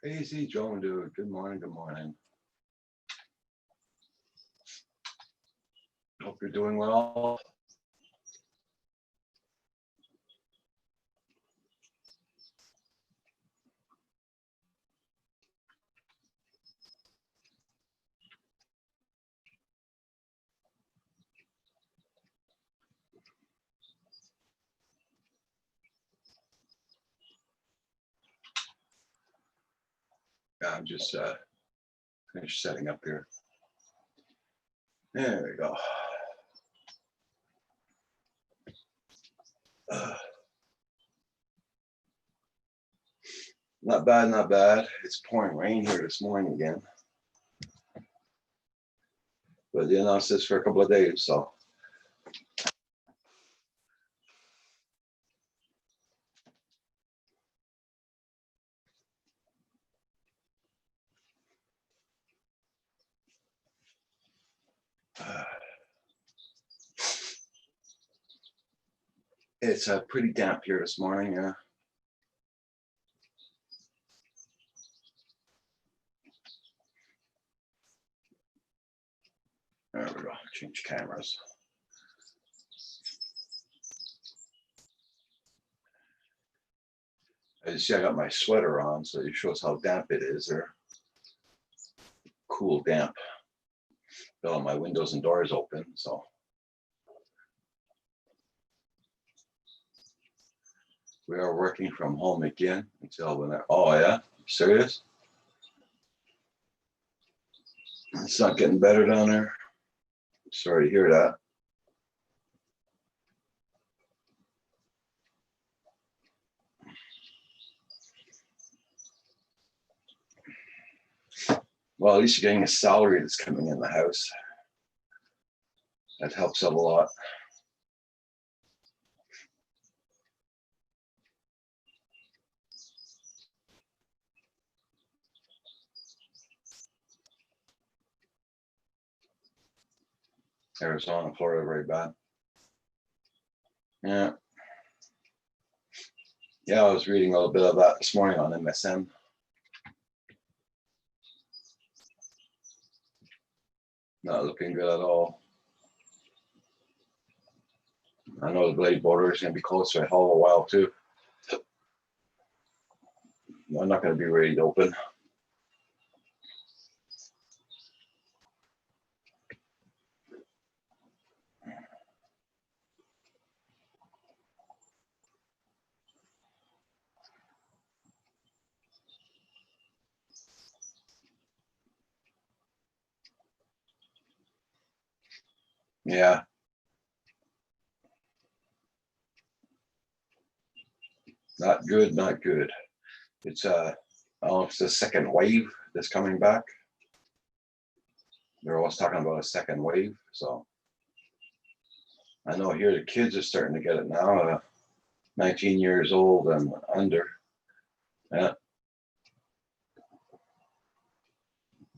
Easy, Joan, dude. Good morning. Good morning. Hope you're doing well. I'm just finished setting up here. There we go. Not bad, not bad. It's pouring rain here this morning again. But they announced this for a couple of days, so. It's pretty damp here this morning, yeah. There we go, change cameras. As you see, I got my sweater on, so it shows how damp it is there. Cool damp. Got all my windows and doors open, so. We are working from home again until when oh yeah, serious? It's not getting better down there. Sorry to hear that. Well, at least you're getting a salary that's coming in the house. That helps out a lot. Arizona, Florida, very bad. Yeah. Yeah, I was reading a little bit of that this morning on MSN. Not looking good at all. I know the blade border is going to be closed for a hell of a while too. I'm not going to be ready to open. Yeah. Not good, not good. It's it's the second wave that's coming back. They're always talking about a second wave, so I know here the kids are starting to get it now, 19 years old and under. Yeah.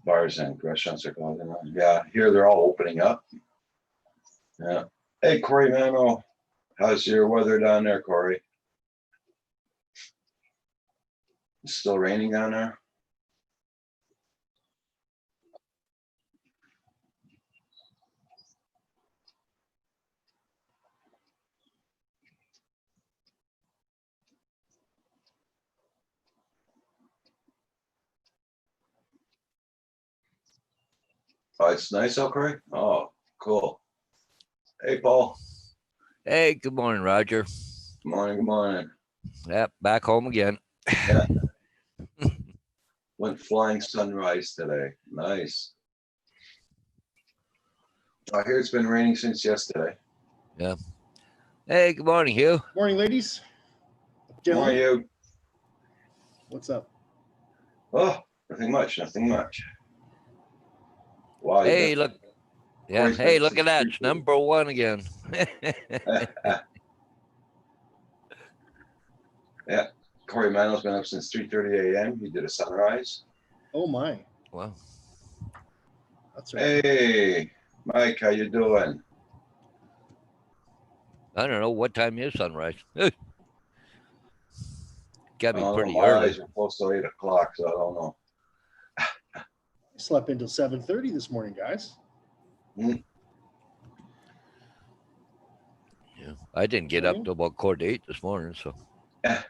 Bars and restaurants are going on. Yeah, here they're all opening up. Yeah. Hey, Corey Mano, how's your weather down there, Corey? It's still raining down there? Oh, it's nice out, Corey? Oh, cool. Hey, Paul. Hey, good morning, Roger. Good morning, good morning. Yep, back home again. Yeah. Went flying sunrise today. Nice. I hear it's been raining since yesterday. Yeah. Hey, good morning, Hugh. Morning, ladies. How are you? What's up? Oh, nothing much, nothing much. Wow. Hey, look. Yeah. Hey, look at that. It's number one again. Yeah. Corey Mano's been up since 3:30 a.m. He did a sunrise. Oh my. Wow. That's right. Hey, Mike, how you doing? I don't know what time is sunrise. Gotta be I don't know, pretty my early. eyes are close to 8 o'clock, so I don't know. I slept until 7:30 this morning, guys. Yeah. I didn't get up till about 8:15 this morning, so Yeah,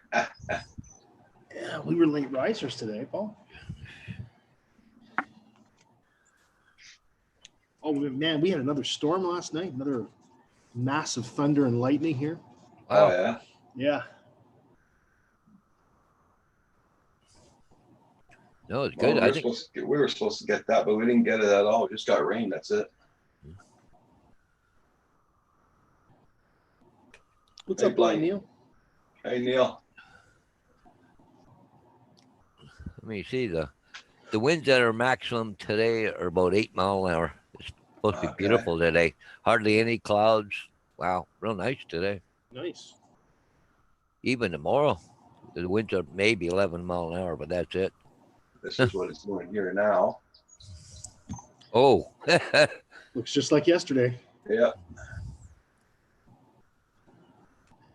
we were late risers today, Paul. Oh man, we had another storm last night. Another massive thunder and lightning here. Oh, wow. yeah? Yeah. No, it's Well, good. I think we were supposed to get that, but we didn't get it at all. Just got rain, that's it. What's Hey, up, Blind Blaine. Neil? Hey, Neil. let me see the winds that are maximum today are about 8 mile an hour. It's supposed to be Okay. beautiful today. Hardly any clouds. Wow, real nice today. Nice. Even tomorrow, the winds are maybe 11 mile an hour, but that's it. This is what it's doing here now. Oh, Looks just like yesterday. Yeah.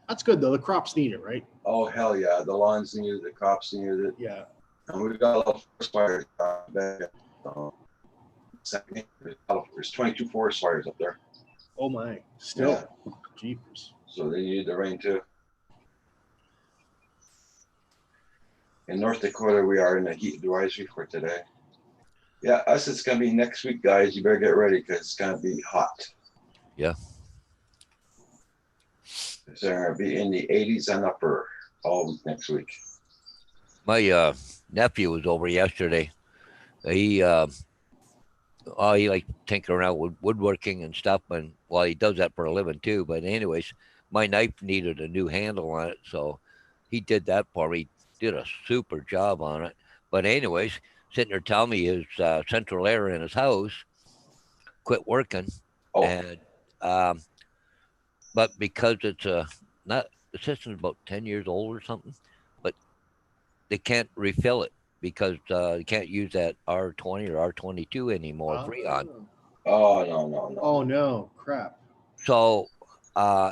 That's good though. The crops need it, right? Oh, hell yeah. The lawns needed it, the cops needed it. Yeah. And we got a lot of forest fires back. There's 22 forest fires up there. Oh my. Still. Jeepers. So they needed the rain too. In North Dakota, we are in a heat advisory for today. Yeah, us, it's going to be next week, guys. You better get ready because it's going to be hot. Yeah. It's going to be in the 80s and upper all week next week. my nephew was over yesterday. He like tinkering around with woodworking and stuff, and well, he does that for a living too. But anyways, my knife needed a new handle on it, so he did that for me. Did a super job on it. But anyways, sitting there telling me his central air in his house quit working, Oh, and but because it's not the system's about 10 years old or something, but they can't refill it because you can't use that R20 or R22 anymore Freon. oh, no. Oh no. Crap. So,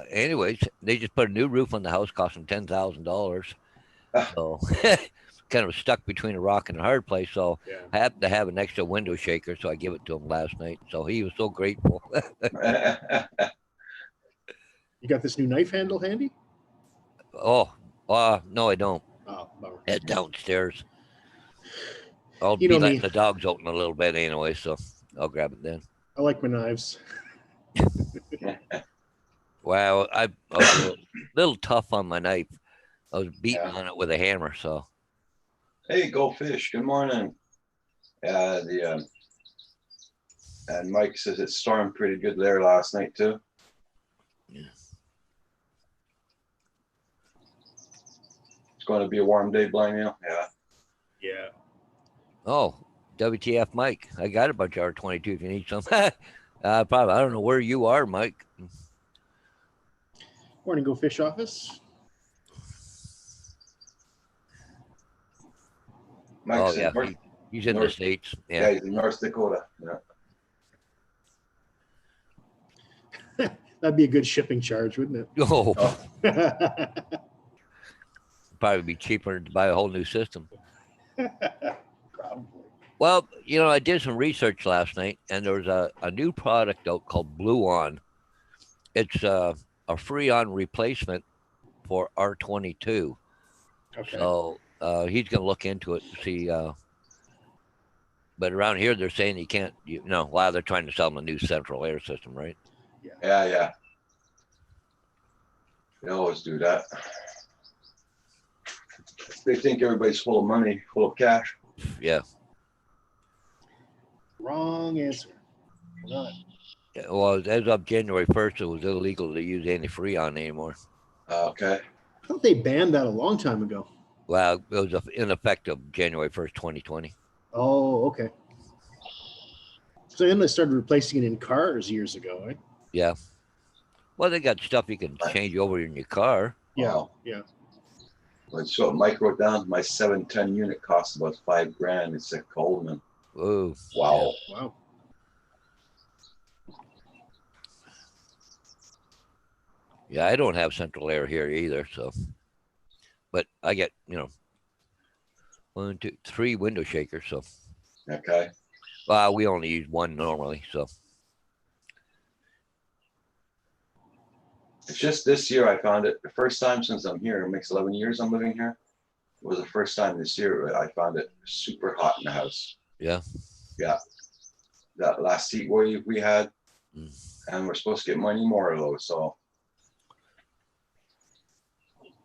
anyways, they just put a new roof on the house, cost them $10,000. So, kind of stuck between a rock and a hard place. So, Yeah. I happened to have an extra window shaker, so I gave it to him last night. So he was so grateful. You got this new knife handle handy? Oh, no, I don't. Oh, bummer. It's downstairs. I'll You be know letting me. the dogs out in a little bit anyway, so I'll grab it then. I like my knives. Wow, I was a little tough on my knife. I was beating Yeah. on it with a hammer, so Hey, Go Fish. Good morning. And Mike says it stormed pretty good there last night too. Yeah. It's going to be a warm day, Blind Neil. Yeah. Yeah. oh, WTF, Mike? I got a bunch of R22 if you need some. Probably I don't know where you are, Mike. Morning, Go Fish office. Mike's Oh yeah, in North, he's in the North- States. yeah, Yeah. he's in North Dakota. Yeah. That'd be a good shipping charge, wouldn't Oh, it? probably be cheaper to buy a whole new system. Probably. Well, I did some research last night, and there was a new product out called Blue On. It's a Freon replacement for R22. Okay. So he's going to look into it to see. But around here, they're saying you can't. Wow, they're trying to sell them a new central air system, right? Yeah. They always do that. They think everybody's full of money, full of cash. Yeah. Wrong answer. None. Yeah, well, as of January 1st, it was illegal to use any Freon anymore. Okay. I thought they banned that a long time ago. Well, it was in effect of January 1st, 2020. Oh, okay. So then they started replacing it in cars years ago, right? Yeah. Well, they got stuff you can change over in your car. Yeah, Wow. yeah. That's what Mike wrote down. My 710 unit costs about $5,000. It's a Coleman. Whoa. Wow. Wow. Yeah, I don't have central air here either, so but I get, you know, 1, 2, 3 window shakers. So, Okay. we only use one normally. So, It's just this year I found it the first time since I'm here. It makes 11 years I'm living here. It was the first time this year I found it super hot in the house. yeah. Yeah. That last heat wave we had, Mm. and we're supposed to get many more of those. So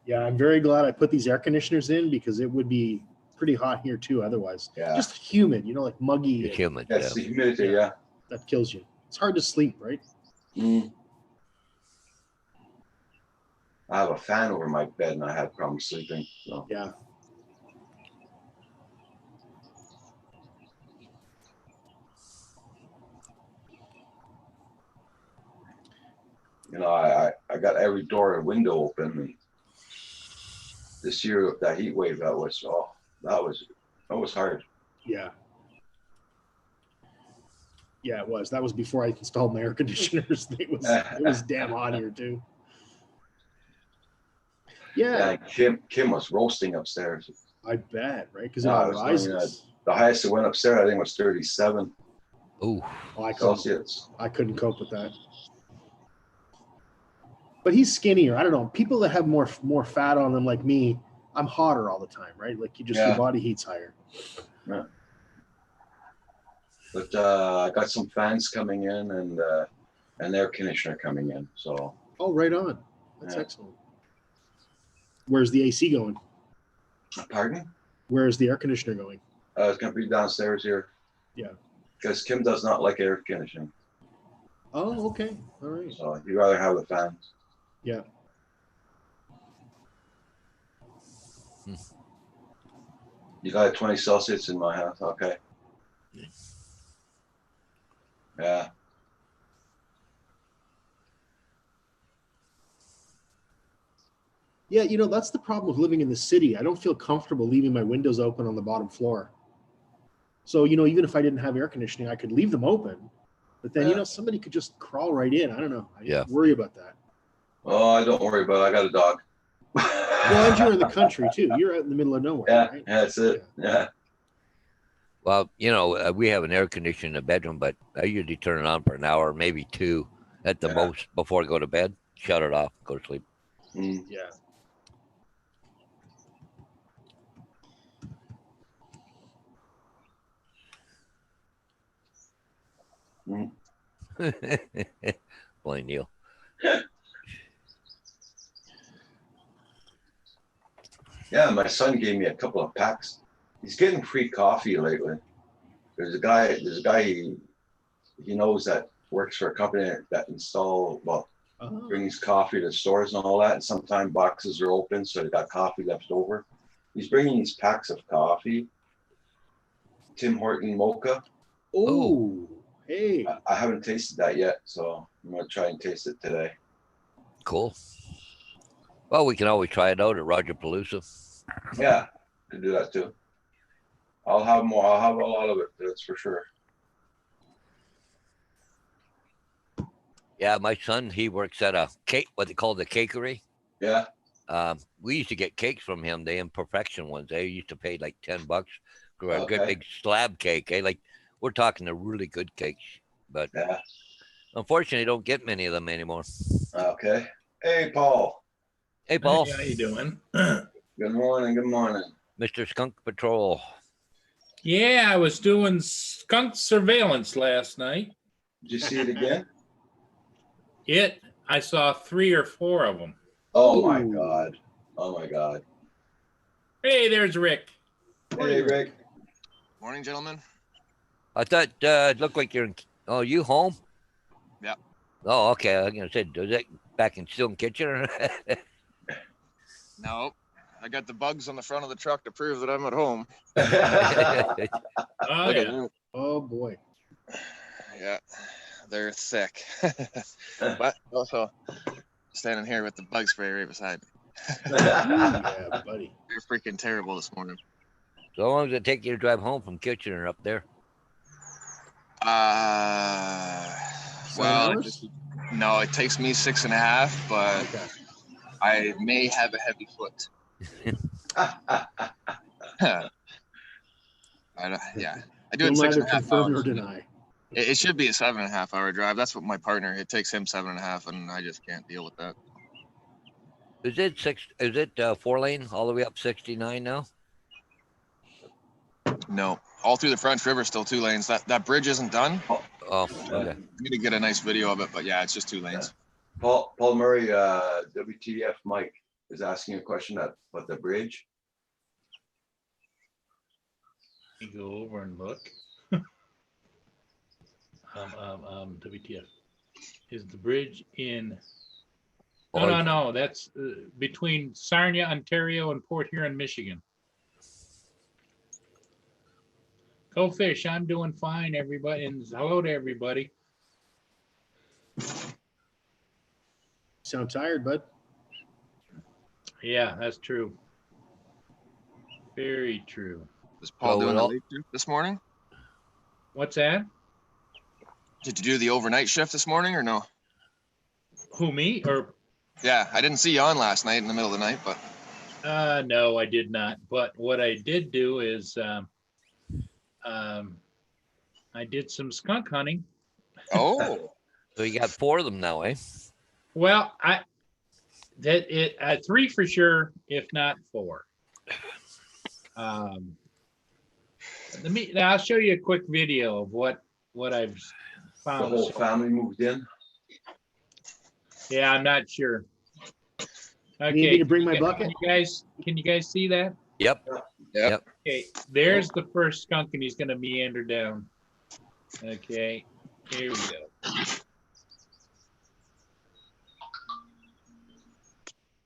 Yeah, I'm very glad I put these air conditioners in because it would be pretty hot here too otherwise. yeah, Just humid, you know, like muggy. It's and humid. that's the humidity. Yeah. Yeah. that kills you. It's hard to sleep, right? Mm. I have a fan over my bed and I have problems sleeping. So Yeah. you know, I got every door and window open, and this year that heat wave that was hard. Yeah. Yeah, it was. That was before I installed my air conditioners. It was damn hot here too. Yeah, Yeah, Kim was roasting upstairs. I bet, right? Because No, it I all was doing rises. The highest it went upstairs, I think, was 37 Oh, Oh, Celsius. I couldn't cope with that. But he's skinnier. I don't know. People that have more fat on them, like me, I'm hotter all the time, right? Like your Yeah. body heat's higher. Yeah. But I got some fans coming in and an air conditioner coming in. So Oh, right on. That's Yeah. excellent. Where's the AC going? pardon? Where's the air conditioner going? It's gonna be downstairs here. Yeah. Because Kim does not like air conditioning. Oh, okay. All right. So he'd rather have the fans. Yeah. You got 20 Celsius in my house. Okay. Yeah. Yeah, you know, that's the problem with living in the city. I don't feel comfortable leaving my windows open on the bottom floor. So, you know, even if I didn't have air conditioning, I could leave them open. But then, you Yeah. know, somebody could just crawl right in. I don't know. I Yeah. worry about that. Oh, I don't worry about it. I got a dog. Well, and you're in the country too. You're out in the middle of nowhere, Yeah, right? yeah, that's it. Yeah. well, you know, we have an air conditioner in the bedroom, but I usually turn it on for an hour, maybe 2 at the Yeah. most before I go to bed. Shut it off, go to sleep. Mm. Yeah. Boy, Neil. Yeah, my son gave me a couple of packs. He's getting free coffee lately. There's a guy he knows that works for a company that Oh, brings coffee to stores and all that. And sometimes boxes are open, so they got coffee left over. He's bringing these packs of coffee. Tim Horton mocha. oh, hey. I haven't tasted that yet, so I'm gonna try and taste it today. Cool. Well, we can always try it out at Roger Palooza. Yeah, could do that too. I'll have more. I'll have a lot of it. That's for sure. Yeah, my son, he works at a cake, what they call the cakery. Yeah. We used to get cakes from him, the imperfection ones. They used to pay like $10 for a good Okay. big slab cake. Like we're talking the really good cakes, but Yeah. unfortunately, don't get many of them anymore. Okay. Hey, Paul. Hey, Paul, Hey, how you doing? Good morning. Good morning. Mr. Skunk Patrol. Yeah, I was doing skunk surveillance last night. Did you see it again? I saw 3 or 4 of them. Oh my Ooh. God. Oh my God. Hey, there's Rick. Hey, Rick. Morning, gentlemen. I thought it looked like you're in. Oh, you home? Yep. Oh, okay. I was gonna say, does that back in still in kitchen? No, I got the bugs on the front of the truck to prove that I'm at home. Oh, Look at yeah. them. Oh boy. Yeah, they're thick. But also standing here with the bug spray right beside me. Yeah, buddy. They're freaking terrible this morning. So how long does it take you to drive home from Kitchener up there? Well, hours? no, it takes me 6.5, but Okay. I may have a heavy foot. Yeah, I do it You'll in six neither and a half confirm nor hours. deny. It should be a 7.5 hour drive. That's what my partner, it takes him 7.5, and I just can't deal with that. Is it six? Is it 4-lane all the way up 69 now? No, all through the French River, still 2 lanes. That bridge isn't done. Oh, okay. I'm gonna get a nice video of it, but yeah, it's just 2 lanes. Paul Murray, WTF Mike is asking a question about the bridge. You go over and look. WTF. Is the bridge in? No. That's between Sarnia, Ontario, and Port Huron, Michigan. Go Fish. I'm doing fine, everybody, and hello to everybody. Sound tired, bud? Yeah, That's true. Very true. Was Paul So doing it the all- late shift this morning? What's that? Did you do the overnight shift this morning or no? Who, me? Or Yeah, I didn't see you on last night in the middle of the night, but no, I did not. But what I did do is I did some skunk hunting. oh, So you got 4 of them now, eh? Well, 3 for sure, if not 4. I'll show you a quick video of what I've The found. whole family moved in. Yeah, I'm not sure. Need me Okay, to bring my bucket? can you guys see that? Yep. Okay, there's the first skunk, and he's gonna meander down. Okay, here we go.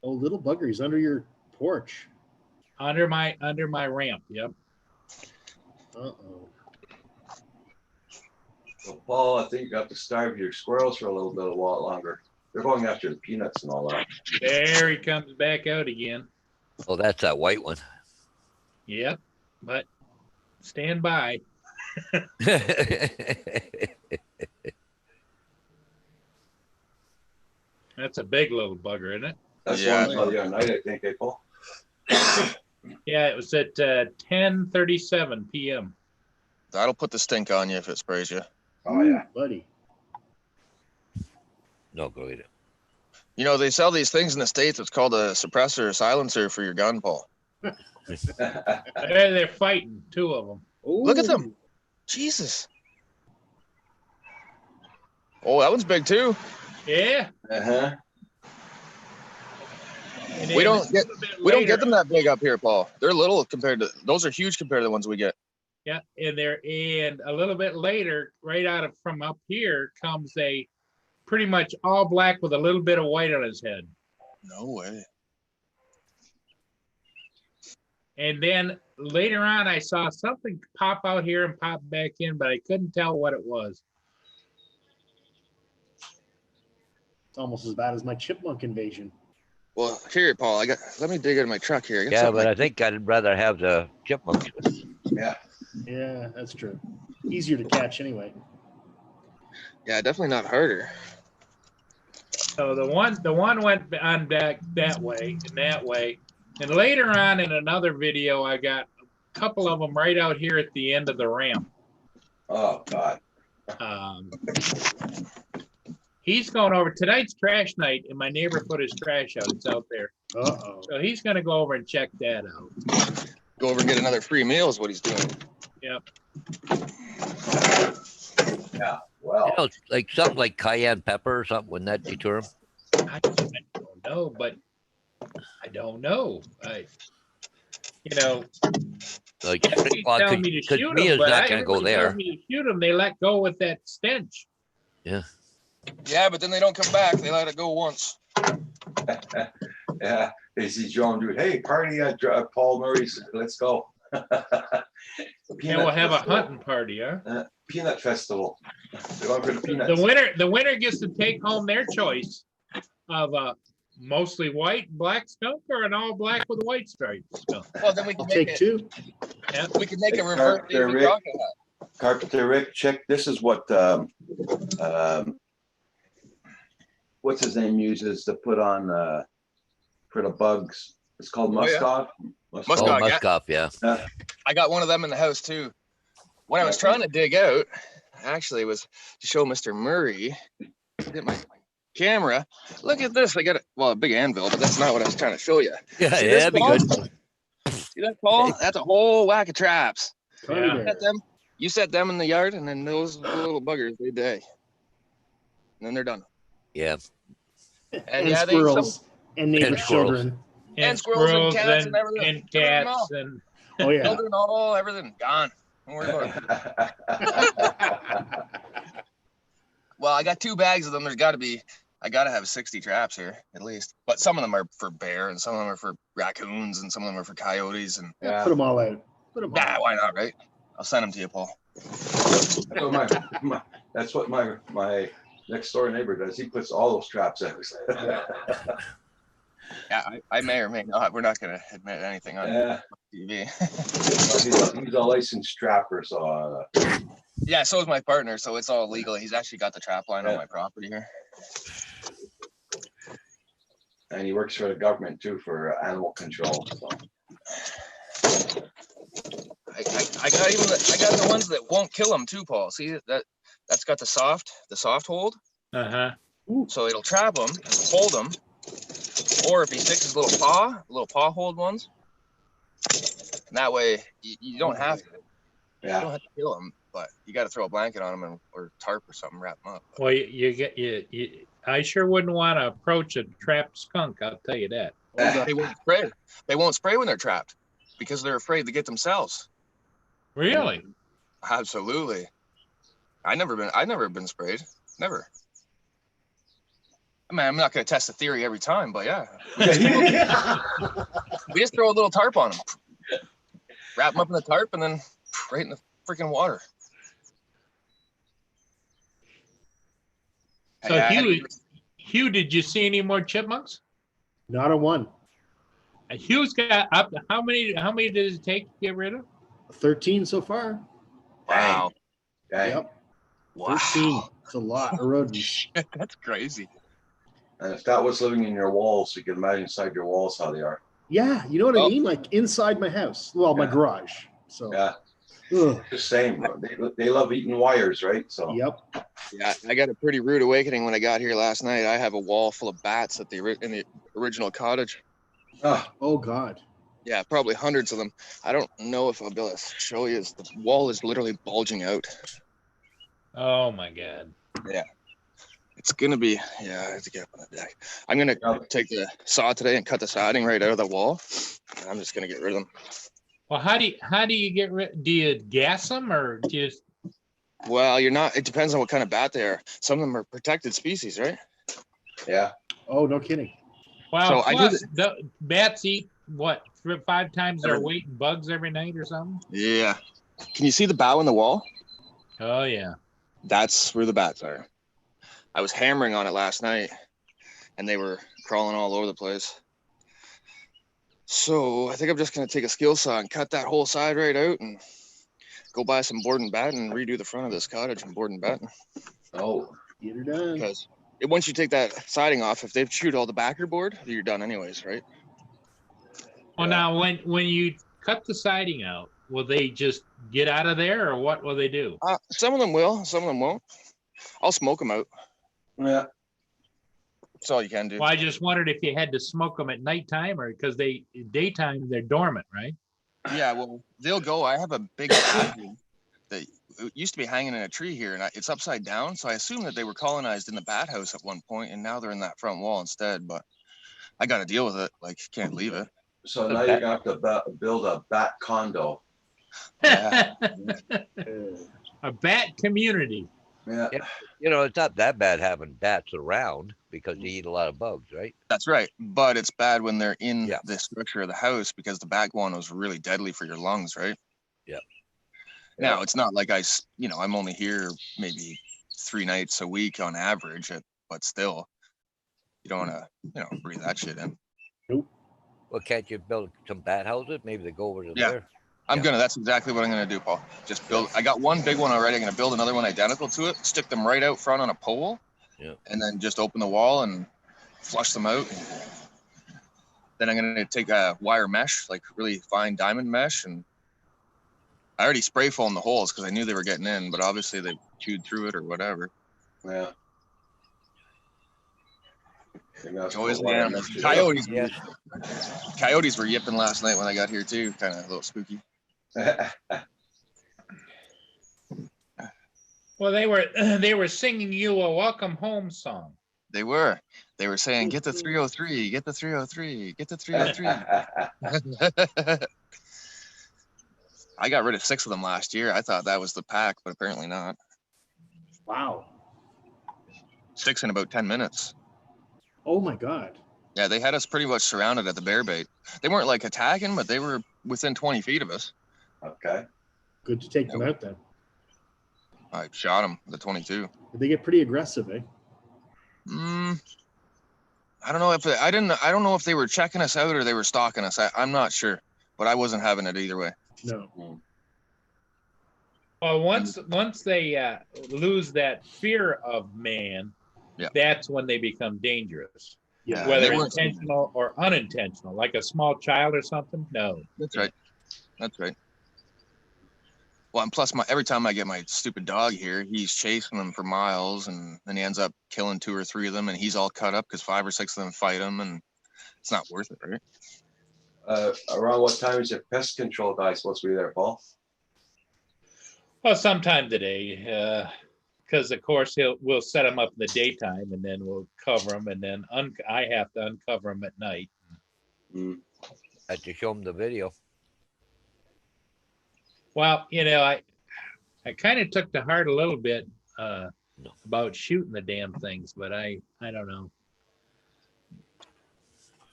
Oh, little bugger, he's under your porch. Under my ramp. Yep. Uh-oh. So Paul, I think you have to starve your squirrels for a little bit, a while longer. They're going after the peanuts and all that. There he comes back out again. Oh, that's that white one. Yep. But stand by. That's a big little bugger, isn't it? That's Yeah. one the other night, I think, eh, Paul? Yeah, it was at 10:37 p.m. that'll put the stink on you if it sprays you. Oh yeah. Buddy. No, go eat it. You know, they sell these things in the States. It's called a suppressor or silencer for your gun, Paul. They're fighting, 2 of them. Look at them. Jesus. Oh, that one's big too. Yeah. Uh-huh. And We then don't get a little bit we don't later- get them that big up here, Paul. They're little compared to those are huge compared to the ones we get. Yeah, and a little bit later, right from up here comes a pretty much all black with a little bit of white on his head. No way. And then later on, I saw something pop out here and pop back in, but I couldn't tell what it was. It's almost as bad as my chipmunk invasion. Well, here, Paul. Let me dig into my truck here. I got Yeah, something but I think I'd rather have the chipmunks. Yeah. Yeah, that's true. Easier to catch anyway. yeah, definitely not harder. So the one went on back that way and that way. And later on in another video, I got a couple of them right out here at the end of the ramp. Oh God. He's going over tonight's trash night, and my neighbor put his trash out. It's out there. Uh-oh. So he's going to go over and check that out. Go over and get another free meal is what he's doing. Yep. Yeah. Well. You know, like something like cayenne pepper or something, wouldn't that deter them? I don't know, but I don't know. Like, Everybody's well, telling me to because shoot Mia's 'em, but not going to go everybody there. tells me to shoot them, they let go with that stench. Yeah, but then they don't come back. They let it go once. Yeah. They see John do, hey, party at Paul Murray's. Let's go. Yeah, we'll have a hunting party, huh? Peanut festival. They're going for the peanuts. The winner gets to take home their choice of a mostly white black skunk or an all black with a white stripe skunk. Well, then we I'll take 2. We can make Hey, a reverse Carpenter Davy Rick. Crockett hat. Carpenter Rick, check. This is what what's his name uses to put on for the bugs, It's called Oh, yeah. muskox. Muskox. Oh, yeah. muskox, yeah. I got one of them in the house too. What I was trying to dig out actually was to show Mr. Murray. Get my camera. Look at this. I got a big anvil, but that's not what I was trying to show you. Yeah, See yeah, this that'd be ball? good. See that, Paul? That's a whole whack of traps. Connie Yeah. bear. You set them in the yard, and then those little buggers, they die. And then they're done. Yeah. And And yeah, they squirrels and neighbors' squirrels. children. And squirrels and cats and, and everything. and Everything all. cats and Oh yeah. children, all everything gone. Don't worry about it. Well, I got 2 bags of them. There's got to be, I got to have 60 traps here at least. But some of them are for bear, and some of them are for raccoons, and some of them are for coyotes. And Put them all out. Put them all nah, out. why not, right? I'll send them to you, Paul. That's what my next door neighbor does. He puts all those traps out. Yeah, I may or may not. We're not going to admit anything on Yeah, TV. he's a licensed trapper, so Yeah, so is my partner, so it's all legal. He's actually got the trap line on Yeah. my property here. and he works for the government too for animal control. So. I got the ones that won't kill them too, Paul. See that's got the soft hold, uh-huh. so it'll trap them, hold them, or if he sticks his little paw hold ones, and that way you don't have to. You Yeah, don't have to kill them, but you got to throw a blanket on them or tarp or something, wrap them up. Well, you I sure wouldn't want to approach a trapped skunk. I'll tell you that. They won't spray. They won't spray when they're trapped because they're afraid to get themselves. Really? Absolutely. I've never been sprayed. Never. I mean, I'm not going to test the theory every time, but yeah. We just throw a little tarp on them. Wrap them up in the tarp and then right in the freaking water. So Hey, Hugh, did you see any more chipmunks? Not a one. Hugh's got up. How many does it take to get rid of? 13 so far. wow. okay. Yep. Wow. 13. It's a lot of rodents. That's crazy. And if that was living in your walls, you can imagine inside your walls how they are. Yeah, you know what I Oh. mean? Like inside my house. Well, my Yeah. garage. So Yeah, ugh. just same. They love eating wires, right? So Yep. Yeah, I got a pretty rude awakening when I got here last night. I have a wall full of bats in the original cottage. Oh God. Yeah, probably hundreds of them. I don't know if I'll be able to show you. The wall is literally bulging out. Oh my God. It's gonna be, yeah, I have to get up on the deck. I'm gonna take the saw today and cut the siding right out of the wall. And I'm just gonna get rid of them. Well, how do you get rid? Do you gas them or just? Well, it depends on what kind of bat they are. Some of them are protected species, right? yeah, Oh, no kidding. Well, So I plus, did the bats eat what 5 times their weight in bugs every night or something. Yeah. Can you see the bow in the wall? Oh yeah. That's where the bats are. I was hammering on it last night and they were crawling all over the place. So I think I'm just going to take a skill saw and cut that whole side right out and go buy some board and batten and redo the front of this cottage and board and batten. oh, Get her done. Because once you take that siding off, if they've chewed all the backer board, you're done anyways, right? Well, Yeah. now when you cut the siding out, will they just get out of there, or what will they do? Some of them will, some of them won't. I'll smoke them out. yeah. That's all you can do. Well, I just wondered if you had to smoke them at nighttime, or because daytime they're dormant, right? Yeah, well, they'll go. I have a big badger that it used to be hanging in a tree here, and it's upside down. So I assume that they were colonized in the bat house at one point, and now they're in that front wall instead. But I got to deal with it. Like, can't leave it. So now you're gonna have to build a bat condo. Yeah. A bat community. Yeah, Yep. You know, it's not that bad having bats around because they eat a lot of bugs, right? That's right. But it's bad when they're in Yeah. the structure of the house because the bat guano is really deadly for your lungs, right? Yeah. Now, it's not like I'm only here maybe 3 nights a week on average, but still, you don't want to, breathe that shit in. Well, can't you build some bat houses? Maybe they go over to Yeah. there. That's exactly what I'm going to do, Paul. Just build, I got one big one already. I'm going to build another one identical to it, stick them right out front on a pole, Yeah. and then just open the wall and flush them out. Then I'm gonna take a wire mesh, like really fine diamond mesh, and I already spray foamed the holes because I knew they were getting in, but obviously they chewed through it or whatever. Yeah. Joys of the animals. Coyotes, Yes. coyotes were yipping last night when I got here too, kind of a little spooky. Well, they were singing you a welcome home song. They were saying, get the 303, get the 303, get the 303. I got rid of 6 of them last year. I thought that was the pack, but apparently not. Wow. 6 in about 10 minutes. Oh my God. Yeah, they had us pretty much surrounded at the bear bait. They weren't like attacking, but they were within 20 feet of us. Okay. Good to take them out then. I shot them with the 22. They get pretty aggressive, eh? I don't know if I don't know if they were checking us out or they were stalking us. I'm not sure, but I wasn't having it either way. No. Well, once they lose that fear of man, Yeah. that's when they become dangerous. Yeah. Whether they intentional or unintentional, like a small child or something. No. That's right. That's right. Well, and plus, every time I get my stupid dog here, he's chasing them for miles, and then he ends up killing 2 or 3 of them, and he's all cut up because 5 or 6 of them fight him, and it's not worth it, right? Around what time is your pest control guy supposed to be there, Paul? Well, sometime today, because of course we'll set them up in the daytime, and then we'll cover them, and then I have to uncover them at night. Mm. I had to show him the video. Well, I kind of took to heart a little bit about shooting the damn things, but I don't know.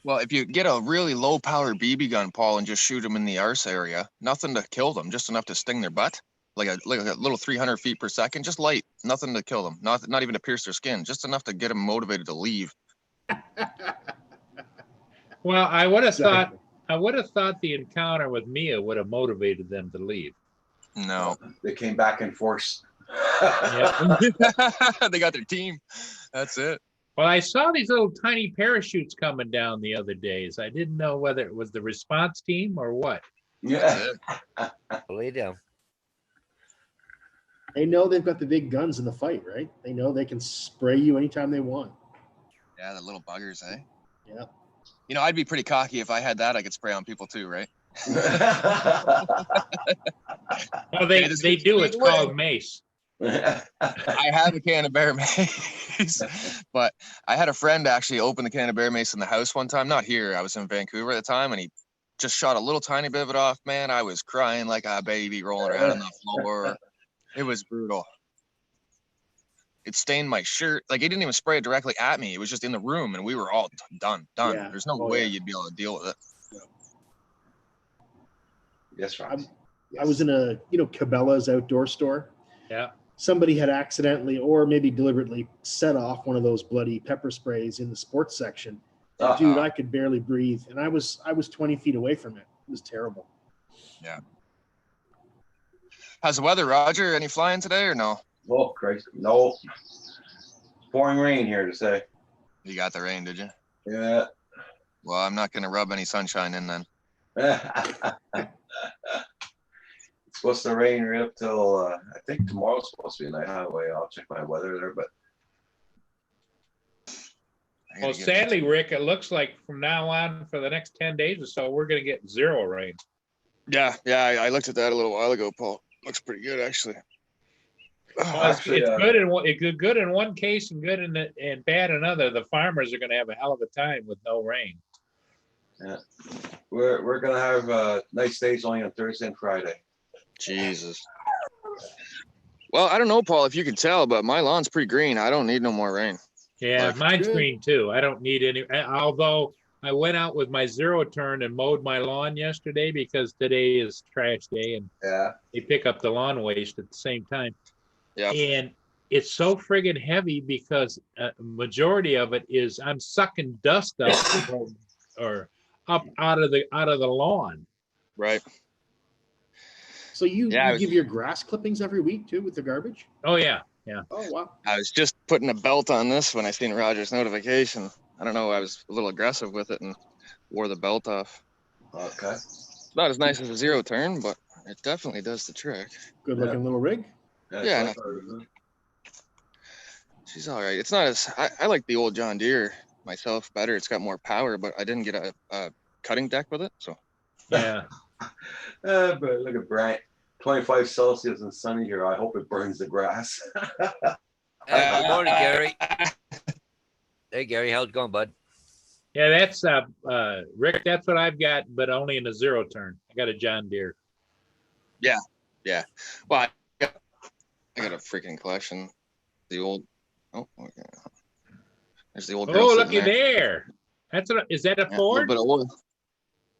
Well, if you get a really low power BB gun, Paul, and just shoot them in the arse area, nothing to kill them, just enough to sting their butt, like a little 300 feet per second, just light, nothing to kill them, not even to pierce their skin, just enough to get them motivated to leave. Well, I would have Exactly. thought the encounter with Mia would have motivated them to leave. No, They came back in force. they got their team. That's it. Well, I saw these little tiny parachutes coming down the other days. I didn't know whether it was the response team or what. Yeah. That's it. Lay down. They know they've got the big guns in the fight, right? They know they can spray you anytime they want. Yeah, the little buggers, eh? Yeah. I'd be pretty cocky if I had that. I could spray on people too, right? Well, they Yeah, this do. is It's the way. called mace. I have a can of bear mace, but I had a friend actually open the can of bear mace in the house one time. Not here. I was in Vancouver at the time, and he just shot a little tiny bit of it off. Man, I was crying like a baby rolling around on the floor. It was brutal. It stained my shirt. Like, he didn't even spray it directly at me. It was just in the room, and we were all done. Yeah. There's no Oh, way yeah. you'd be able to deal with it. Yes, right. I was in a, Cabela's outdoor store. Yeah. Somebody had accidentally or maybe deliberately set off one of those bloody pepper sprays in the sports section. And dude, I could barely breathe. And I was 20 feet away from it. It was terrible. How's the weather, Roger? Any flying today or no? Oh, Christ. No. Pouring rain here to say. You got the rain, did you? Yeah. Well, I'm not going to rub any sunshine in then. It's supposed to rain right up till I think tomorrow's supposed to be a night highway. I'll check my weather there, but I Well, gotta get- sadly, Rick, it looks like from now on for the next 10 days or so, we're going to get zero rain. Yeah, I looked at that a little while ago, Paul. Looks pretty good, actually. Well, Actually, it's good in good in one case and good and bad in another. The farmers are going to have a hell of a time with no rain. we're gonna have nice days only on Thursday and Friday. Jesus. Well, I don't know, Paul, if you can tell, but my lawn's pretty green. I don't need no more rain. Yeah, Like- mine's Good. green too. I don't need any. Although I went out with my zero turn and mowed my lawn yesterday because today is trash day and Yeah. they pick up the lawn waste at the same time. Yeah. And it's so friggin' heavy because majority of it is I'm sucking dust up or up out of the lawn. Right. So you Yeah, I was- give your grass clippings every week too with the garbage? Oh yeah. Oh, wow. I was just putting a belt on this when I seen Roger's notification. I don't know. I was a little aggressive with it and wore the belt off. Okay. It's not as nice as a zero turn, but it definitely does the trick. Good looking little rig. Yeah, it's She's all right. It's not as I like the old John Deere myself better. It's got more power, but I didn't get a cutting deck with it. So Yeah. but look at Brent. 25 Celsius and sunny here. I hope it burns the grass. Hey, good morning, Gary. Hey, Gary, how's it going, bud? Yeah, that's Rick, that's what I've got, but only in a zero turn. I got a John Deere. well, I got a freaking collection. The old okay. There's the old girl Oh, sitting looky there. there. That's what is that a Yeah, a little Ford? bit of oil.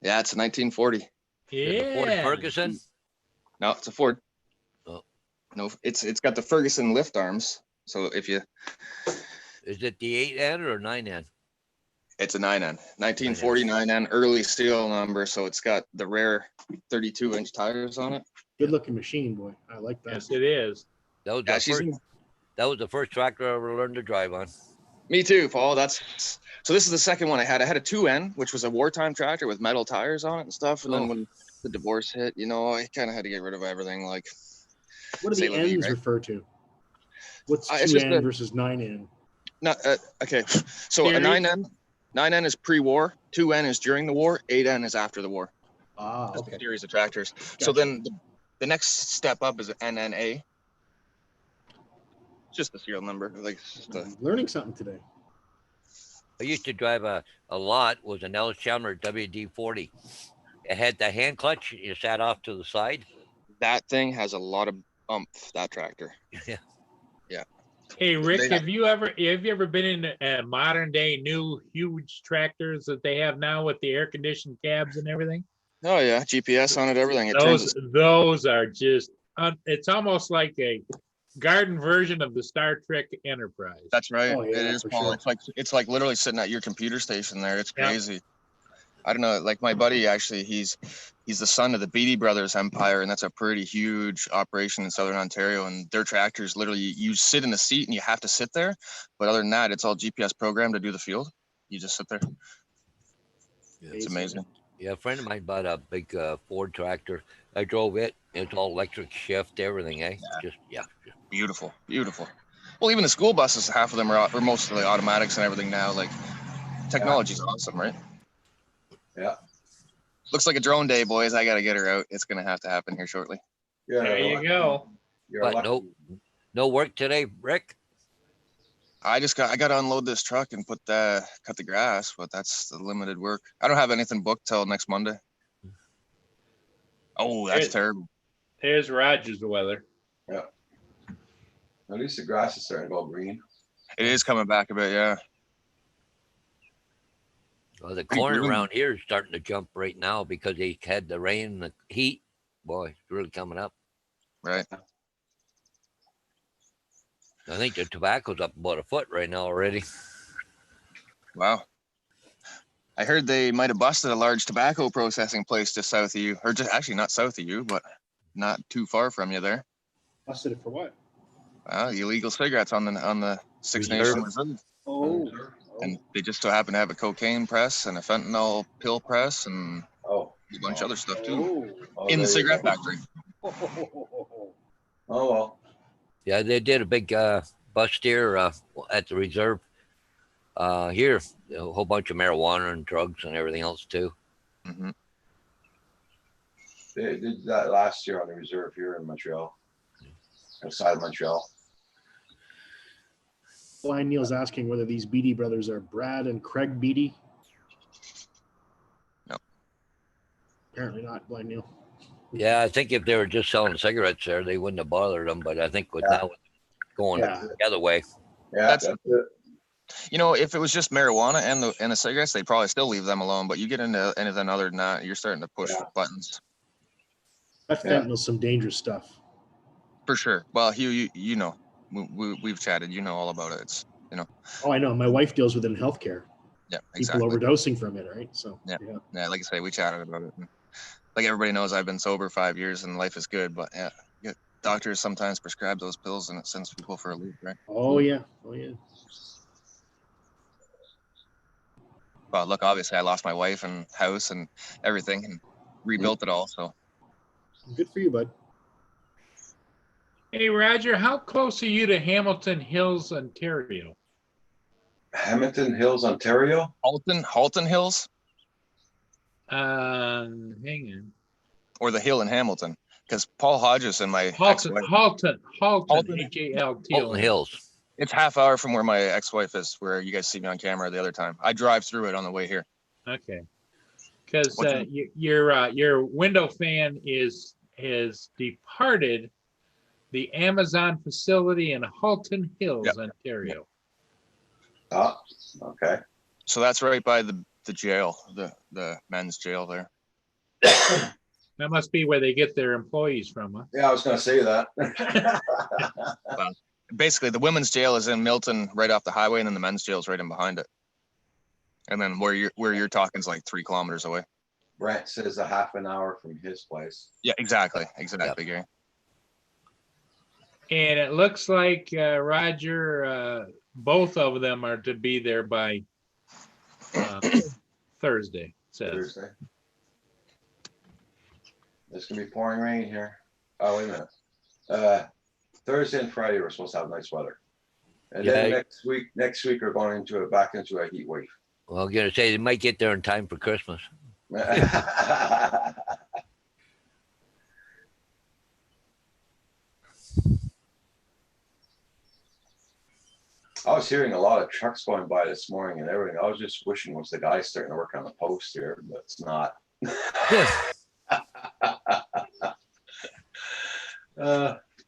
Yeah, it's a 1940. Is it a Ford Yeah. Ferguson? No, it's a Ford. Oh. No, it's got the Ferguson lift arms. So if you, Is it the 8N or 9N? it's a 9N, 1940 9N, early steel number. So it's got the rare 32-inch tires on it. Good looking machine, boy. I like that. Yes, it is. That was Yeah, the she's first. That was the first tractor I ever learned to drive on. me too, Paul. So this is the second one I had. I had a 2N, which was a wartime tractor with metal tires on it and stuff. And Oh. then when the divorce hit, I kind of had to get rid of everything. Like, What do C'est the la vie, N's right? refer to? What's It's just 2N versus 9N? not okay. So a Series? 9N is pre-war, 2N is during the war, 8N is after the war. Ah, That's a okay. series of tractors. So Gotcha. then the next step up is an NNA. It's just the serial number. Like, it's just a, Learning something today. I used to drive a lot. Was an Ellis Chandler WD-40. It had the hand clutch. You sat off to the side. that thing has a lot of umph, that tractor. Hey Rick, They- have you ever been in modern day new huge tractors that they have now with the air conditioned cabs and everything? Oh yeah, GPS on it, everything. It turns. Those are just it's almost like a garden version of the Star Trek Enterprise. That's right. Oh, yeah, it is, for Paul. sure. It's like literally sitting at your computer station there. It's Yeah. crazy. I don't know. Like my buddy, actually, he's the son of the Beatty Brothers Empire, and that's a pretty huge operation in Southern Ontario. And their tractors, literally, you sit in the seat and you have to sit there. But other than that, it's all GPS programmed to do the field. You just sit there. It's amazing. Yeah, a friend of mine bought a big Ford tractor. I drove it. It's all electric shift, everything, eh? Just Beautiful, beautiful. Well, even the school buses, half of them are mostly automatics and everything now. Like, technology's awesome, right? Yeah. Looks like a drone day, boys. I gotta get her out. It's gonna have to happen here shortly. Yeah. There you go. You're But lucky. no work today, Rick. I gotta unload this truck and cut the grass, but that's the limited work. I don't have anything booked till next Monday. Oh, that's Good. terrible. There's Rogers weather. At least the grass is starting to go green. It is coming back a bit, yeah. Well, the Pretty corn green. around here is starting to jump right now because they had the rain and the heat. Boy, it's really coming up. Right. I think the tobacco's up about a foot right now already. Wow. I heard they might have busted a large tobacco processing place just south of you, or just actually not south of you, but not too far from you there. Busted it for what? Illegal cigarettes on the Six Reserve. Nations Reserve. Oh. And they just so happen to have a cocaine press and a fentanyl pill press and Oh. a bunch of other stuff too. Oh, In the there you cigarette go. factory. Oh. Oh, well. Yeah, they did a big bust here at the reserve. Here, a whole bunch of marijuana and drugs and everything else too. Hmm. They did that last year on the reserve here in Montreal. Outside of Montreal. Blind Neil's asking whether these Beatty brothers are Brad and Craig Beatty. No. Apparently not, Blind Neil. Yeah, I think if they were just selling cigarettes there, they wouldn't have bothered them. But I think with Yeah. now going Yeah. the other way, Yeah, That's- that's it. If it was just marijuana and the cigarettes, they'd probably still leave them alone. But you get into anything other than that, you're starting to push Yeah. buttons That Yeah. fentanyl's some dangerous stuff. for sure. Well, Hugh, you know, we've chatted. You know all about it. It's Oh, I know. My wife deals with it in healthcare. yeah, People exactly. overdosing from it, right? So Yeah. yeah. Yeah, like I say, we chatted about it. Like everybody knows, I've been sober 5 years and life is good. But yeah, doctors sometimes prescribe those pills and it sends people for a loop, right? Oh yeah. Oh yeah. Well, look, obviously I lost my wife and house and everything and rebuilt it all. So Good for you, bud. Hey, Roger, how close are you to Hamilton Hills, Ontario? Hamilton Hills, Ontario. Halton Hills Hang on. or the hill in Hamilton, because Paul Hodges and my Halton, ex-wife, Halton, Halton. H-A-L-T-O-N. Holton Hills. it's half hour from where my ex-wife is, where you guys see me on camera the other time. I drive through it on the way here. Okay. Because What's that? your window fan has departed the Amazon facility in Halton Hills, Yep. Ontario. Oh, okay. So that's right by the jail, the men's jail there. That must be where they get their employees from, huh? Yeah, I was gonna say that. Basically, the women's jail is in Milton, right off the highway, and then the men's jail is right in behind it. And then where you're talking is like 3 kilometers away. Brent says a half an hour from his place. Yeah, exactly, Gary. And it looks like Roger, both of them are to be there by Thursday. It says. Thursday. It's gonna be pouring rain here. Oh, wait a minute. Thursday and Friday we're supposed to have nice weather. And then Yeah. next week we're going back into a heat wave. Well, I'm gonna say they might get there in time for Christmas. I was hearing a lot of trucks going by this morning and everything. I was just wishing was the guy starting to work on the post here, but it's not.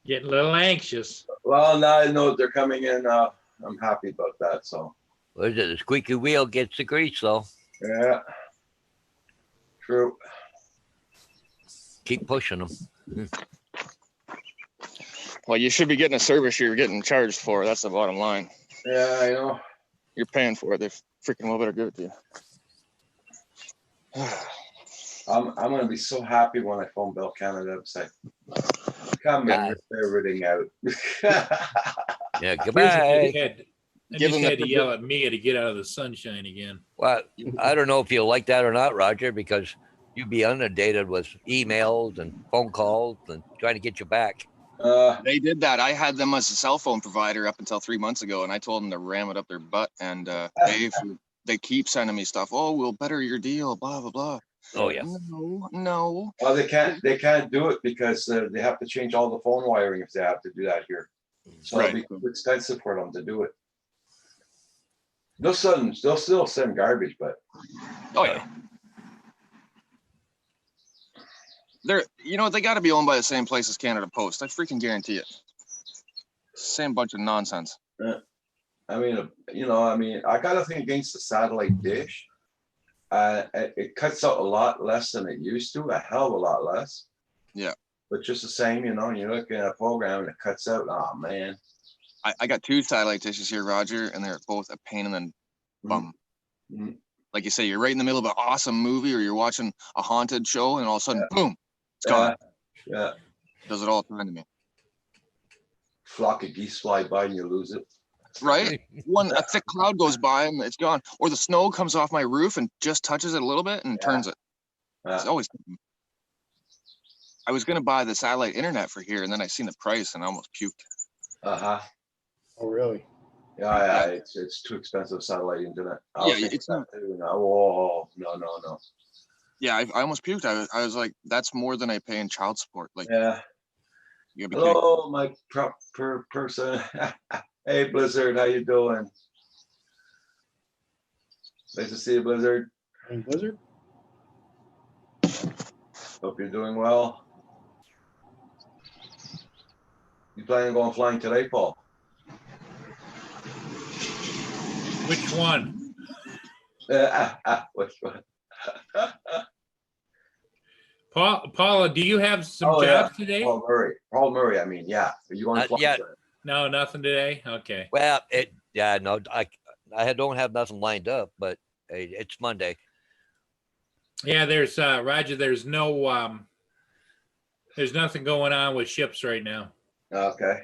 Getting a little anxious. Well, now I know they're coming in. I'm happy about that. So What is it? The squeaky wheel gets the grease, though. yeah, true. Keep pushing them. Well, you should be getting a service you're getting charged for. That's the bottom line. Yeah, I know. You're paying for it. They freaking well better give it to you. I'm gonna be so happy when I phone Bell Canada and say, "Come and rip everything out." Yeah, I goodbye. Give just them had the- to yell at Mia to get out of the sunshine again. Well, I don't know if you like that or not, Roger, because you'd be inundated with emails and phone calls and trying to get you back. They did that. I had them as a cell phone provider up until 3 months ago, and I told them to ram it up their butt. And they keep sending me stuff. Oh, we'll better your deal. Blah blah blah. Oh yeah. No. Well, they can't do it because they have to change all the phone wiring if they have to do that here. So Right. it'll be too expensive for them to do it. They'll still send garbage, but Oh yeah. They got to be owned by the same place as Canada Post. I freaking guarantee it. Same bunch of nonsense. I mean, I got nothing against the satellite dish. It cuts out a lot less than it used to, a hell of a lot less. Yeah. But just the same, you're looking at a program and it cuts out. Oh man. I got 2 satellite dishes here, Roger, and they're both a pain in the bum. Mhm. Like you say, you're right in the middle of an awesome movie, or you're watching a haunted show, and all of a sudden, boom, it's gone. Yeah. Does it all the time to me. Flock of geese fly by and you lose it. Right? A thick cloud goes by and it's gone. Or the snow comes off my roof and just touches it a little bit and turns it. It's always. I was gonna buy the satellite internet for here, and then I seen the price and I almost puked. Uh-huh. Oh, really? Yeah. It's too expensive satellite internet. I was Yeah, thinking it's that too. Oh, no. Yeah, I almost puked. I was like, that's more than I pay in child support. Like, Yeah. you gotta be kidding. Hello, my proper person. Hey, Blizzard, how you doing? Nice to see you, Blizzard. I mean, Blizzard? Hope you're doing well. You planning on going flying today, Paul? Which one? Which one? Paula, do you have some Oh, yeah. jobs today? Paul Murray. I mean, yeah. Are you going Not flying yet. today? No, nothing today. Okay. Well, I don't have nothing lined up, but it's Monday. Yeah, there's Roger. There's nothing going on with ships right now. Okay.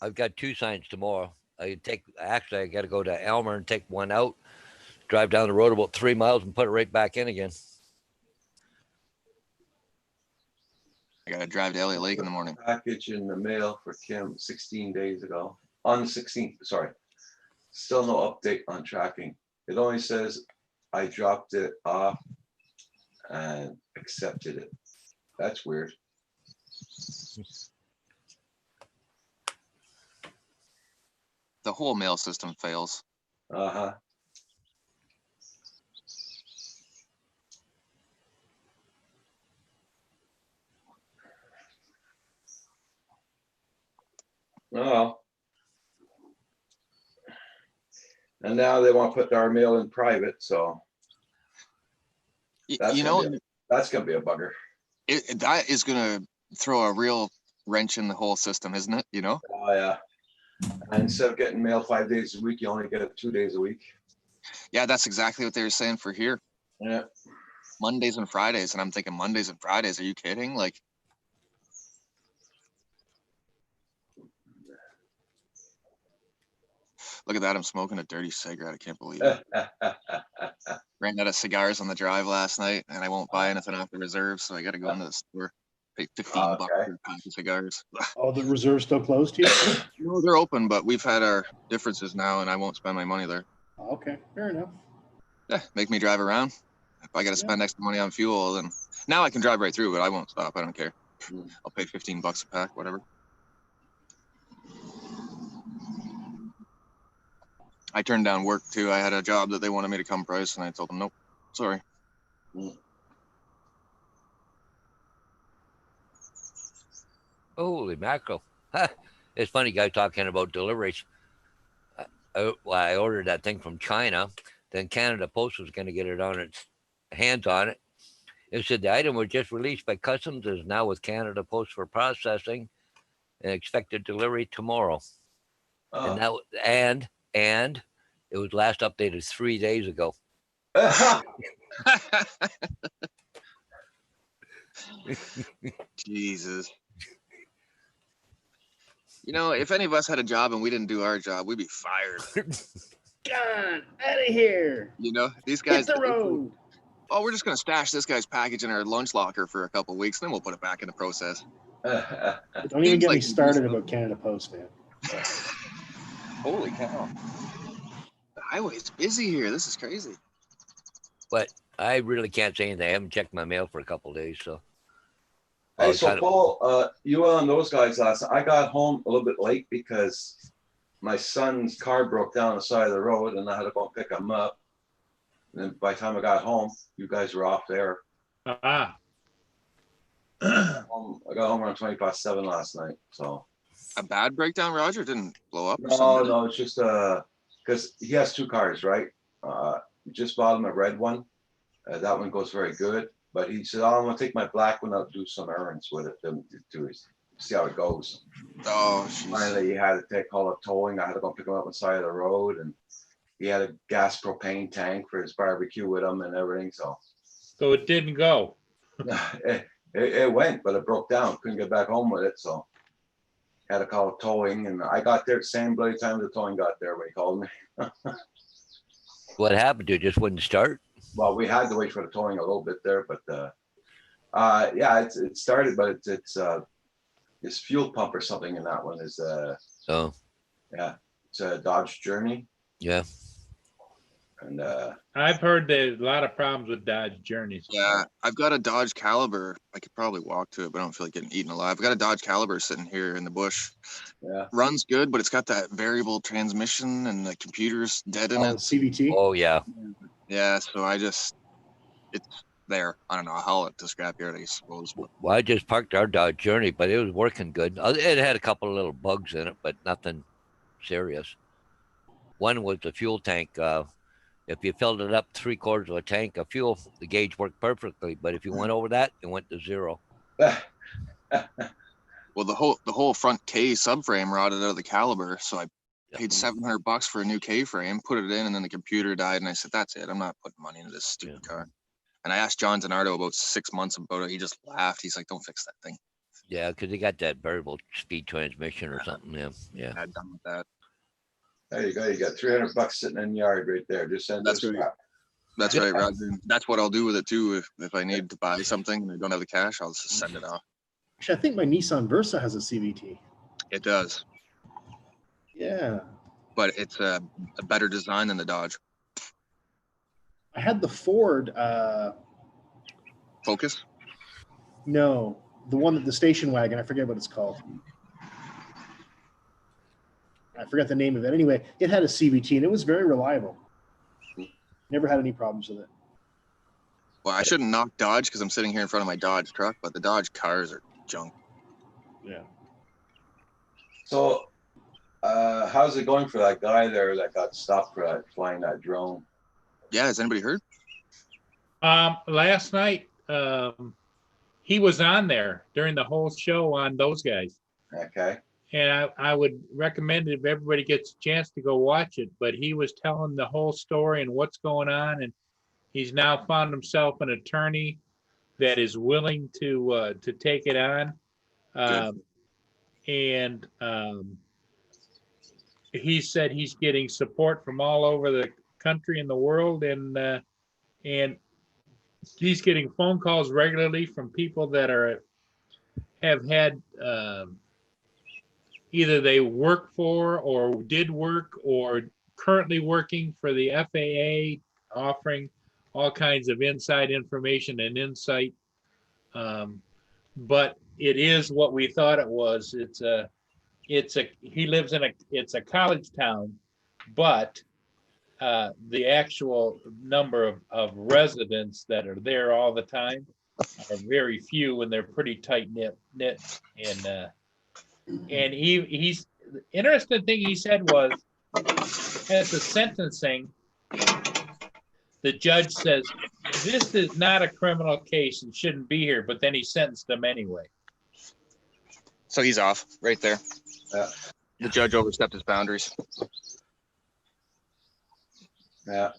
I've got 2 signs tomorrow. I got to go to Elmer and take one out, drive down the road about 3 miles and put it right back in again. I gotta drive to Elliott Lake in the morning. Package in the mail for Kim 16 days ago, on the 16th, sorry. Still no update on tracking. It only says I dropped it off and accepted it. That's weird. The whole mail system fails. Uh-huh. Oh. And now they want to put our mail in private, so that's You know, that's gonna be a bugger. that is gonna throw a real wrench in the whole system, isn't it? You know? Oh yeah. And instead of getting mail 5 days a week, you only get it 2 days a week. Yeah, that's exactly what they were saying for here. Yeah. Mondays and Fridays, and I'm thinking Mondays and Fridays. Are you kidding? Like, look at that! I'm smoking a dirty cigarette. I can't believe it. Ran out of cigars on the drive last night, and I won't buy anything off the reserve, so I got to go into the store, pay 15 bucks Okay. for a pack of cigars. Oh, the reserve's still closed to you? No, they're open, but we've had our differences now, and I won't spend my money there. Okay, fair enough. Yeah, make me drive around. If I got to spend extra money on fuel, then now I can drive right through, but I won't stop. I don't care. I'll pay 15 bucks a pack, whatever. I turned down work too. I had a job that they wanted me to come price, and I told them, nope, sorry. Holy mackerel. It's funny, guy talking about deliveries. I ordered that thing from China. Then Canada Post was going to get it on its hands on it. It said the item was just released by customs, is now with Canada Post for processing and expected delivery tomorrow. And that and it was last updated 3 days ago. Jesus. You know, if any of us had a job and we didn't do our job, we'd be fired. Gone out of here. You know, these Hit guys. the road. Oh, we're just gonna stash this guy's package in our lunch locker for a couple weeks, then we'll put it back in the process. Don't even get me started about Canada Post, man. Holy cow! The highway's busy here. This is crazy. But I really can't say anything. I haven't checked my mail for a couple of days, so. Hey, so Paul, you were on those guys last night. I got home a little bit late because my son's car broke down on the side of the road and I had to go and pick him up. And then by the time I got home, you guys were off there. Ah, I got home around 7:20 last night. So A bad breakdown, Roger? Didn't blow up or no, something? no, it's just because he has two cars, right? We just bought him a red one. That one goes very good. But he said, "Oh, I'm gonna take my black one out, do some errands with it to see how it goes." Oh, jeez. Finally, he had to call it towing. I had to go pick him up on the side of the road, and he had a gas propane tank for his barbecue with him and everything. So it didn't go. it went, but it broke down. Couldn't get back home with it, so had to call it towing. And I got there at the same bloody time the towing got there when he called me. What happened to it? Just wouldn't start? Well, we had to wait for the towing a little bit there, but yeah, it started, but it's this fuel pump or something in that one is Oh, yeah, it's a Dodge Journey, yeah. and I've heard there's a lot of problems with Dodge Journeys. Yeah, I've got a Dodge Caliber. I could probably walk to it, but I don't feel like getting eaten alive. I've got a Dodge Caliber sitting here in the bush. yeah, Runs good, but it's got that variable transmission and the computer's dead in Oh, it. CVT. Oh, yeah. Yeah, so it's there. I don't know. I'll haul it to scrapyard, I suppose. But Well, I just parked our Dodge Journey, but it was working good. It had a couple of little bugs in it, but nothing serious. One was the fuel tank. If you filled it up 3/4 of a tank of fuel, the gauge worked perfectly. But if you went over that, it went to 0. well, the whole front K subframe rotted out of the Caliber, so I paid $700 for a new K frame, put it in, and then the computer died, and I said, "That's it. I'm not putting money into this stupid car." And I asked John Zanardo about 6 months about it. He just laughed. He's like, "Don't fix that thing." Yeah, because he got that variable speed transmission or something. Yeah, yeah. I'm done with that. There you go. You got $300 sitting in the yard right there. Just send That's this right. crap. That's right, Roger. That's what I'll do with it too. If I need to buy something and I don't have the cash, I'll just send it off. Actually, I think my Nissan Versa has a CVT. It does, Yeah. but it's a better design than the Dodge I had the Ford, Focus. no, the one that the station wagon, I forget what it's called. I forgot the name of it. Anyway, it had a CVT and it was very reliable. Never had any problems with it. Well, I shouldn't knock Dodge because I'm sitting here in front of my Dodge truck, but the Dodge cars are junk. Yeah. So, how's it going for that guy there that got stopped for flying that drone? Yeah, has anybody heard? Last night, he was on there during the whole show on those guys. Okay. And I would recommend it if everybody gets a chance to go watch it, but he was telling the whole story and what's going on. And he's now found himself an attorney that is willing to take it on. He said he's getting support from all over the country and the world, and he's getting phone calls regularly from people that have had either they work for or did work or currently working for the FAA, offering all kinds of inside information and insight. But it is what we thought it was. He lives in it's a college town, but the actual number of residents that are there all the time are very few, and they're pretty tight knit. And he's the interesting thing he said was, at the sentencing, the judge says, this is not a criminal case and shouldn't be here, but then he sentenced him anyway. So he's off right there. Yeah. The judge overstepped his boundaries. Yeah.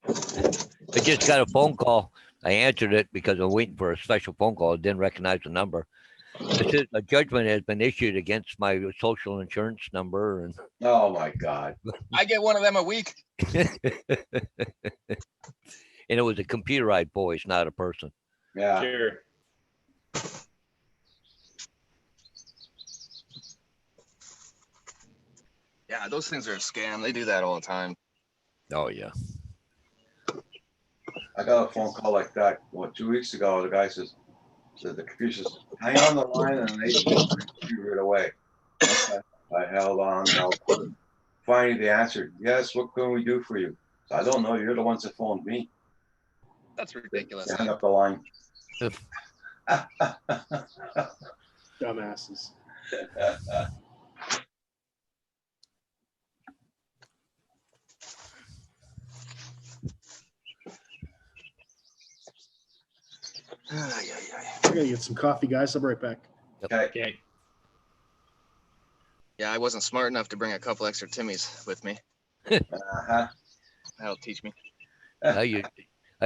I just got a phone call. I answered it because I'm waiting for a special phone call. I didn't recognize the number. It says a judgment has been issued against my social insurance number. And Oh my God. I get one of them a week. and it was a computerized voice, not a person. Yeah. Sure. Yeah, those things are a scam. They do that all the time. Oh yeah. I got a phone call like that, 2 weeks ago. The guy says the computer says, hang on the line and they shoot it away. Okay. I held on. Finally, they answered, yes, what can we do for you? So I don't know. You're the ones that phoned me. That's ridiculous. They hung up the line. Dumbasses. Ay, ay, ay. I gotta get some coffee, guys. I'll be right back. Okay. Okay. Yeah, I wasn't smart enough to bring a couple extra Timmys with me. Uh-huh. That'll teach me. I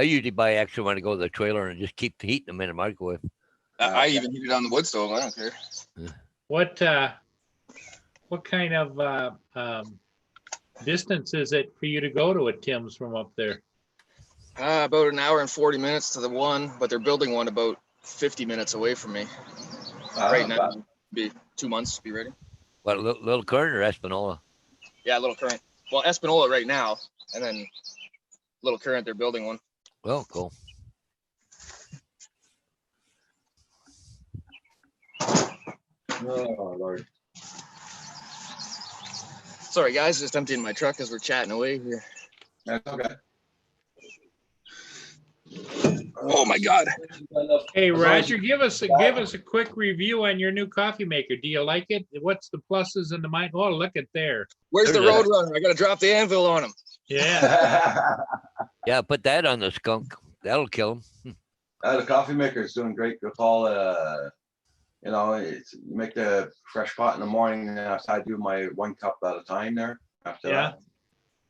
usually buy extra when I go to the trailer and just keep heating them in the microwave. I even heat it on the wood stove. I don't care. What kind of distance is it for you to go to a Tim's from up there? About an hour and 40 minutes to the one, but they're building one about 50 minutes away from me. Right now, be 2 months to be ready. What, Little Current or Espanola? Yeah, Little Current. Well, Espanola right now, and then Little Current, they're building one. Well, cool. Oh, Lord. Sorry, guys, just emptying my truck as we're chatting away here. That's okay. Oh my God. Hey, Roger, give us a quick review on your new coffee maker. Do you like it? What's the pluses and the minuses? Oh, look at there. Where's the There's a- Roadrunner? I got to drop the anvil on him. Yeah. Yeah, put that on the skunk. That'll kill him. The coffee maker is doing great. With all, you make the fresh pot in the morning, and after I do my 1 cup at a time there. After Yeah. that.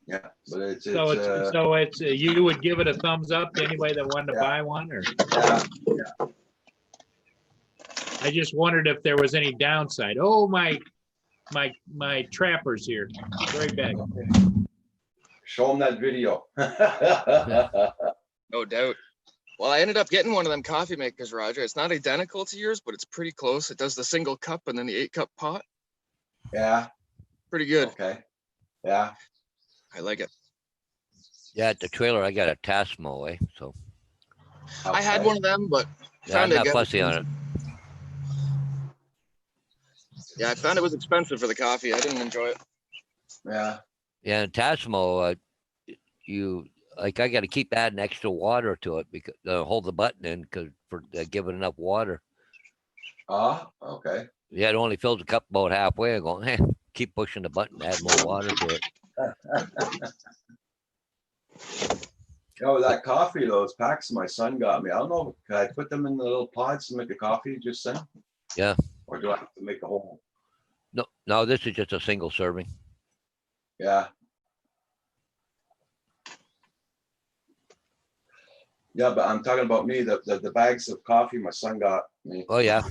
Yeah, but it's So it's you would give it a thumbs up to anybody that wanted to buy one, or yeah. I just wondered if there was any downside. Oh, my my trappers here. Right back. Show them that video. No doubt. Well, I ended up getting one of them coffee makers, Roger. It's not identical to yours, but it's pretty close. It does the single cup and then the 8-cup pot. Yeah, Pretty good. okay. Yeah, I like it. Yeah, at the trailer, I got a Tasmo, so I had okay. one of them, but yeah, I'm found it not got fussy on it. Yeah, I found it was expensive for the coffee. I didn't enjoy it. Yeah, Yeah, and Tasmo, I got to keep adding extra water to it because hold the button in because for giving enough water. okay. Yeah, it only fills the cup about halfway. I go, keep pushing the button, add more water to it. Oh, that coffee, those packs my son got me. I don't know, can I put them in the little pods to make a coffee just then? Yeah. Or do I have to make a whole? No, this is just a single serving. Yeah. Yeah, but I'm talking about me, the bags of coffee my son got me. Oh yeah.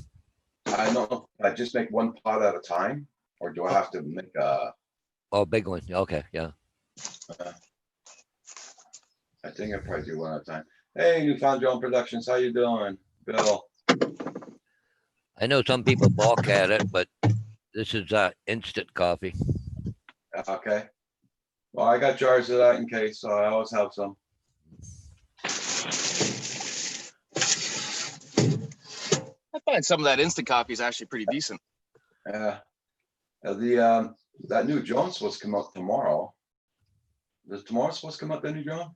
I know, I just make one pot at a time, or do I have to make a? Oh, big one. Okay, yeah. I think I probably do one at a time. Hey, Newfound Drone Productions, how you doing, Bill? I know some people balk at it, but this is instant coffee. Okay. Well, I got jars of that in case, so I always have some. I find some of that instant coffee is actually pretty decent. Yeah. That new drone's supposed to come out tomorrow. Is tomorrow supposed to come out, the new drone?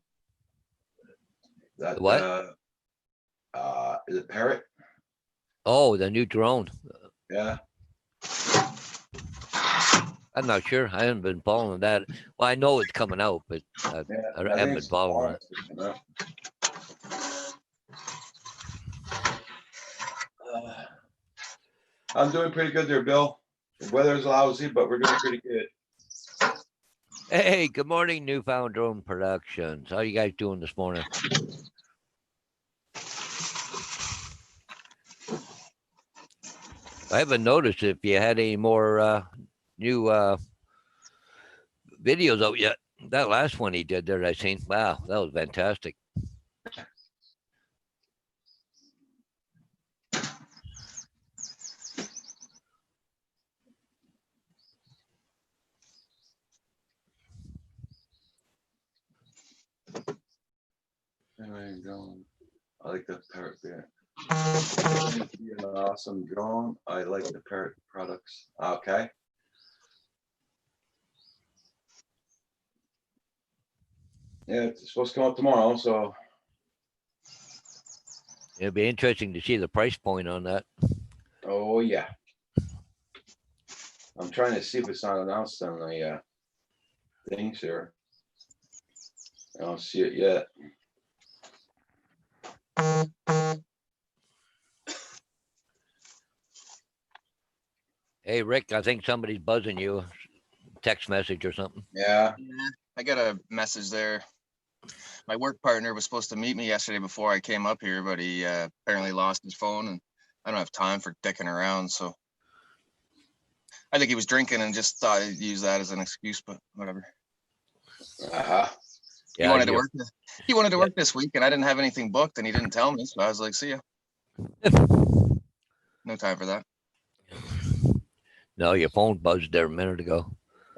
That The what? Is it Parrot? Oh, the new drone. Yeah. I'm not sure. I haven't been following that. Well, I know it's coming out, but I think haven't been it's following it. tomorrow. I'm doing pretty good there, Bill. The weather's lousy, but we're doing pretty good. Hey, good morning, Newfound Drone Productions. How you guys doing this morning? I haven't noticed if you had any more new videos out yet. That last one he did there, I seen. Wow, that was fantastic. Anyway, drone. I like the Parrot there. An awesome drone. I like the Parrot products. Okay. Yeah, it's supposed to come out tomorrow, so It'd be interesting to see the price point on that. oh yeah. I'm trying to see if it's not announced on the things here. I don't see it yet. Hey, Rick, I think somebody's buzzing you. Text message or something. Yeah. Yeah, I got a message there. My work partner was supposed to meet me yesterday before I came up here, but he apparently lost his phone, and I don't have time for dicking around. So I think he was drinking and just thought he'd use that as an excuse, but whatever. Uh-huh. He wanted to work. He wanted to work this week, and I didn't have anything booked, and he didn't tell me, so I was like, "See ya." No time for that. No, your phone buzzed there a minute ago.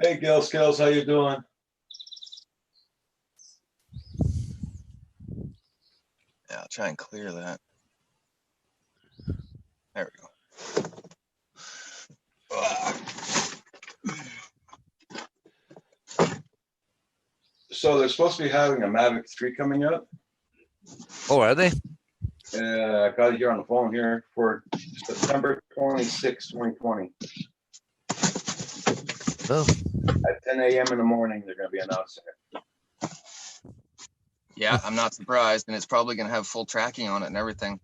Hey, Gil Skills, how you doing? Yeah, I'll try and clear that. There we go. So they're supposed to be having a Mavic 3 coming up. Oh, are they? I got it here on the phone here for September 26, 2020. Oh, At 10 a.m. in the morning, they're going to be announcing it. Yeah, I'm not surprised, and it's probably going to have full tracking on it and everything.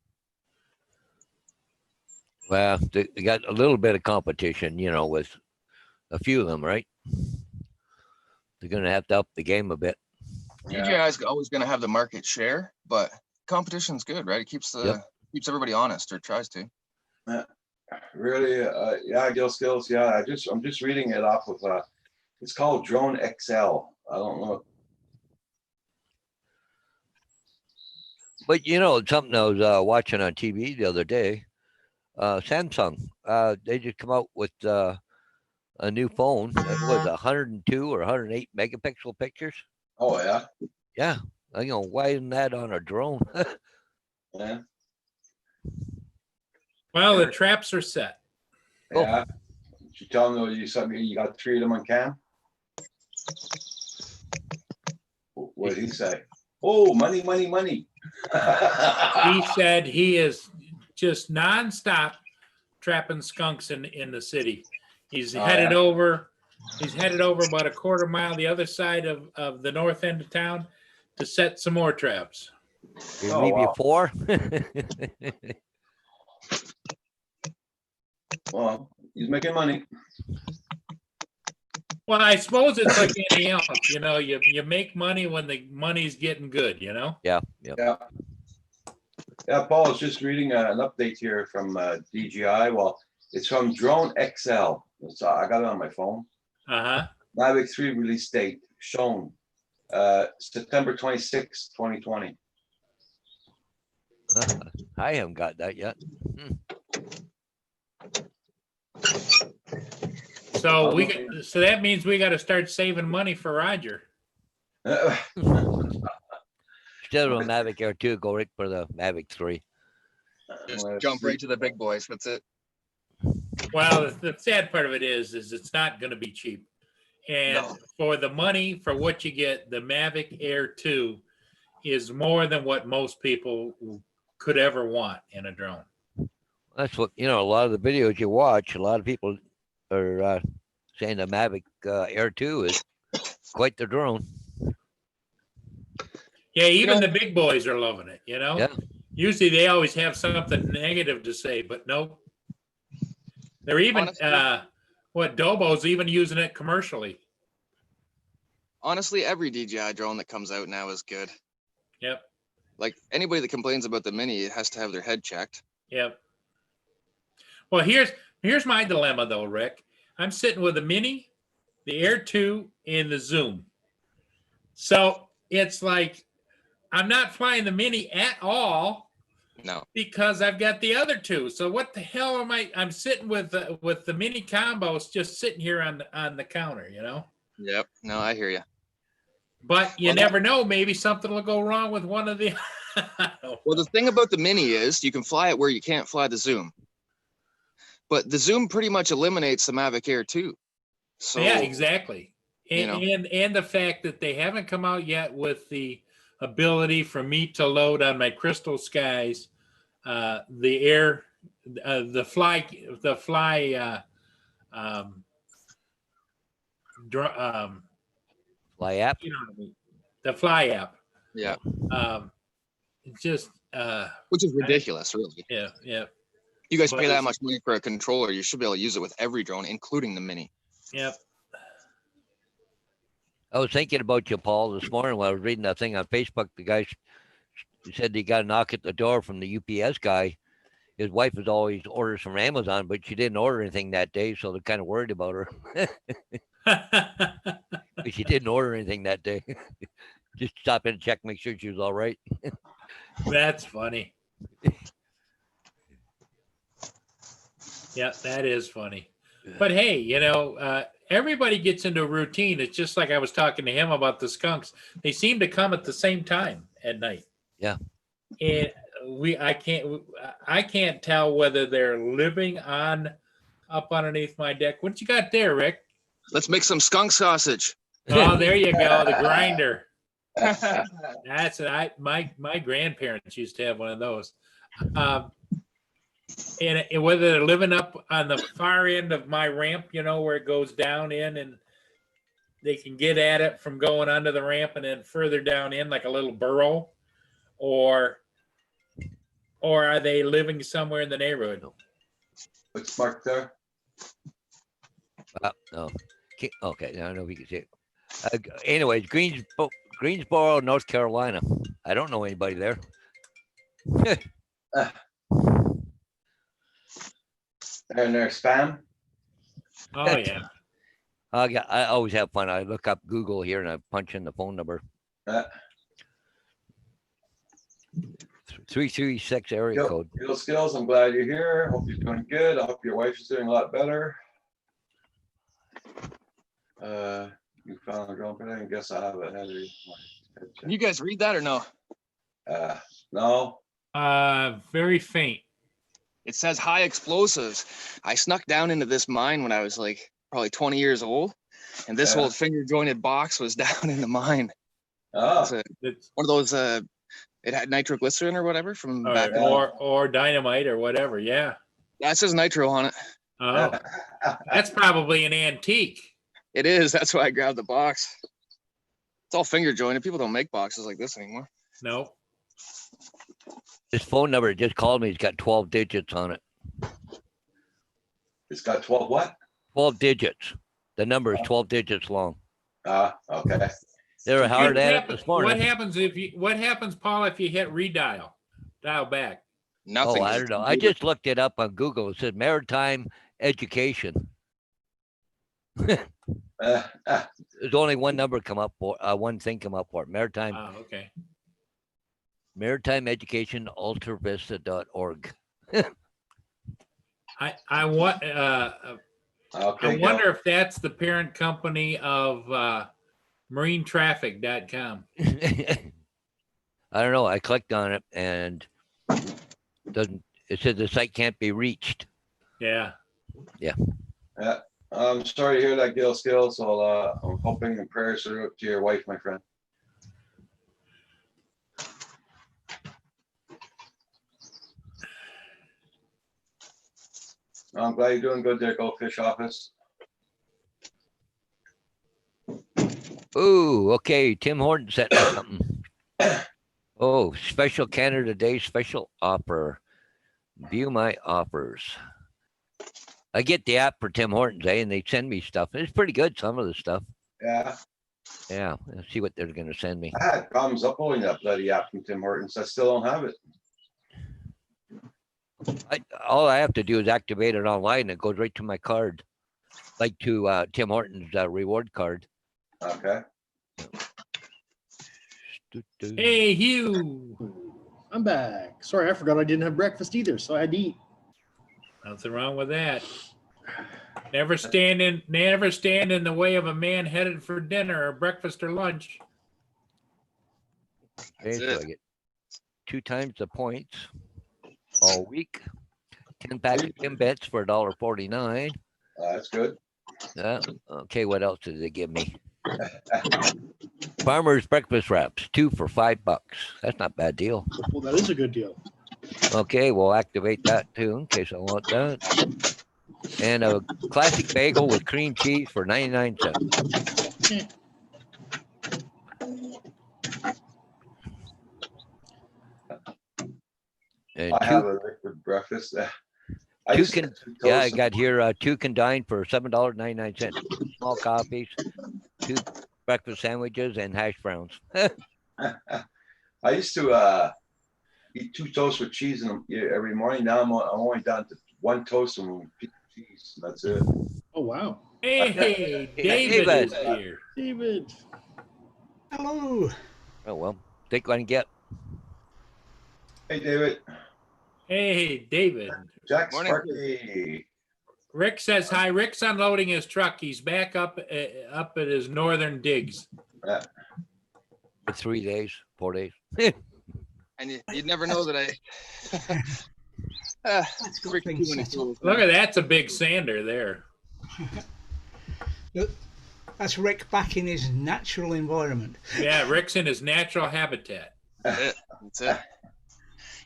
well, they got a little bit of competition, you know, with a few of them, right? They're going to have to up the game a bit. Yeah. DJI is always going to have the market share, but competition's good, right? It keeps the keeps everybody honest, or tries to. Really, yeah, Gill Skills, yeah, I'm just reading it off of, it's called Drone XL. I don't know. But you know, something I was watching on TV the other day, Samsung, they just come out with a new phone. It was 102 or 108 megapixel pictures. Oh, yeah, Yeah, why isn't that on a drone? yeah, Well, the traps are set. Oh. yeah. Did you tell them you got 3 of them on cam? What did he say? Oh, money, money, money. He said he is just nonstop trapping skunks in the city. He's Oh, headed yeah? over. He's headed over about a quarter mile the other side of the north end of town to set some more traps. You Oh, leave you wow. 4? Well, he's making money. Well, I suppose it's like anything else. You make money when the money's getting good. Yeah. Yeah. Yeah, Paul, I was just reading an update here from DJI. Well, it's from Drone XL. I got it on my phone. Mavic 3 release date shown September 26, 2020. I haven't got that yet. So so that means we got to start saving money for Roger. Instead of a Mavic Air 2, go right for the Mavic 3. Just jump right to the big boys. That's it. Well, the sad part of it is it's not going to be cheap. And No. for the money for what you get, the Mavic Air 2 is more than what most people could ever want in a drone. That's what, a lot of the videos you watch, a lot of people are saying the Mavic Air 2 is quite the drone. Yeah, even the big boys are loving it, Yeah. Usually they always have something negative to say, but no. They're even, Dobo's even using it commercially. Honestly, every DJI drone that comes out now is good. Yep. Like anybody that complains about the Mini, it has to have their head checked. Yep. Well, here's my dilemma though, Rick. I'm sitting with the Mini, the Air 2, and the Zoom. So it's like I'm not flying the Mini at all. No. Because I've got the other two. So what the hell am I? I'm sitting with the Mini combos just sitting here on the counter, Yep. No, I hear you. But you never know. Maybe something will go wrong with one of the. Well, the thing about the Mini is you can fly it where you can't fly the Zoom. But the Zoom pretty much eliminates the Mavic Air 2. So yeah, exactly. And the fact that they haven't come out yet with the ability for me to load on my Crystal Skies, the fly app. The fly app. Yeah. It's just which is ridiculous, really. Yeah. You guys pay that much money for a controller, you should be able to use it with every drone, including the Mini. Yep. I was thinking about you, Paul, this morning while I was reading that thing on Facebook. The guy said he got a knock at the door from the UPS guy. His wife was always orders from Amazon, but she didn't order anything that day, so they're kind of worried about her. But she didn't order anything that day. Just stop in and check, make sure she was all right. That's funny. Yeah, that is funny. But hey, everybody gets into a routine. It's just like I was talking to him about the skunks. They seem to come at the same time at night. Yeah. And I can't tell whether they're living up underneath my deck. What you got there, Rick? Let's make some skunk sausage. Oh, there you go, the grinder. That's my grandparents used to have one of those. And whether they're living up on the far end of my ramp, where it goes down in, and they can get at it from going under the ramp and then further down in like a little burrow, or are they living somewhere in the neighborhood? What's marked there? No. Okay, I don't know if you can see it. Anyways, Greensboro, North Carolina. I don't know anybody there. And their spam. Oh, yeah. I always have fun. I look up Google here and I punch in the phone number. 336 area code. Real Skills, I'm glad you're here. Hope you're doing good. I hope your wife is doing a lot better. You found a drone, but I guess I have it. Can you guys read that or no? No. Very faint. It says high explosives. I snuck down into this mine when I was like probably 20 years old, and this Yeah. old finger jointed box was down in the mine. Oh, It's one of those. It had nitroglycerin or whatever from back. Or dynamite or whatever. Yeah. That says nitro on it. Oh, that's probably an antique. It is. That's why I grabbed the box. It's all finger jointed. People don't make boxes like this anymore. No. This phone number just called me. It's got 12 digits on it. It's got 12 what? 12 digits. The number is 12 digits long. Okay. They were hard at it this morning. What happens, Paul, if you hit redial? Dial back. Nothing. Oh, I don't know. I just looked it up on Google. It said maritime education. There's only one number come up for one thing come up for it. Maritime Oh, okay. Maritime Education ultravista.org. I wonder if that's the parent company of marinetraffic.com. I don't know. I clicked on it and it said the site can't be reached. Yeah. I'm sorry to hear that, Gil Skills. So I'm hoping and prayers to your wife, my friend. I'm glad you're doing good there, Goldfish Office. Ooh, okay. Tim Horton sent me something. Oh, special Canada Day special offer. View my offers. I get the app for Tim Hortons, and they send me stuff. It's pretty good, some of the stuff. Yeah. Yeah, let's see what they're going to send me. I had problems uploading that bloody app from Tim Hortons. I still don't have it. All I have to do is activate it online and it goes right to my card, like to Tim Hortons reward card. Okay. Hey, Hugh. I'm back. Sorry, I forgot I didn't have breakfast either, so I had to eat. Nothing wrong with that. Never stand in the way of a man headed for dinner or breakfast or lunch. Okay, so I get 2 times the points all week. 10 pack of Timbits for $1.49. That's good. Okay, what else did they give me? Farmer's breakfast wraps, 2 for $5. That's not a bad deal. Well, that is a good deal. Okay, we'll activate that too in case I want that. And a classic bagel with cream cheese for 99 cents. And I have a liquid breakfast. I got here 2 can dine for $7.99. Small coffees, 2 breakfast sandwiches, and hash browns. I used to eat 2 toasts with cheese in them every morning. Now I'm only down to 1 toast and 1 piece of cheese. That's it. Oh, wow. Hey, David is here. David. Hello. Oh, well, take what I can get. Hey, David. Hey, David. Jack Morning. Sparky. Rick says hi. Rick's unloading his truck. He's back up at his northern digs. For 3 days, 4 days. And you'd never know that I. That's got freaking things too many set up. tools. Look at that's a big sander there. Look, that's Rick back in his natural environment. Yeah, Rick's in his natural habitat. That's it. That's it.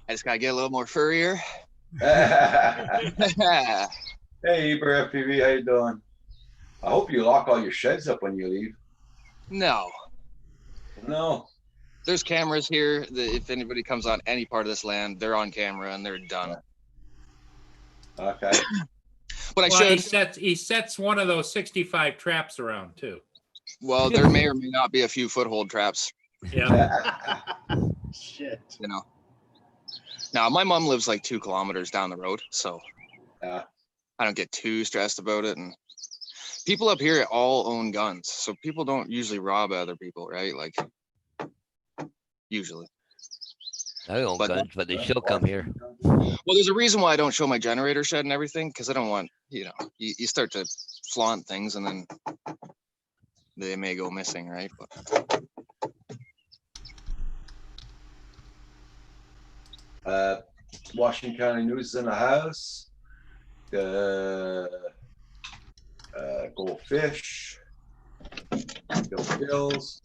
I just gotta get a little more furrier. Hey, Uber FPV, how you doing? I hope you lock all your sheds up when you leave. No, No. there's cameras here. If anybody comes on any part of this land, they're on camera and they're done. Okay. But I Well, should. he sets one of those 65 traps around too. Well, there may or may not be a few foothold traps. Yeah. Shit. You know. Now, my mom lives like 2 kilometers down the road, so Yeah. I don't get too stressed about it. And people up here all own guns, so people don't usually rob other people, right? Like usually. I own guns, but they still come here. Well, there's a reason why I don't show my generator shed and everything, because I don't want, you know, you start to flaunt things and then they may go missing, right? But Washington County News in the house. Go fish. Go kills.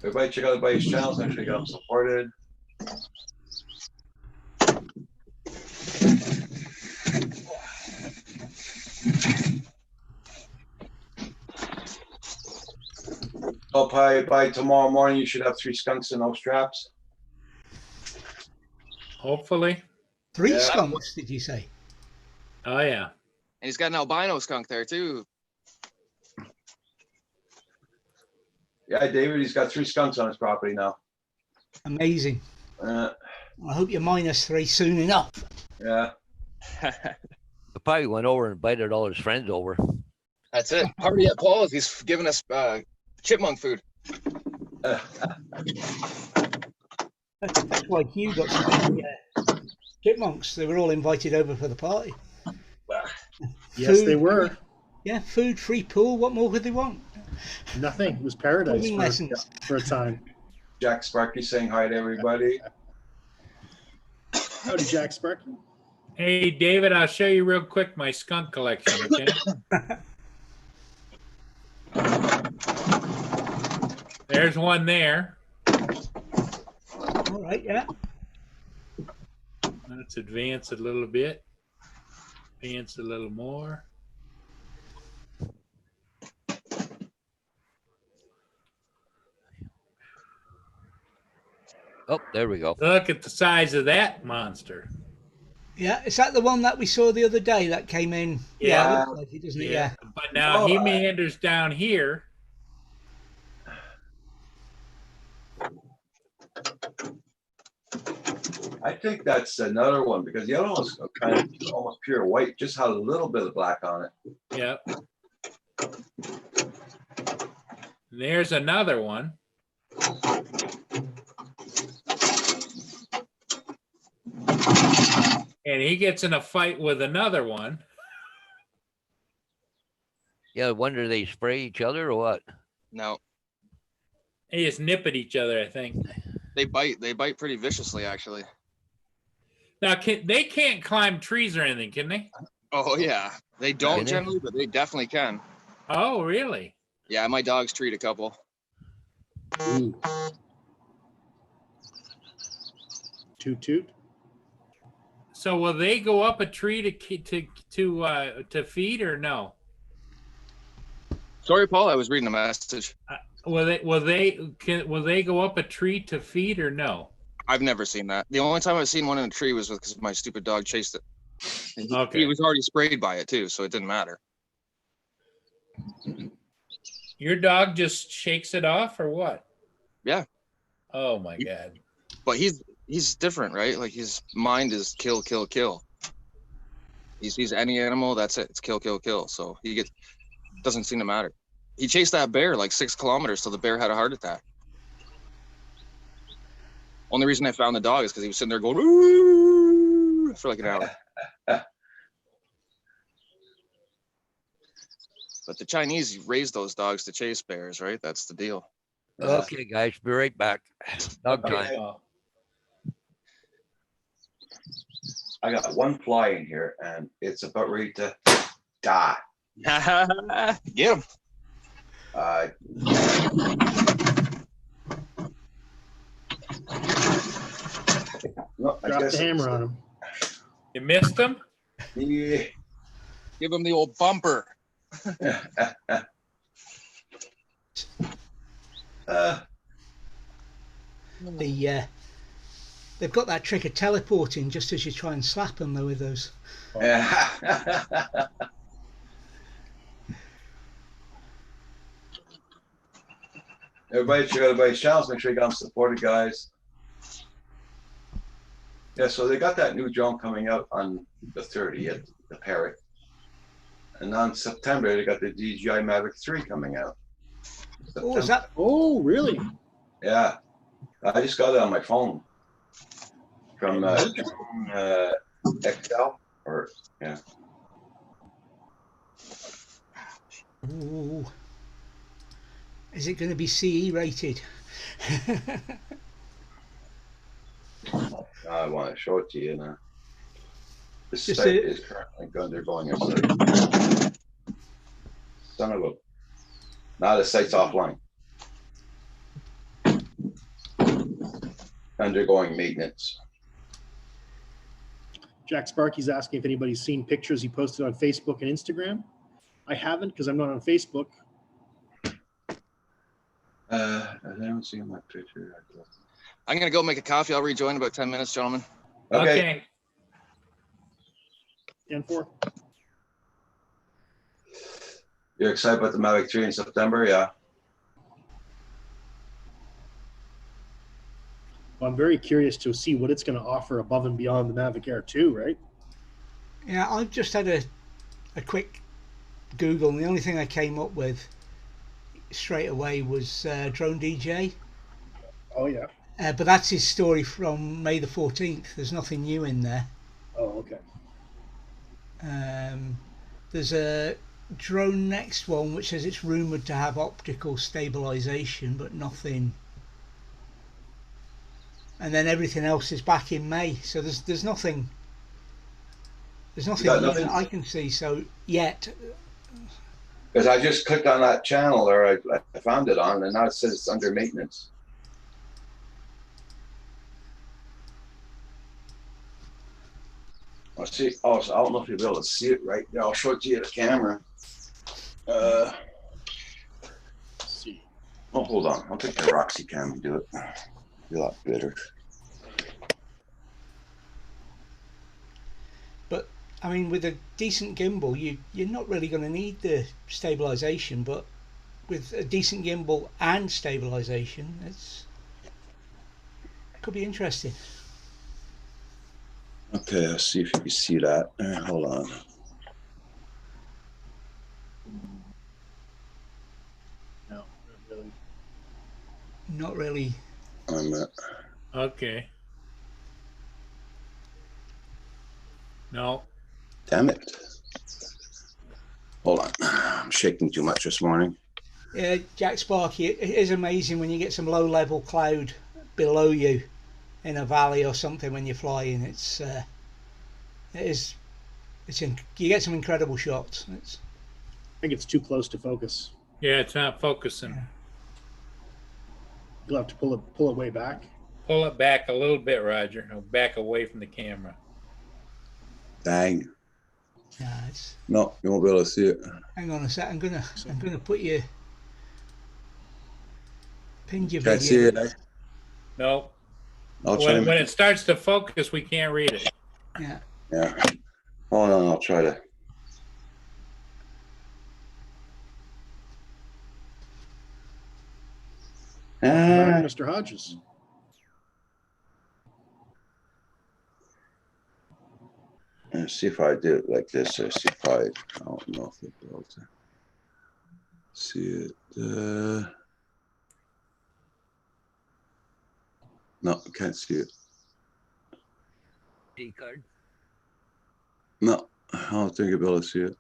Everybody check out everybody's channels. Make sure you get them supported. So probably by tomorrow morning, you should have 3 skunks and no straps. Hopefully. 3 Yeah. skunks, did you say? Oh, yeah. And he's got an albino skunk there too. Yeah, David, he's got 3 skunks on his property now. Amazing. Uh, I hope you're -3 soon enough. yeah. He probably went over and invited all his friends over. That's it. Party at Paul's. He's giving us chipmunk food. That's why Hugh got some chipmunks. They were all invited over for the party. Yes, Food, they were. Yeah, food, free pool. What more could they want? Nothing. It was paradise Swimming lessons. for a time. Jack Sparky saying hi to everybody. Howdy, Jack Sparky. Hey, David, I'll show you real quick my skunk collection, okay? There's one there. All right, yeah. Let's advance a little bit. Advance a little more. Oh, there we go. Look at the size of that monster. Yeah, is that the one that we saw the other day that came in? Yeah. It looks like it, doesn't it? Yeah. But now he meanders down here. I think that's another one because the other one's kind of almost pure white, just had a little bit of black on it. Yep. There's another one. And he gets in a fight with another one. Yeah, I wonder they spray each other or what? No, They just nip at each other, I think. they bite. They bite pretty viciously, actually. Now, they can't climb trees or anything, can they? Oh yeah, they don't Can they? generally, but they definitely can. Oh, really? Yeah, my dogs treat a couple. Ooh. Toot toot. So will they go up a tree to feed or no? Sorry, Paul, I was reading a message. Will they go up a tree to feed or no? I've never seen that. The only time I've seen one in a tree was because my stupid dog chased it. And Okay. he was already sprayed by it too, so it didn't matter. Your dog just shakes it off or what? Yeah. Oh my God. But he's different, right? Like his mind is kill, kill, kill. He sees any animal, that's it. It's kill, kill, kill. So doesn't seem to matter. He chased that bear like 6 kilometers till the bear had a heart attack. Only reason I found the dog is because he was sitting there going "Ooh," for like an hour. But the Chinese raise those dogs to chase bears, right? That's the deal. Okay, guys, be right back. Dog time. Oh, I got one fly in here and it's about ready to die. Get him. No, I Drop guess the hammer on him. you missed him? Yeah. Give him the old bumper. They've got that trick of teleporting just as you try and slap them though with those. Everybody check out everybody's channels. Make sure you got them supported, guys. Yeah, so they got that new drone coming out on the 30th, the Parrot. And on September, they got the DJI Mavic 3 coming out. Oh, is that? Oh, really? Yeah, I just got it on my phone from XL or yeah. Ooh. Is it going to be CE rated? I want to show it to you now. This Just site a- is currently undergoing a site. Son of a. Now the site's offline. Undergoing maintenance. Jack Sparky's asking if anybody's seen pictures he posted on Facebook and Instagram. I haven't because I'm not on Facebook. I haven't seen my picture. I'm gonna go make a coffee. I'll rejoin in about 10 minutes, gentlemen. Okay. And 4. You're excited about the Mavic 3 in September? Yeah. Well, I'm very curious to see what it's going to offer above and beyond the Mavic Air 2, right? Yeah, I've just had a quick Google, and the only thing I came up with straight away was Drone DJ. Oh, yeah. But that's his story from May the 14th. There's nothing new in there. Oh, okay. There's a Drone Next one which says it's rumoured to have optical stabilisation, but nothing. And then everything else is back in May. So there's nothing. There's nothing nothing? that I can see. So yet. Because I just clicked on that channel, or I found it on, and now it says it's under maintenance. I'll see. Oh, so I don't know if you'll be able to see it right there. I'll show it to you at the camera. Let's see. Oh, hold on. I'll take the Roxy cam and do it. Be a lot better. But I mean, with a decent gimbal, you're not really going to need the stabilisation. But with a decent gimbal and stabilisation, it could be interesting. Okay, let's see if you can see that. Hold on. No, not really. Not really. Okay. No. Damn it. Hold on. I'm shaking too much this morning. Yeah, Jack Sparky, it is amazing when you get some low-level cloud below you in a valley or something when you're flying. You get some incredible shots. I think it's too close to focus. Yeah, it's not focusing. You'll have to pull it way back. Pull it back a little bit, Roger. Back away from the camera. Dang. Yeah, No, you won't be able to see it. hang on a sec. I'm gonna put you. Pin your Can't video. see it. No. I'll try. When it starts to focus, we can't read it. Yeah. Yeah. Hold on. I'll try to. Mr. Hodges. Let's see if I do it like this. Or see if I don't know if I'll be able to see it. No, I can't see it. D card. No, I don't think I'll be able to see it.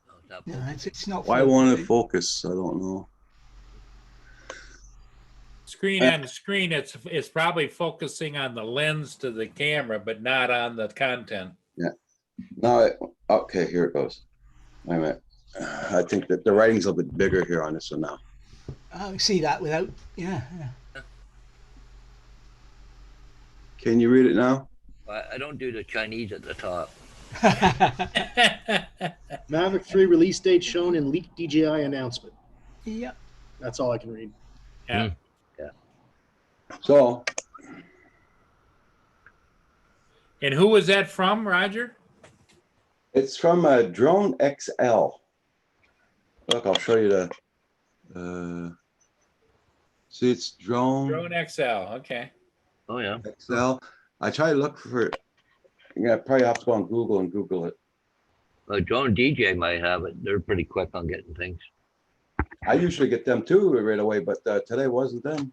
No, it's not No, focusing. it's not. Why won't it focus? I don't know. Screen on the screen, it's probably focusing on the lens to the camera, but not on the content. No, okay, here it goes. Wait a minute. I think that the writing's a little bit bigger here on this one now. I see that without. Yeah. Can you read it now? I don't do the Chinese at the top. Mavic 3 release date shown in leaked DJI announcement. Yep. That's all I can read. Yeah. So, And who was that from, Roger? it's from Drone XL. Look, I'll show you the. See, it's Drone XL. Okay. Oh yeah. XL. I try to look for it. Yeah, probably have to go on Google and Google it. A drone DJ might have it. They're pretty quick on getting things. I usually get them too right away, but today wasn't them.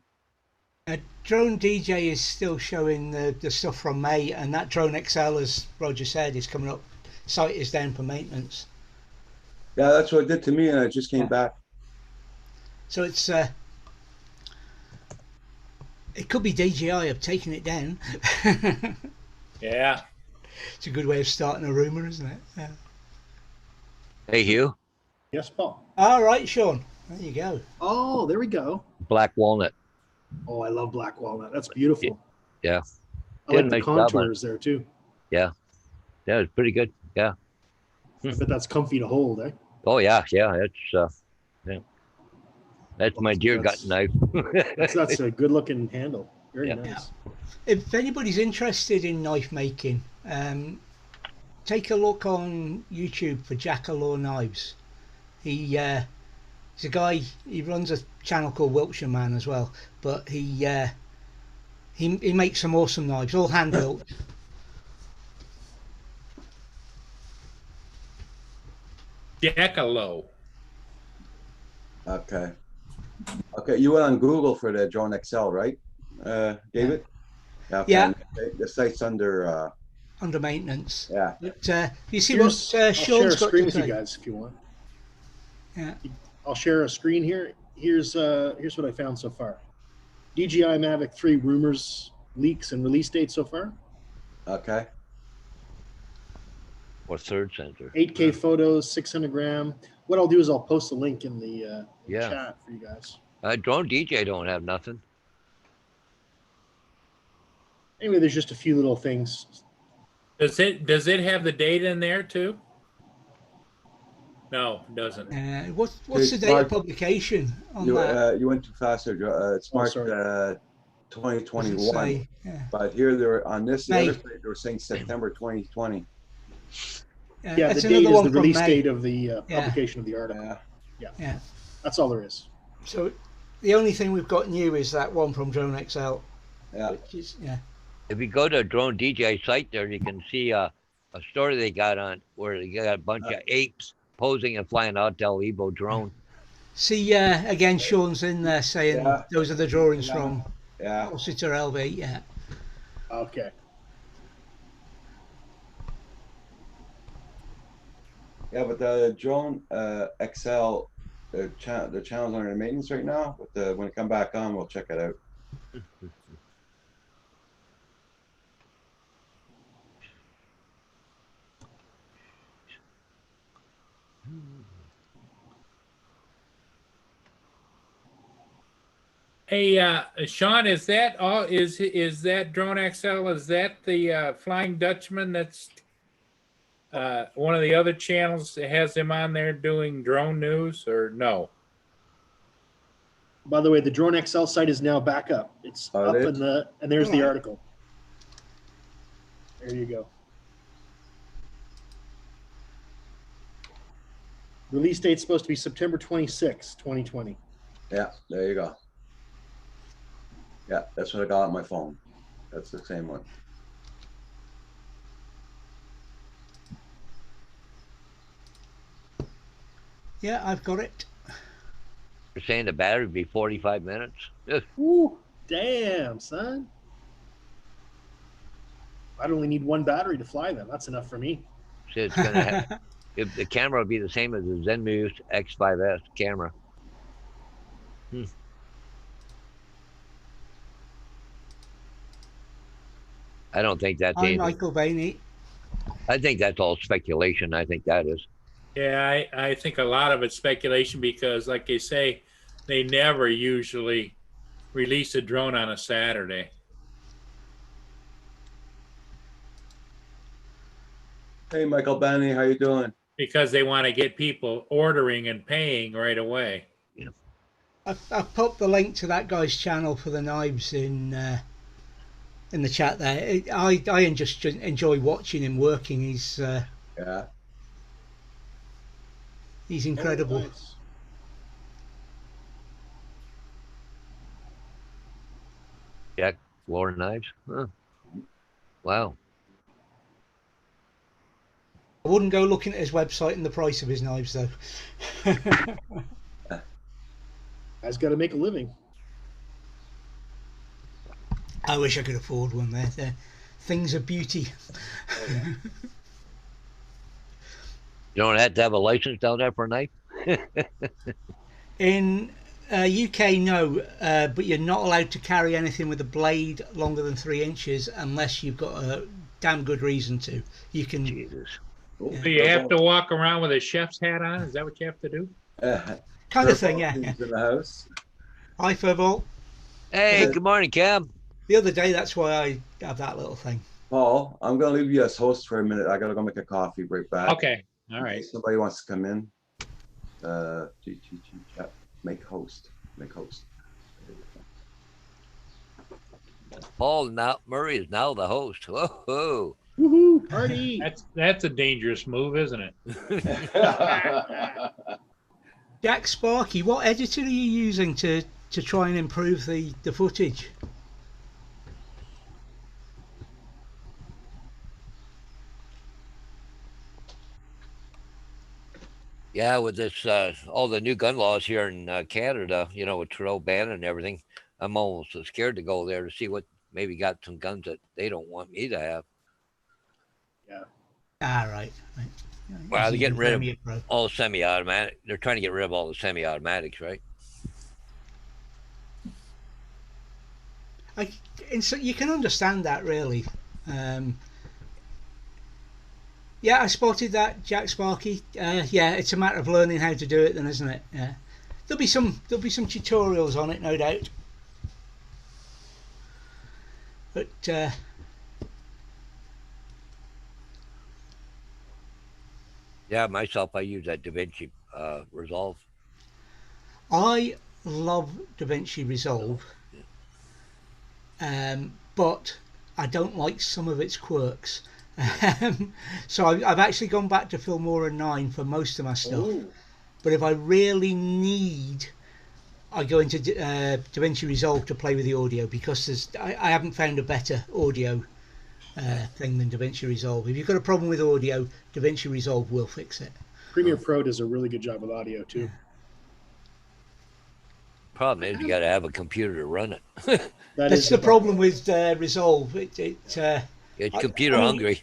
Drone DJ is still showing the stuff from May, and that Drone XL, as Roger said, is coming up. Site is down for maintenance. Yeah, that's what it did to me, and I just came back. So it's it could be DJI have taken it down. Yeah. It's a good way of starting a rumor, isn't it? Yeah. Hey, Hugh. Yes, Paul. All right, Sean. There you go. Oh, there we go. Black walnut. Oh, I love black walnut. That's beautiful. Yeah. I like Did a the nice job on it. contours there too. Yeah, it's pretty good. Yeah. I bet that's comfy to hold, eh? Oh yeah. It's yeah. That's my deer gut knife. That's a good looking handle. Very Yeah. nice. If anybody's interested in knife making, take a look on YouTube for Jackalaw Knives. He's a guy. He runs a channel called Wiltshire Man as well, but he makes some awesome knives, all hand built. Jackalow. Okay. Okay, you went on Google for the Drone XL, right, David? Okay. Yeah. The site's under. Under maintenance. Yeah. But you see Here's- what I'll share a Sean's got screen to with you say. guys if you want. Yeah. I'll share a screen here. Here's what I found so far. DJI Mavic 3 rumors, leaks, and release date so far. Okay. Or third center. 8K photos, 600 gram. What I'll do is I'll post a link in the Yeah. chat for you guys. Drone DJ don't have nothing. Anyway, there's just a few little things. Does it have the date in there too? No, it doesn't. What's Hey, the date Mark, of publication on You that? you went too fast there. It's marked sorry. Does it 2021, say? Yeah. but here they were on this the May. other side, they were saying September 2020. Yeah, the that's date another is one the from release May. date of the Yeah. publication of the article. Yeah. Yeah. That's all there is. So the only thing we've got new is that one from Drone XL, Yeah. which is If you go to a Drone DJ site there, you can see a story they got on where they got a bunch of apes posing and flying out Del Evo drone. See, again, Sean's in there saying Yeah. those are the drawings Yeah. from Yeah. Rossiter LV. Yeah. Okay. Yeah, but the Drone XL, the channel's under maintenance right now. But when it come back on, we'll check it out. Hey, Sean, is that all? Is that Drone XL? Is that the Flying Dutchman? That's one of the other channels that has him on there doing drone news, or no? By the way, the Drone XL site is now back up. It's Oh, up it and is? there's the Alright. article. There you go. Release date's supposed to be September 26, 2020. Yeah, there you go. Yeah, that's what I got on my phone. That's the same one. Yeah, I've got it. They're saying the battery would be 45 minutes. Ugh. Woo, damn, son. I'd only need one battery to fly them. That's enough for me. So it's gonna have, if the camera will be the same as the Zenmuse X5S camera. I don't think that's I'm anything. Michael Bainey. I think that's all speculation. I think that is. Yeah, I think a lot of it's speculation because, like they say, they never usually release a drone on a Saturday. Hey, Michael Benny, how you doing? Because they want to get people ordering and paying right away. I've put the link to that guy's channel for the knives in the chat there. I just enjoy watching him working. Yeah. He's incredible. Oh, nice. Jack Floor knives. Huh. Wow. I wouldn't go looking at his website and the price of his knives, though. Guy's got to make a living. I wish I could afford one. They're things of beauty. You don't have to have a license down there for a knife. In UK, no, but you're not allowed to carry anything with a blade longer than 3 inches unless you've got a damn good reason to. You can. Jesus. Do you have to walk around with a chef's hat on? Is that what you have to do? Kind of thing, yeah. In the house. Hi, Furball. Hey, good morning, Cam. The other day, that's why I have that little thing. Paul, I'm gonna leave you as host for a minute. I gotta go make a coffee. Right back. Okay, all right. Somebody wants to come in. Chat. Make host. Make host. Paul Murray is now the host. Whoa. Woohoo! Party. That's a dangerous move, isn't it? Jack Sparky, what editor are you using to try and improve the footage? Yeah, with this, all the new gun laws here in Canada, you know, with Trudeau banning and everything, I'm almost scared to go there to see what maybe got some guns that they don't want me to have. Right. Well, they're getting rid of Pro. all the semi-automatic. They're trying to get rid of all the semi-automatics, right? And so you can understand that, really. Yeah, I spotted that, Jack Sparky. Yeah, it's a matter of learning how to do it, then, isn't it? Yeah, there'll be some tutorials on it, no doubt. But yeah, myself, I use that DaVinci Resolve. I love DaVinci Resolve, but I don't like some of its quirks. So I've actually gone back to Filmora 9 for most of my stuff. Oh. But if I really need, I go into DaVinci Resolve to play with the audio, because I haven't found a better audio thing than DaVinci Resolve. If you've got a problem with audio, DaVinci Resolve will fix it. Premiere Pro does a really good job with audio too. Problem is, you got to have a computer to run it. That's the problem with Resolve. It's computer hungry.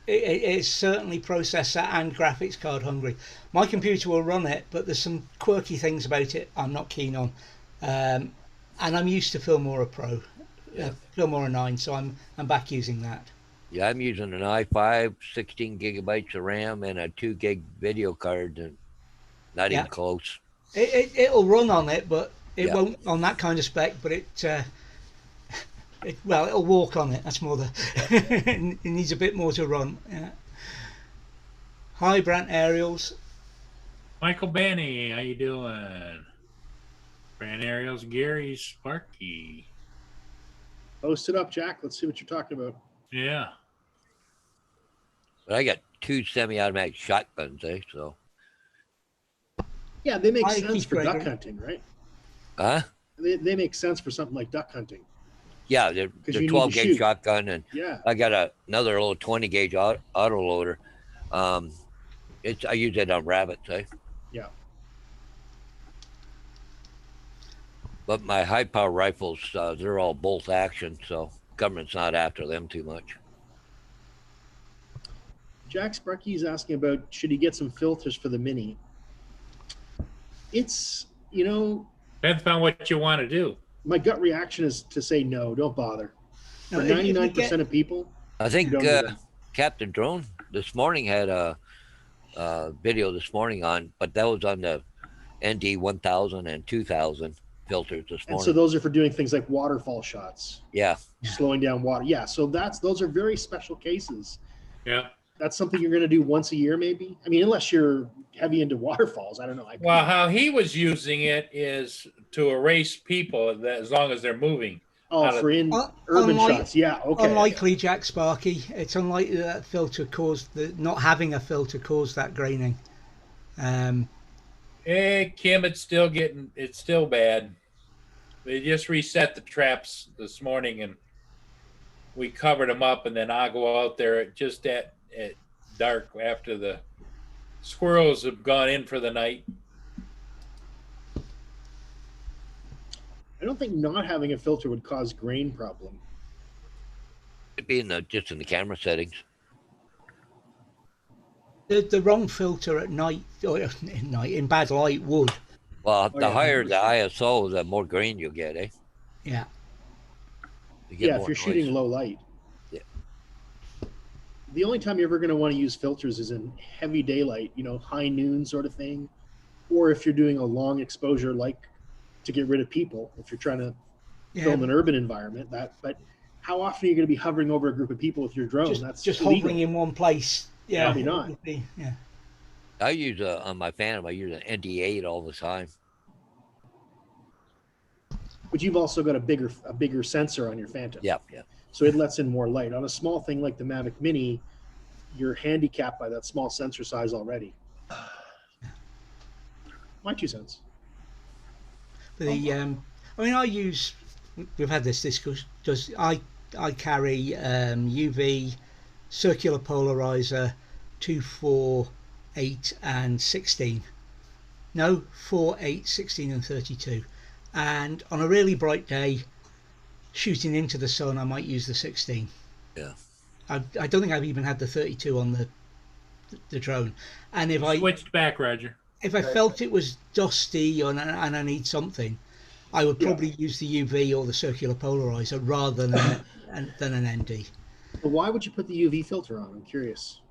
It's certainly processor and graphics card hungry. My computer will run it, but there's some quirky things about it I'm not keen on. And I'm used to Filmora Pro, Filmora 9, so I'm back using that. Yeah, I'm using an i5, 16 gigabytes of RAM, and a 2 gig video card, and not even close. It'll run on it, but it won't on that kind of spec. But it'll walk on it. That's more it needs a bit more to run. Yeah. Hi, Brant Aerials. Michael Benny, how you doing? Brant Aerials, Gary Sparky. Post it up, Jack. Let's see what you're talking about. Yeah. But I got 2 semi-automatic shotguns, so. Yeah, they make sense Keith for Gregory. duck hunting, right? Huh? They make sense for something like duck hunting. Yeah, they're you need to 12 gauge shoot. shotgun, and Yeah. I got another little 20 gauge auto loader. I use it on rabbits, Yeah. But my high power rifles, they're all bolt action, so government's not after them too much. Jack Sparky's asking about, should he get some filters for the Mini? It's, Depends on what you want to do. my gut reaction is to say no, don't bother. No, For if you 99% of people, I think you don't need that. Captain Drone this morning had a video this morning on, but that was on the ND 1000 and 2000 filters this And morning. so those are for doing things like waterfall shots, Yeah, slowing down water. Yeah, so those are very special cases. Yeah. That's something you're going to do once a year, maybe. I mean, unless you're heavy into waterfalls, I don't know. Well, how he was using it is to erase people as long as they're moving. for urban shots. Yeah, okay. Unlikely, Jack Sparky. It's unlikely that filter not having a filter caused that graining. Kim, it's still bad. They just reset the traps this morning, and we covered them up, and then I go out there just at dark after the squirrels have gone in for the night. I don't think not having a filter would cause grain problem. It'd be just in the camera settings. The wrong filter at night or in night in bad light would. Well, Oh, the yeah, higher the 100%. ISO, the more grain you'll get, eh? Yeah. You get Yeah, if more you're shooting noise. low light. Yeah. The only time you're ever going to want to use filters is in heavy daylight, high noon sort of thing, or if you're doing a long exposure, like to get rid of people. If you're trying to Yeah. film an urban environment, but how often are you going to be hovering over a group of people with your drone? That's Just illegal. hovering in one place. Yeah. Probably it not. would be, yeah. I use on my Phantom. I use an ND8 all the time. But you've also got a bigger sensor on your Phantom. Yeah. So it lets in more light. On a small thing like the Mavic Mini, you're handicapped by that small sensor size already. My 2 cents. But I use. We've had this discussion. I carry UV, circular polarizer, 2, 4, 8, and 16. No, 4, 8, 16, and 32. And on a really bright day, shooting into the sun, I might use the 16. Yeah. I don't think I've even had the 32 on the drone. And if I Switched back, Roger. if I felt it was dusty and I need something, I would probably use the UV or the circular polarizer rather than an ND. But why would you put the UV filter on? I'm curious.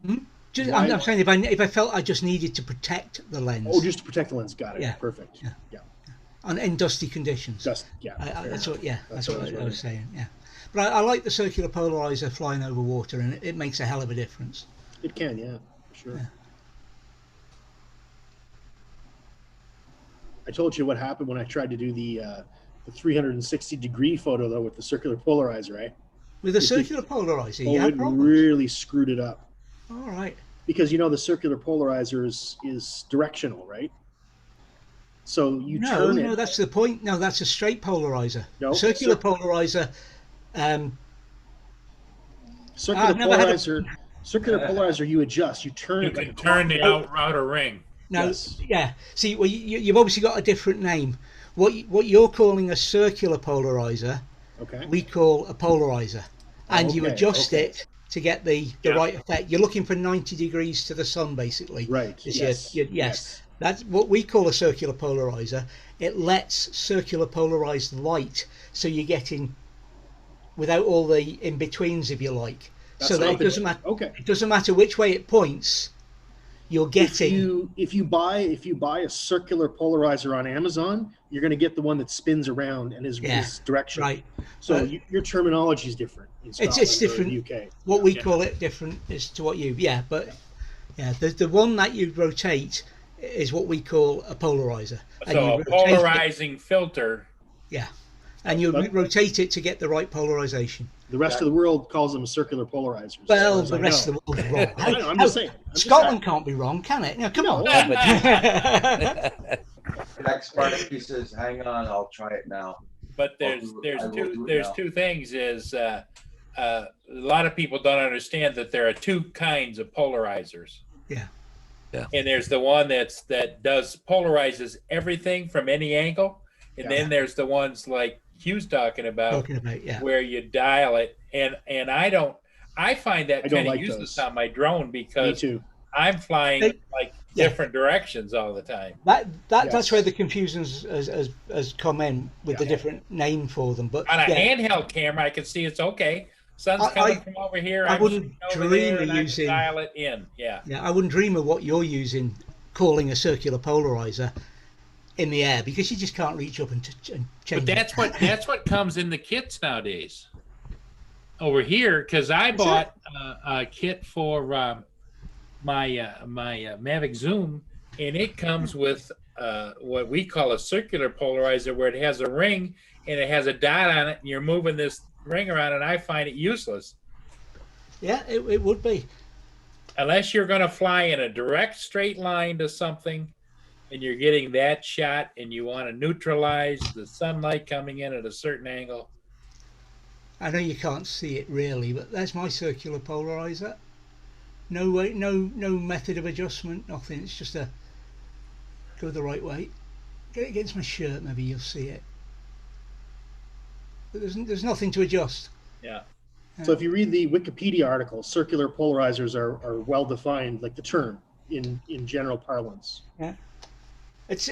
I'm Why- saying if I felt I just needed to protect the lens Oh, just to protect the lens. Got it. Yeah. Perfect. Yeah. Yeah. in dusty conditions. Just yeah. That's fair what. enough. Yeah, that's what I wondering. was saying. Yeah, but I like the circular polarizer flying over water, and it makes a hell of a difference. It can, yeah, for sure. Yeah. I told you what happened when I tried to do the 360-degree photo though with the circular polarizer, right? With a If you- circular polarizer, Oh, you had it problems. really screwed it up All right. because the circular polarizer is directional, right? So you turn it. No, that's the point. No, that's a straight polarizer. No, Circular polarizer. Circular I've never had a- polarizer. Circular polarizer, you adjust. You turn You it like can a turn the clock. outer ring. No, Yes. yeah. See, well, you've obviously got a different name. What you're calling a circular polarizer, Okay. we call a polarizer, and you Okay, adjust okay. it to get the Yeah. right effect. You're looking for 90 degrees to the sun, basically. Right. Is Yes. yes. That's what we call a circular polarizer. It lets circular polarized light, so you're getting without all the in betweens, if you like. That's So that not it the- doesn't matter. Okay. It doesn't matter which way it points. You're getting. If you buy a circular polarizer on Amazon, you're going to get the one that spins around and is directional. Right. So Uh, your terminology is different. In It's Scotland or different. UK. What we Yeah. call it different is to what you. Yeah, but yeah, the one that you rotate is what we call a polarizer. And So you a rotate it- polarizing filter. and you But- rotate it to get the right polarization. The rest of the world calls them circular polarizers. as Well, far as the I rest know. of the world's wrong. I know, I'm just saying. Scotland can't be wrong, can it? Now, come on. Next part pieces, hang on, I'll try it now. But there's I will do it there's now. two things is a lot of people don't understand that there are two kinds of polarizers. Yeah. Yeah. And there's the one that polarizes everything from any angle, and Yeah. then there's the ones like Hugh's talking about Talking about, yeah. where you dial it, and I find that I don't kind of like useless those. on my drone Me because too. I'm flying They- like yeah. different directions all the time. That's Yes. where the confusion has come in with the Yeah. different name for them. But On a yeah, handheld camera, I can see it's okay. Sun's I- coming from over here. I I'm wouldn't shooting over dream there, of and I can using- dial it in. Yeah. yeah, I wouldn't dream of what you're using, calling a circular polarizer in the air, because you just can't reach up and change. But that's what comes in the kits nowadays. Over here, because I bought a kit for my Mavic Zoom, and it comes with what we call a circular polarizer, where it has a ring and it has a dot on it, and you're moving this ring around, and I find it useless Yeah, it would be. unless you're going to fly in a direct straight line to something, and you're getting that shot, and you want to neutralize the sunlight coming in at a certain angle. I know you can't see it really, but there's my circular polarizer. No way, no method of adjustment, nothing. It's just a go the right way. Get it against my shirt, maybe you'll see it. But there's nothing to adjust. Yeah. So if you read the Wikipedia article, circular polarizers are well defined, like the term in general parlance. Yeah. It's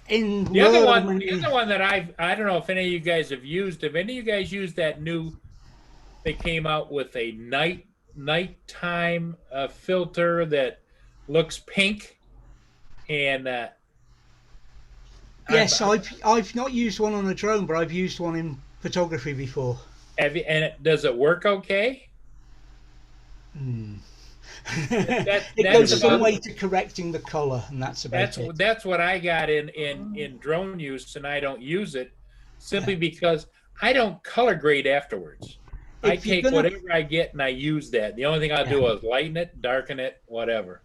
in The other Word, one that I don't know if any of you guys have used. Have any of you guys used that new? They came out with a nighttime filter that looks pink, and yes, I've not used one on a drone, but I've used one in photography before. Have you? And does it work okay? It goes some way to correcting the color, and that's about it. That's what I got in drone use, and I don't use it simply because I don't color grade afterwards. I take whatever I get and I use that. The only thing I'll do is lighten it, darken it, whatever.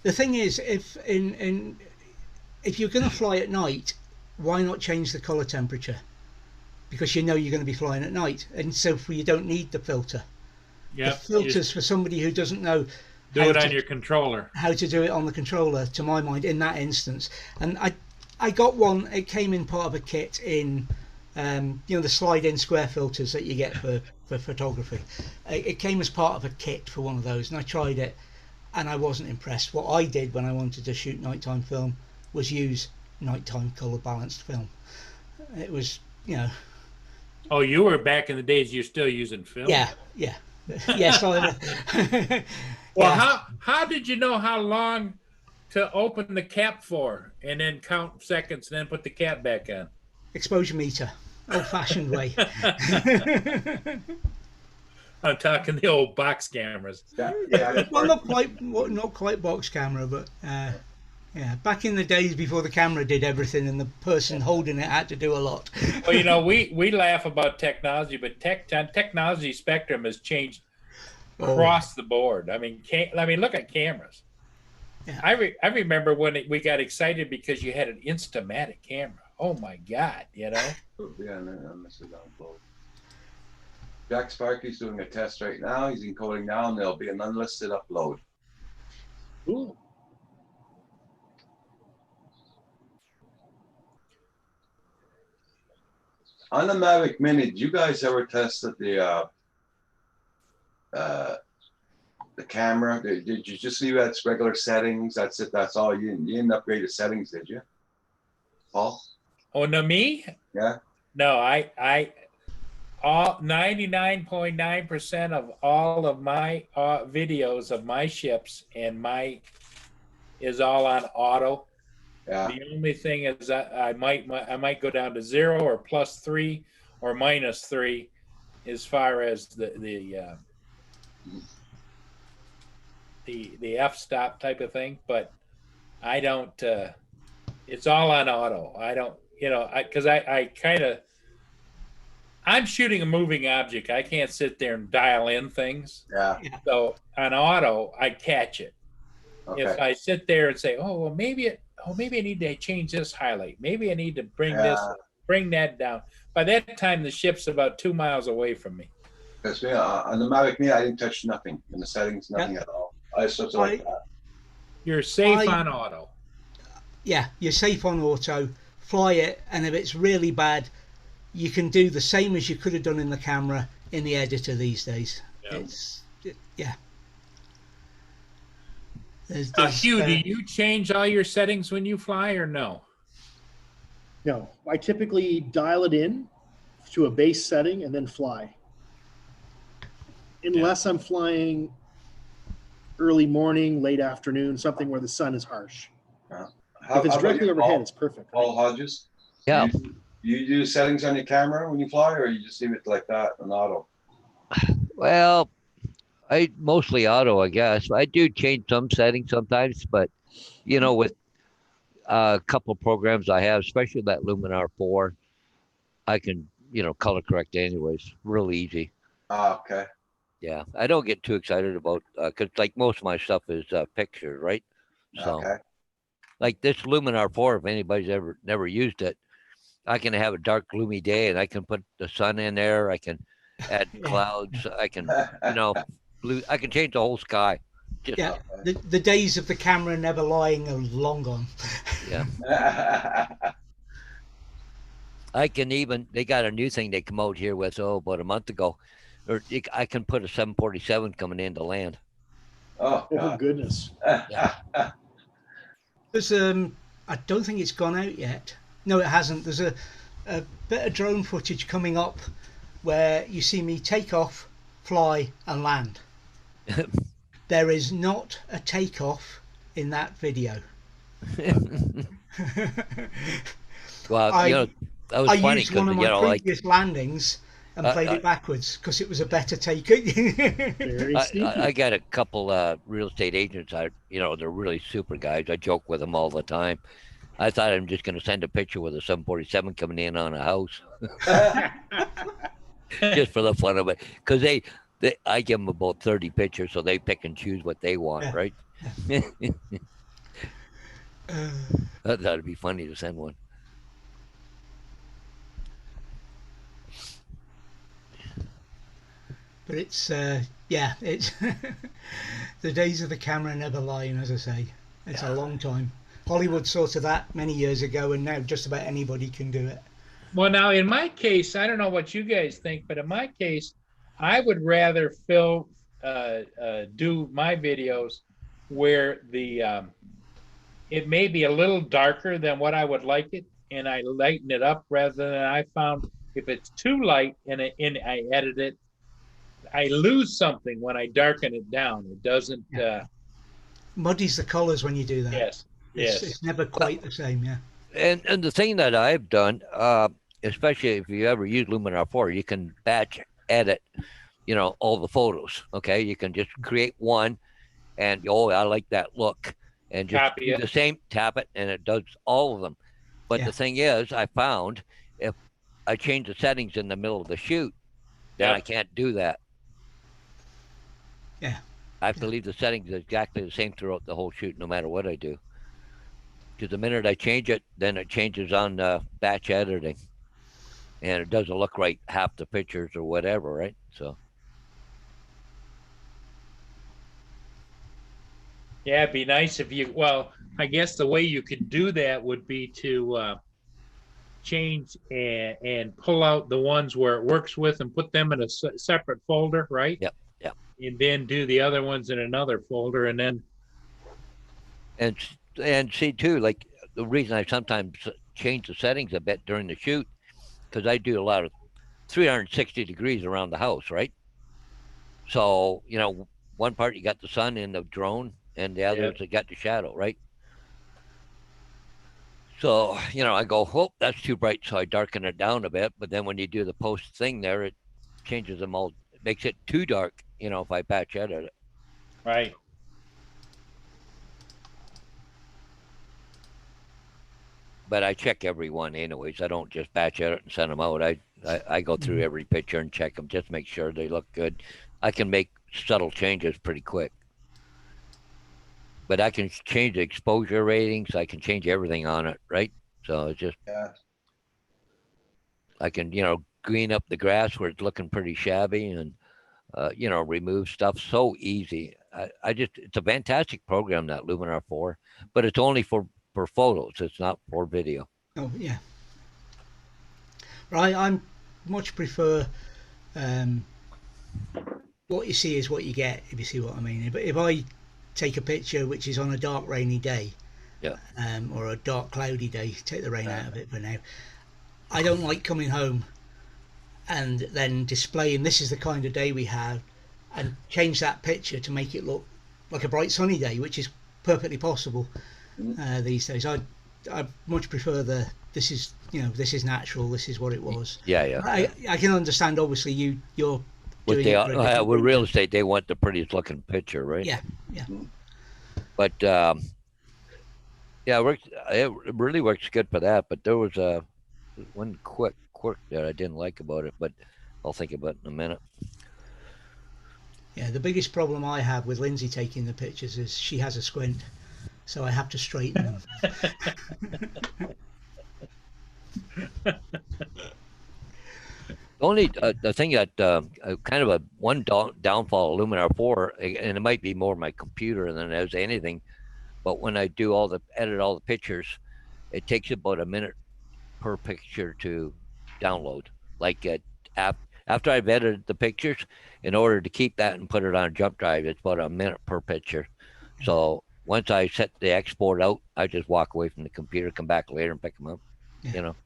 The thing is, if you're going to fly at night, why not change the color temperature? Because you know you're going to be flying at night, and so you don't need the filter. Yeah, the filters for somebody who doesn't know. Do it on your controller. How to do it on the controller, to my mind, in that instance. And I got one. It came in part of a kit in, the slide-in square filters that you get for photography. It came as part of a kit for one of those, and I tried it, and I wasn't impressed. What I did when I wanted to shoot nighttime film was use nighttime color balanced film. It was, Oh, you were back in the days. You're still using film. Yeah. Yes. Well, how did you know how long to open the cap for, and then count seconds, and then put the cap back on? Exposure meter, old-fashioned way. I'm talking the old box cameras. Yeah. Well, not quite box camera, but back in the days before the camera did everything, and the person holding it had to do a lot. Well, we laugh about technology, but technology spectrum has changed across the board. I mean, look at cameras. Yeah. I remember when we got excited because you had an Instamatic camera. Oh my God, Yeah, no, this is upload. Jack Sparky's doing a test right now. He's encoding now, and there'll be an unlisted upload. Ooh. On the Mavic Mini, did you guys ever tested the camera? Did you just leave it at regular settings? That's it. That's all. You didn't upgrade the settings, did you, Paul? Oh no, me? Yeah. No, I all 99.9% of all of my videos of my ships and is all on auto. Yeah. The only thing is that I might go down to 0 or +3 or -3 as far as the f-stop type of thing, but I don't. It's all on auto. I don't, because I'm shooting a moving object. I can't sit there and dial in things. Yeah. So on auto, I catch it. Okay. If I sit there and say, maybe I need to change this highlight. Maybe I need to bring that down. By that time, the ship's about 2 miles away from me. Because on the Mavic Mini, I didn't touch nothing in the settings, nothing at all. I just like that. You're safe on auto. Yeah, you're safe on auto. Fly it, and if it's really bad, you can do the same as you could have done in the camera in the editor these days. Yeah. Hugh, do you change all your settings when you fly or no? No, I typically dial it in to a base setting and then fly. Unless I'm flying early morning, late afternoon, something where the sun is harsh. If it's directly overhead, it's perfect. Paul Hodges? Yeah. You do settings on your camera when you fly, or you just leave it like that on auto? Well, I mostly auto, I guess. I do change some settings sometimes, but with a couple of programs I have, especially that Luminar 4, I can color correct anyways, real easy. Okay. Yeah, I don't get too excited about because like most of my stuff is pictures, right? So, like this Luminar 4, if anybody's never used it, I can have a dark, gloomy day, and I can put the sun in there. I can add clouds. I can, blue. I can change the whole sky. Just, Yeah, the days of the camera never lying are long gone. yeah. I can even. They got a new thing they come out here with about a month ago. I can put a 747 coming into land. Oh, Oh goodness. There's I don't think it's gone out yet. No, it hasn't. There's a bit of drone footage coming up where you see me take off, fly, and land. There is not a takeoff in that video. Well, you know, that was I funny used one because of you my know, like previous landings and played it backwards because it was a better take. Very sneaky. I got a couple real estate agents. They're really super guys. I joke with them all the time. I thought I'm just going to send a picture with a 747 coming in on a house, just for the fun of it. Because I give them about 30 pictures, so they pick and choose what they want, Yeah. right? That'd be funny to send one. But it's it's the days of the camera never lying, as I say. It's a long time. Hollywood sorted that many years ago, and now just about anybody can do it. Well, now in my case, I don't know what you guys think, but in my case, I would rather do my videos where it may be a little darker than what I would like it, and I lighten it up rather than I found if it's too light and I edit it, I lose something when I darken it down. It doesn't. Muddies the colours when you do that. Yes. It's never quite the same. Yeah. And the thing that I've done, especially if you ever use Luminar 4, you can batch edit, all the photos. Okay, you can just create one, and I like that look, and just Copy do it. the same, tap it, and it does all of them. But the thing is, I found if I change the settings in the middle of the shoot, then I can't do that. Yeah. I have to leave the settings exactly the same throughout the whole shoot, no matter what I do. Because the minute I change it, then it changes on batch editing, and it doesn't look right half the pictures or whatever, right? So. Yeah, it'd be nice if you. Well, I guess the way you could do that would be to change and pull out the ones where it works with and put them in a separate folder, right? Yep. And then do the other ones in another folder, and then. And see too, like the reason I sometimes change the settings a bit during the shoot, because I do a lot of 360 degrees around the house, right? So one part you got the sun in the drone, and the other is got the shadow, right? So I go, oh, that's too bright, so I darken it down a bit. But then when you do the post thing there, it changes them all. It makes it too dark, if I batch edit it. Right. But I check every one anyways. I don't just batch edit and send them out. I go through every picture and check them, just make sure they look good. I can make subtle changes pretty quick. But I can change the exposure ratings. I can change everything on it, right? So it's just, I can, green up the grass where it's looking pretty shabby, and, remove stuff so easy. It's a fantastic program, that Luminar 4, but it's only for photos. It's not for video. Oh yeah. Right. I'm much prefer what you see is what you get, if you see what I mean. But if I take a picture which is on a dark rainy day, or a dark cloudy day, take the rain out of it for now, I don't like coming home and then displaying this is the kind of day we have, and change that picture to make it look like a bright sunny day, which is perfectly possible these days. I much prefer this is natural, this is what it was. I can understand, obviously you're with real estate, they want the prettiest looking picture, right? Yeah. But it really works good for that. But there was one quick quirk that I didn't like about it, but I'll think about it in a minute. Yeah, the biggest problem I have with Lindsay taking the pictures is she has a squint, so I have to straighten them. only the thing that kind of a one downfall of Luminar 4, and it might be more my computer than it is anything, but when I do edit all the pictures, it takes about a minute per picture to download. Like after I've edited the pictures, in order to keep that and put it on a jump drive, it's about a minute per picture. So once I set the export out, I just walk away from the computer, come back later and pick them up. Yeah. You know.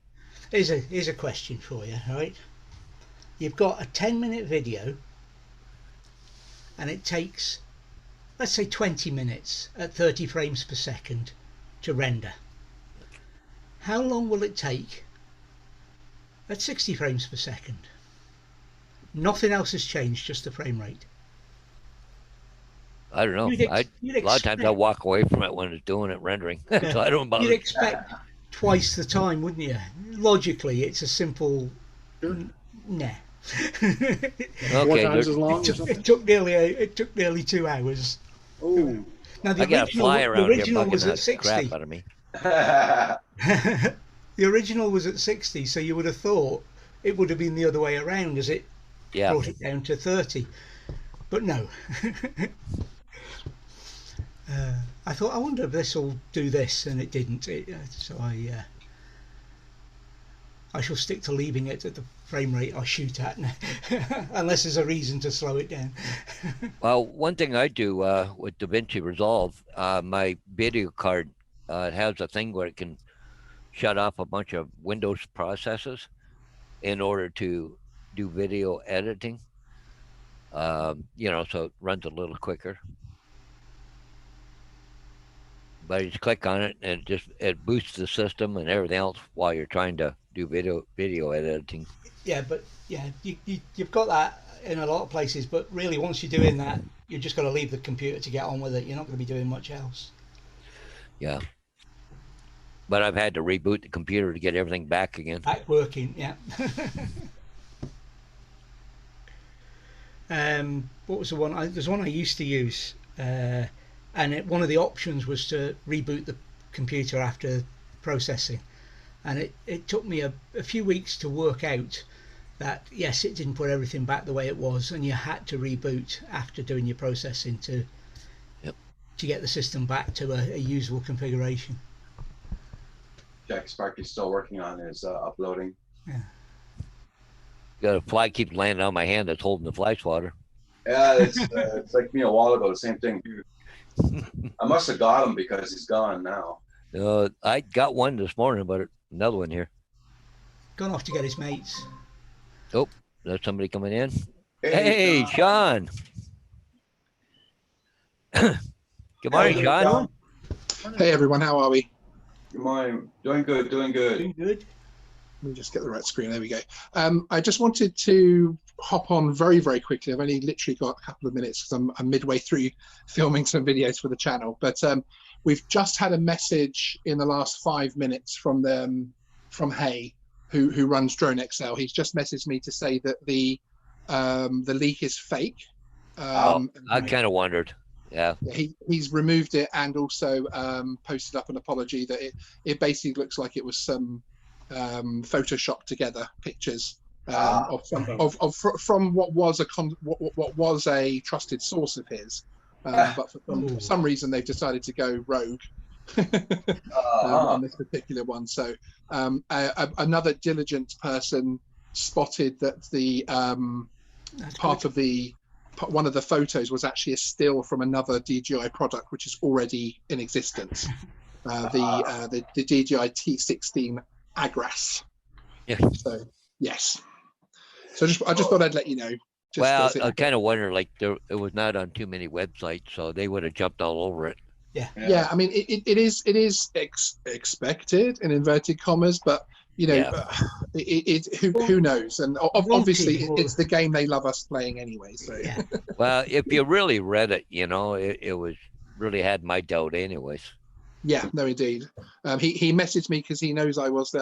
Here's a question for you, all right? You've got a 10-minute video and it takes, let's say, 20 minutes at 30 frames per second to render. How long will it take at 60 frames per second? Nothing else has changed, just the frame rate. I don't know. A lot of times I walk away from it when it's doing it rendering. Yeah. So I don't bother. You'd expect twice the time, wouldn't you? Logically, it's a simple nah. Four times as long or something? It took nearly 2 hours. Oh, Now I got a fly around the here original bugging was the at 60. crap out of me. The original was at 60, so you would have thought it would have been the other way around as it Yeah. brought it down to 30. But no. I thought, I wonder if this will do this, and it didn't. So I shall stick to leaving it at the frame rate I shoot at, unless there's a reason to slow it down. Well, one thing I do with DaVinci Resolve, my video card, it has a thing where it can shut off a bunch of Windows processes in order to do video editing. You know, so it runs a little quicker. But you just click on it and it boosts the system and everything else while you're trying to do video editing. Yeah, but yeah, you've got that in a lot of places, but really once you're doing that, you're just going to leave the computer to get on with it. You're not going to be doing much else. Yeah. But I've had to reboot the computer to get everything back again. Back working, yeah. What was the one? There's one I used to use, and one of the options was to reboot the computer after processing. And it took me a few weeks to work out that, yes, it didn't put everything back the way it was, and you had to reboot after doing your processing to get the system back to a usable configuration. Jack Sparky's still working on his uploading. Yeah. Got a fly keeps landing on my hand that's holding the fly swatter. Yeah, it's like me a while ago, the same thing. I must have got him because he's gone now. I got one this morning, but another one here. Gone off to get his mates. Oh, there's somebody coming in. Hey, Sean. Good morning, Sean. Hey everyone, how are we? Good morning. Doing good, doing good. Doing good. Let me just get the right screen. There we go. I just wanted to hop on very, very quickly. I've only literally got a couple of minutes because I'm midway through filming some videos for the channel. But we've just had a message in the last 5 minutes from Hay, who runs Drone XL. He's just messaged me to say that the leak is fake. I kind of wondered. Yeah. He's removed it and also posted up an apology that it basically looks like it was some Photoshop together pictures from what was a trusted source of his, but for some reason they've decided to go rogue on this particular one. So another diligent person spotted that the one of the photos was actually a still from another DJI product which is already in existence, the DJI T16 Agras. Yeah. So yes. So I just thought I'd let you know. Well, I kind of wonder, like, it was not on too many websites, so they would have jumped all over it. Yeah. I mean, it is expected in inverted commas, but you know, who knows? And obviously, it's the game they love us playing anyway. So yeah. Well, if you really read it, you know, it was really had my doubt, anyways. Yeah, no, indeed. He messaged me because he knows I was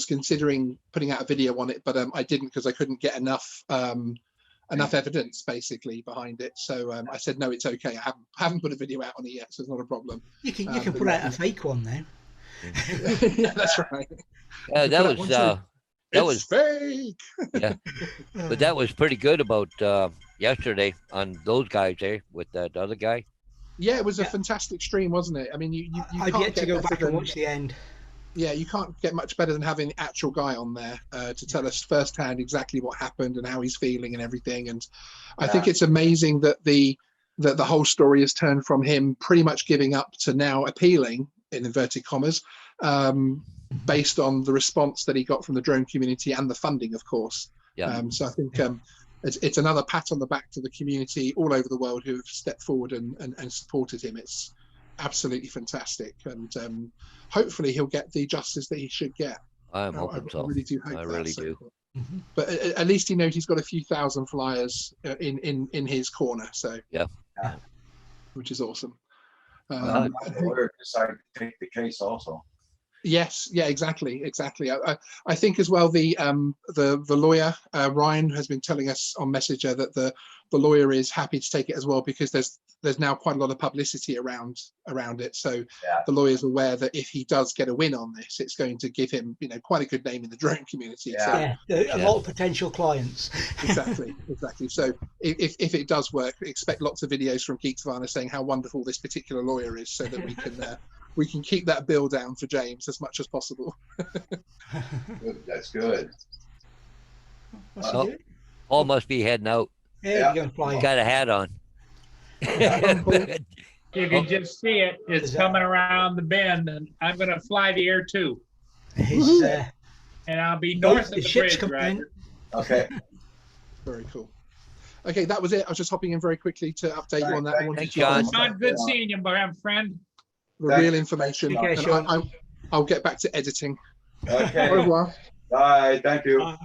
considering putting out a video on it, but I didn't because I couldn't get enough evidence basically behind it. So I said no, it's okay. I haven't put a video out on it yet, so it's not a problem. You can put out a fake one now. Yeah, that's right. That was That It's was fake. but that was pretty good about yesterday on those guys there with that other guy. Yeah, it was a fantastic stream, wasn't it? I mean, you I've can't yet to get go better back and than- watch the end. Yeah, you can't get much better than having the actual guy on there to tell us firsthand exactly what happened and how he's feeling and everything. And I think it's amazing that the whole story has turned from him pretty much giving up to now appealing, in inverted commas, based on the response that he got from the drone community and the funding, of course. Yeah. So I think it's another pat on the back to the community all over the world who have stepped forward and supported him. It's absolutely fantastic, and hopefully he'll get the justice that he should get. I'm hoping I so. really do hope I that, really so. do. But at least he knows he's got a few thousand flyers in his corner, so Yeah. which is awesome. The lawyer decided to take the case also. Yes, yeah, exactly. I think as well the lawyer Ryan has been telling us on Messenger that the lawyer is happy to take it as well, because there's now quite a lot of publicity around it. So the lawyer's aware that if he does get a win on this, it's going to give him quite a good name in the drone community. Yeah. A lot of potential clients. So, exactly. So if it does work, expect lots of videos from Geeksvana saying how wonderful this particular lawyer is, so that we can keep that bill down for James as much as possible. Good, that's good. What's he Oh. doing? Paul must be heading out. Yeah, you're going flying. He's got a hat on. You can just see it. It's coming around the bend, and I'm gonna fly the air too. His, And I'll be north of the the ship's bridge, coming in. Roger. Okay. Very cool. Okay, that was it. I was just hopping in very quickly to update you on that. I wanted Thanks, to John. share Sean, good seeing you, my friend. the real information. Take care, And Sean. I'll get back to editing. Okay. Au revoir. Bye. Thank you.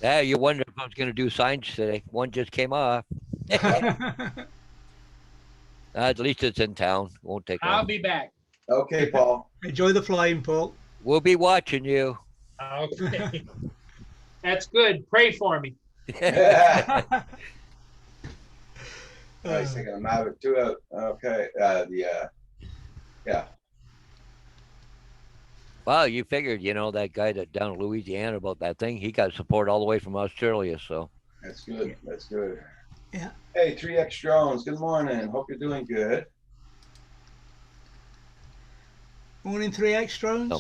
Yeah, you wonder if I was going to do signs today. One just came off. At least it's in town. Won't take I'll long. be back. Okay, Paul. Enjoy the flying, Paul. We'll be watching you. Okay. That's good. Pray for me. I was thinking of Maverick too. Okay. Yeah. Wow, you figured, that guy that down in Louisiana about that thing, he got support all the way from Australia. So That's good. That's good. Yeah. Hey, 3X Drones. Good morning. Hope you're doing good. Morning, 3X drones. No.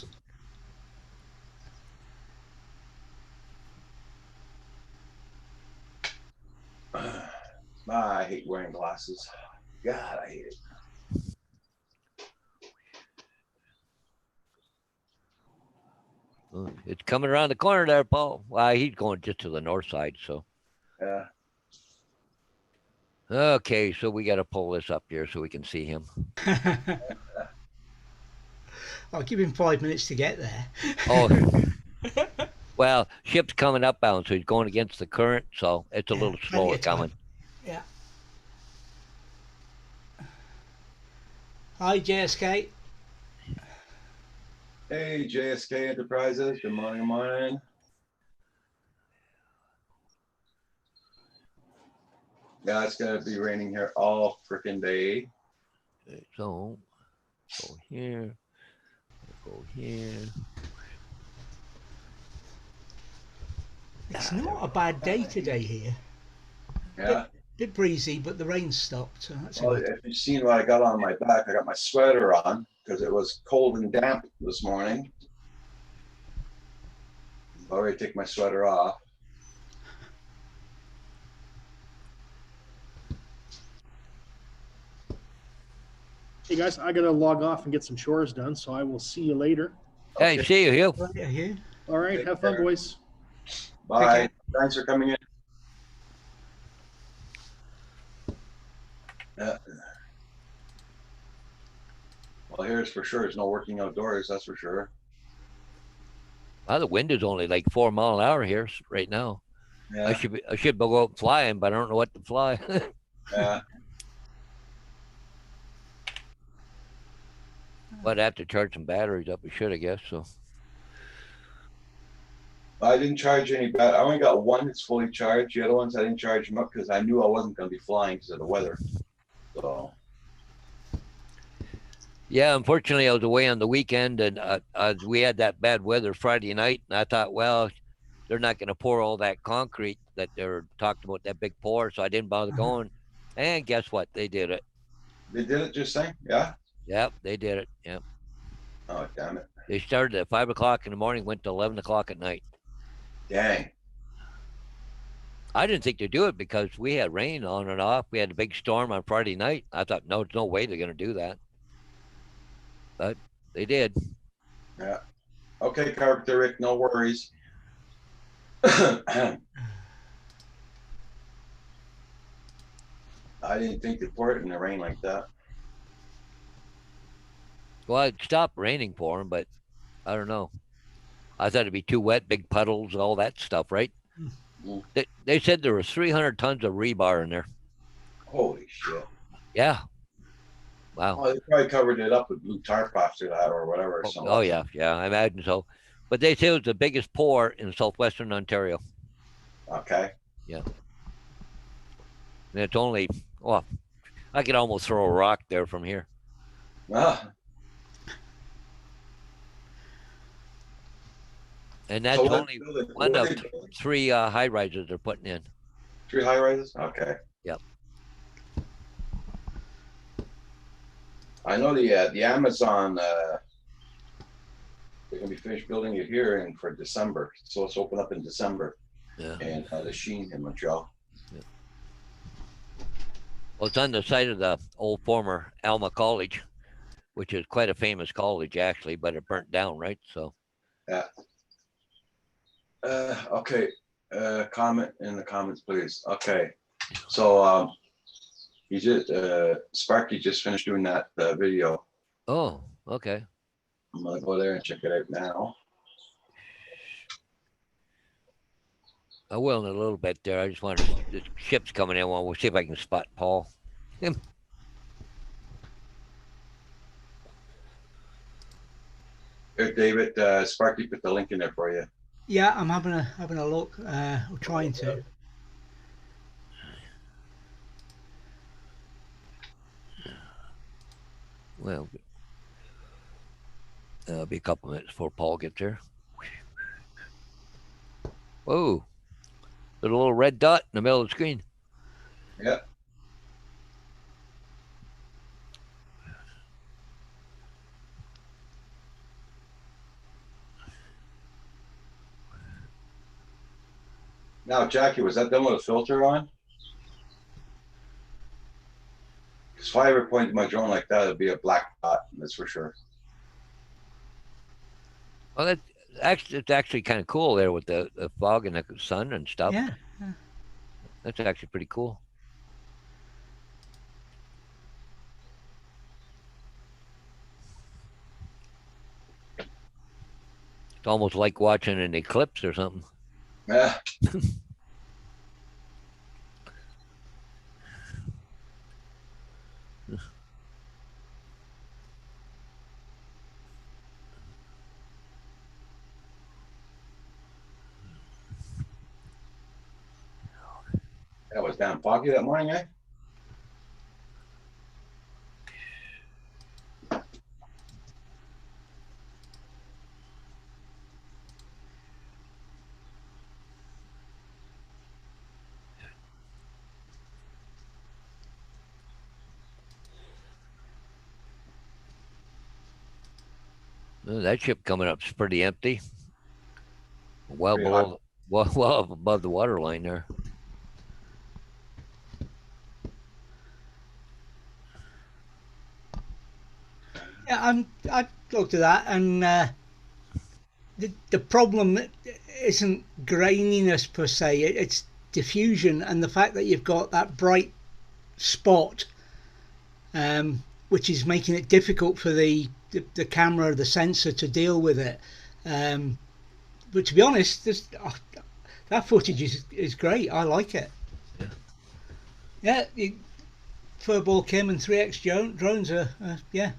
I hate wearing glasses. God, I hate it. it's coming around the corner there, Paul. Well, he's going just to the north side. So, Yeah. okay, so we got to pull this up here so we can see him. I'll give him 5 minutes to get there. Oh, well, ship's coming upbound, so he's going against the current, so it's a little plenty slower of time. coming. Yeah. Hi, JSK. Hey, JSK Enterprises. Good morning. Good morning. Yeah, it's gonna be raining here all freaking day. Okay, so, go here, go here. It's not a bad day today here. Yeah. Bit breezy, but the rain stopped. So that's Well, good. if you've seen what I got on my back, I got my sweater on because it was cold and damp this morning. I'll already take my sweater off. Hey guys, I gotta log off and get some chores done, so I will see you later. Hey, Okay. see you, Hugh. Right here. All right, Take have fun, care. boys. Bye. Thanks for coming in. Well, here's for sure. It's no working outdoors. That's for sure. Well, the wind is only like 4 mile an hour here right now. Yeah. I should go out flying, but I don't know what to fly. Yeah. But I have to charge some batteries up. I should, I guess. So I didn't charge any I only got one that's fully charged. The other ones I didn't charge them up because I knew I wasn't going to be flying because of the weather. So Yeah, unfortunately, I was away on the weekend, and we had that bad weather Friday night, and I thought, well, they're not going to pour all that concrete that they're talking about, that big pour, so I didn't bother going. And guess what? They did it. They did it just saying? Yeah? Yep, they did it. Yep. Oh, damn it. They started at 5 o'clock in the morning, went to 11 o'clock at night. Dang. I didn't think they'd do it because we had rain on and off. We had a big storm on Friday night. I thought, no, there's no way they're going to do that. But they did. Yeah. Okay, Carpenter Rick, no worries. I didn't think they'd pour it in the rain like that. Well, it stopped raining for them, but I don't know. I thought it'd be too wet, big puddles, all that stuff, right? Mm. They said there was 300 tons of rebar in there. Holy shit. Yeah. Wow. Oh, they probably covered it up with blue tarp after that or whatever. Oh yeah, yeah, I imagine so. But they say it was the biggest pour in southwestern Ontario. Okay. Yeah. And it's only, well, I could almost throw a rock there from here. Ah. And that's So only one of 3 high rises they're putting in. 3 high rises? Okay. Yep. I know the Amazon, they're gonna be finished building it here for December. So it's open up in December. Yeah. And the Sheen in Montreal. Yeah. Well, it's on the site of the old former Alma College, which is quite a famous college actually, but it burnt down, right? So. Yeah. Okay. Comment in the comments, please. Okay. So he just Sparky just finished doing that video. Oh, okay. I'm gonna go there and check it out now. I will in a little bit there. I just wanted the ship's coming in. Well, we'll see if I can spot Paul. Hey, David, Sparky put the link in there for you. Yeah, I'm having a look. I'm trying to. Well, it'll be a couple minutes before Paul gets there. Whoa. There's a little red dot in the middle of the screen. Yeah. Now, Jackie, was that done with a filter on? Because if I ever pointed my drone like that, it'd be a black dot, that's for sure. Well, it's actually kind of cool there with the fog and the sun and stuff. Yeah. That's actually pretty cool. It's almost like watching an eclipse or something. Yeah. That was down foggy that morning, eh? That ship coming up is pretty empty. Well Pretty below, well above the water line there. Yeah, I looked at that, and the problem isn't graininess per se. It's diffusion and the fact that you've got that bright spot, which is making it difficult for the camera, the sensor to deal with it. But to be honest, that footage is great. I like it. Yeah, Furball Kim and 3X drones are yeah.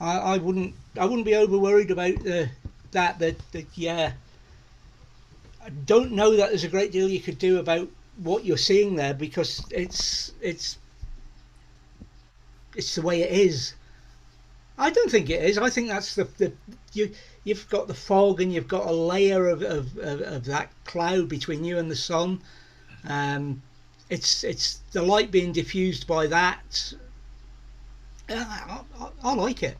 I wouldn't be over worried about that yeah. I don't know that there's a great deal you could do about what you're seeing there, because it's the way it is. I don't think it is. I think that's you've got the fog, and you've got a layer of that cloud between you and the sun. It's the light being diffused by that. I like it.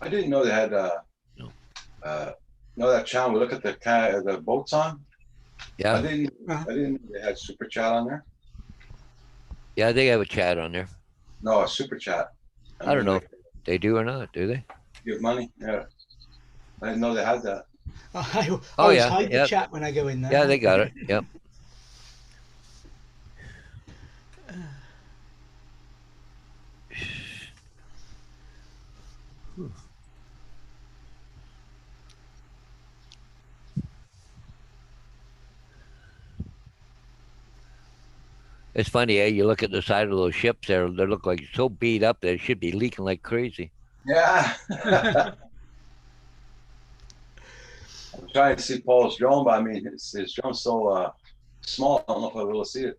I didn't know they had know that channel we look at the boats on. Yeah. I didn't know they had super chat on there. Yeah, they have a chat on there. No, a super chat. I don't know if they do or not, do they? Give money. Yeah. I didn't know they had that. I always hide the chat when I go in there. Yeah, they got it. Yep. It's funny, you look at the side of those ships there, they look like so beat up that it should be leaking like crazy. Yeah. I'm trying to see Paul's drone, but I mean, his drone's so small, I don't know if I'll be able to see it.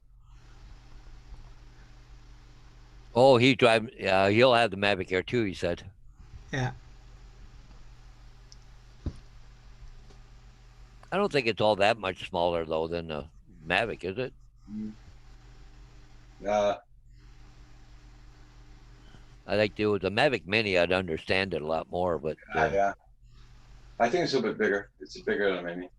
Oh, he'll have the Mavic Air 2, he said. Yeah. I don't think it's all that much smaller, though, than the Mavic, is it? I like to with the Mavic Mini, I'd understand it a lot more, but yeah. I think it's a bit bigger. It's bigger than a Mini.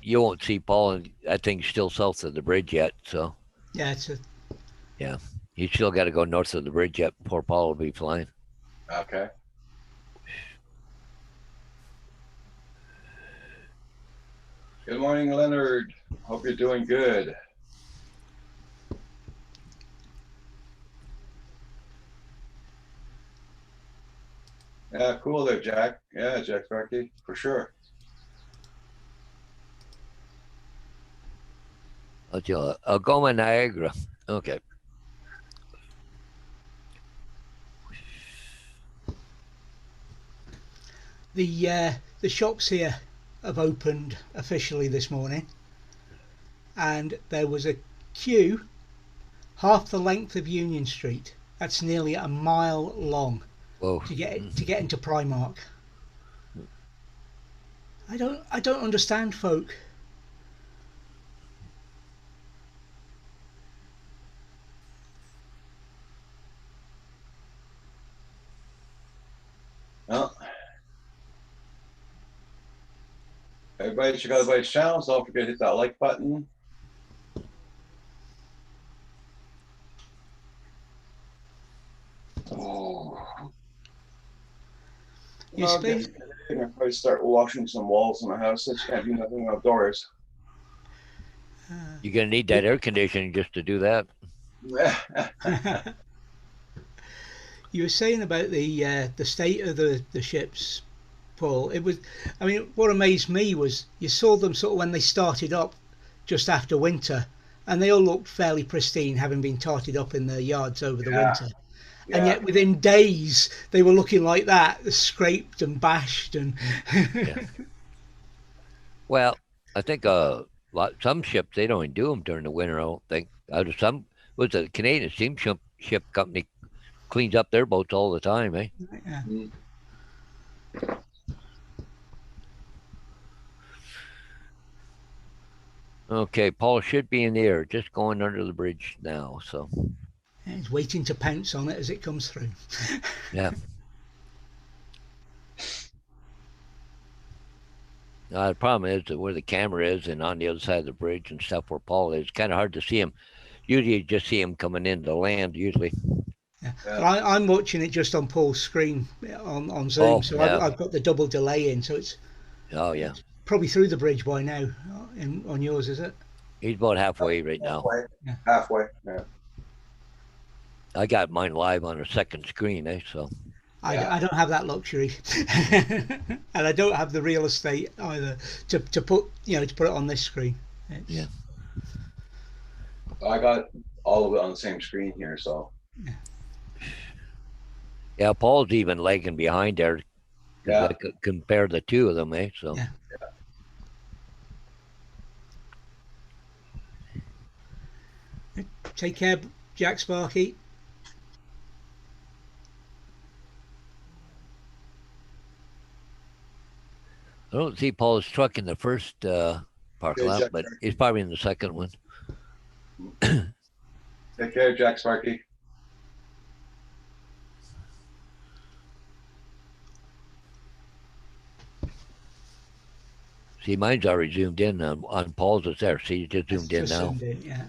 You won't see Paul, and that thing's still south of the bridge yet, so. Yeah, Yeah, you still got to go north of the bridge yet before Paul will be flying. Okay. Good morning, Leonard. Hope you're doing good. Yeah, cool there, Jack. Yeah, Jack Sparky, for sure. Algoma, Niagara. Okay. The shops here have opened officially this morning, and there was a queue half the length of Union Street. That's nearly a mile long. Whoa. To get into Primark. I don't understand, folk. Well, everybody check out everybody's channels. Don't forget to hit that like button. Oh. You I'm gonna probably start washing some walls in my house. I just can't do nothing outdoors. You're gonna need that air conditioning just to do that. You were saying about the state of the ships, Paul. It was, I mean, what amazed me was you saw them sort of when they started up just after winter, and they all looked fairly pristine, having been tarted up in their yards over the winter. Yeah. And yet within days they were looking like that, scraped and bashed and. Yeah. Well, I think some ships they don't even do them during the winter. I don't think. Some was a Canadian steamship company cleans up their boats all the time, eh? Yeah. Okay, Paul should be in the air, just going under the bridge now. So. He's waiting to pounce on it as it comes through. Yeah. The problem is that where the camera is and on the other side of the bridge and stuff where Paul is, it's kind of hard to see him. Usually you just see him coming into the land, usually. Yeah. But I'm watching it just on Paul's screen on Zoom, Oh, so yeah. I've got the double delay in, so it's Oh yeah, probably through the bridge by now. On yours, is it? he's about halfway right now. Halfway. Yeah. Halfway. Yeah. I got mine live on a second screen, so Yeah. I don't have that luxury, and I don't have the real estate either to put to put it on this screen. Yeah. I got all of it on the same screen here, so. Yeah, Paul's even lagging behind there. 'Cause Yeah. I could compare the two of them, So Yeah. Take care, Jack Sparky. I don't see Paul's truck in the first parking Yeah, lot, Jack but Sparky. he's probably in the second one. Take care, Jack Sparky. See, mine's already zoomed in on Paul's. It's there. See, it just zoomed in Just now. zoomed in, yeah.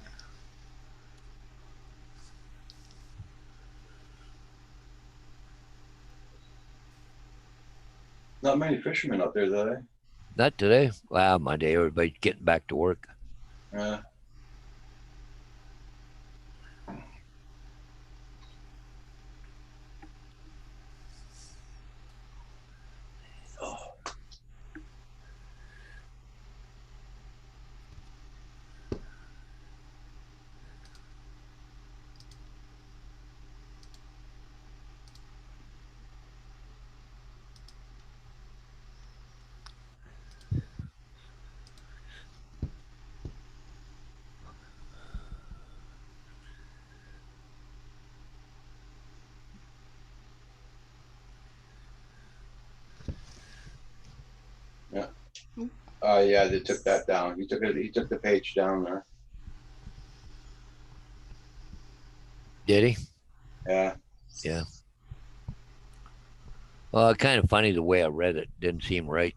Not many fishermen up there, today. Not today. Wow, Monday. Everybody's getting back to work. Yeah. Yeah, they took that down. He took it. He took the page down there. Did he? Yeah. Yeah. Well, kind of funny the way I read it. Didn't seem right.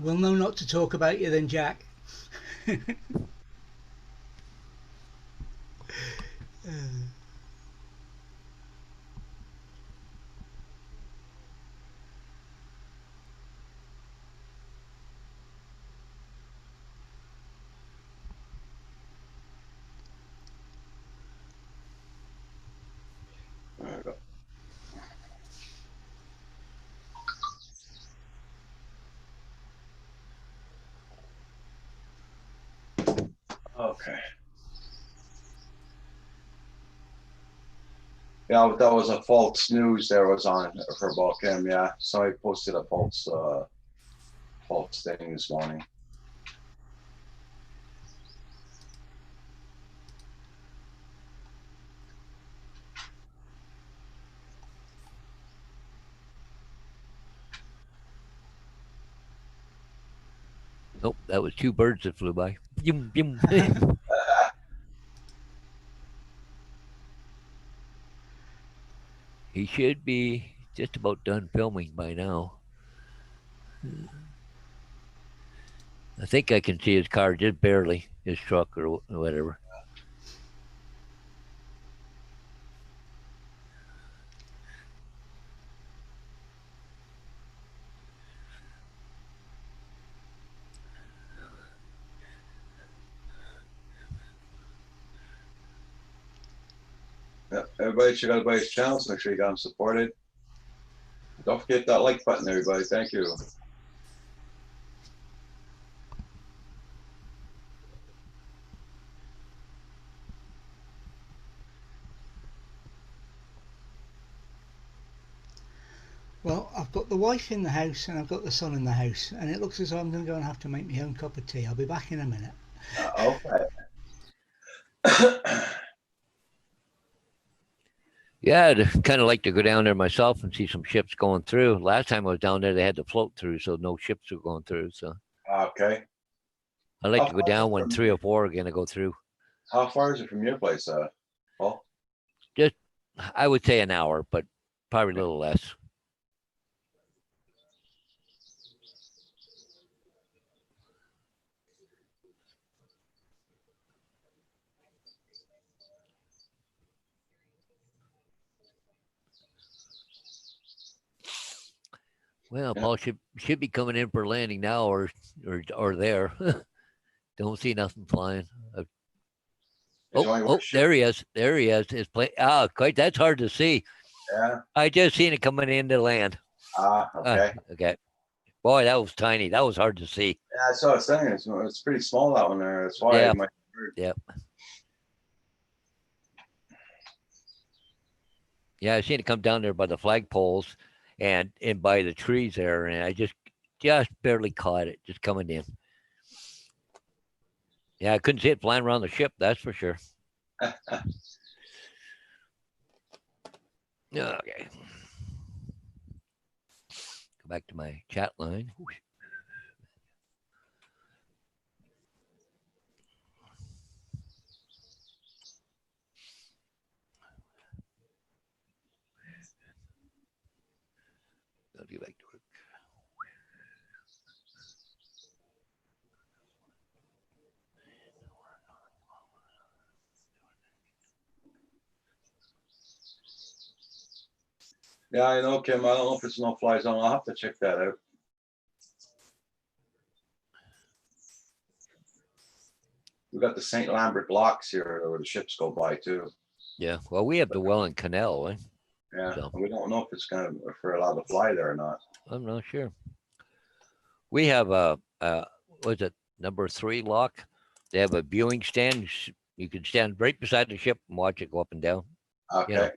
We'll know not to talk about you then, Jack. There we go. Okay. Yeah, that was a false news there was on for about him. Yeah, somebody posted a false thing this morning. Nope, that was two birds that flew by. Yum, yum. He should be just about done filming by now. I think I can see his car just barely, his truck or whatever. Yeah, everybody check out everybody's channels. Make sure you got them supported. Don't forget that like button, everybody. Thank you. Well, I've got the wife in the house and I've got the son in the house, and it looks as though I'm going to go and have to make my own cup of tea. I'll be back in a minute. Okay. Yeah, I'd kind of like to go down there myself and see some ships going through. Last time I was down there, they had to float through, so no ships were going through. So Okay. I'd like How to go far is down it when from 3 or 4 are going to go through. How far is it from your place, Paul? Just, I would say an hour, but probably a little less. Well, Yeah. Paul should be coming in for landing now, or there. Don't see nothing flying. There's only one ship. There he is. There he is. His plane. Quite. That's hard to see. Yeah. I just seen it coming in to land. Okay. Okay. Boy, that was tiny. That was hard to see. Yeah, I saw it saying it's pretty small, that one there. That's why Yeah. I might. Yep. Yeah, I seen it come down there by the flagpoles and by the trees there, and I just barely caught it, just coming in. Yeah, I couldn't see it flying around the ship, that's for sure. Okay. Go back to my chat line. I'll get back to work. Yeah, I know, Kim. I don't know if it's no fly zone. I'll have to check that out. We got the St. Lambert locks here where the ships go by too. Yeah, well, we have the Welland Canal, eh? Yeah, So. we don't know if it's gonna, if we're allowed to fly there or not. I'm not sure. We have a what's it, number 3 lock? They have a viewing stand. You can stand right beside the ship and watch it go up and down. Okay. You know.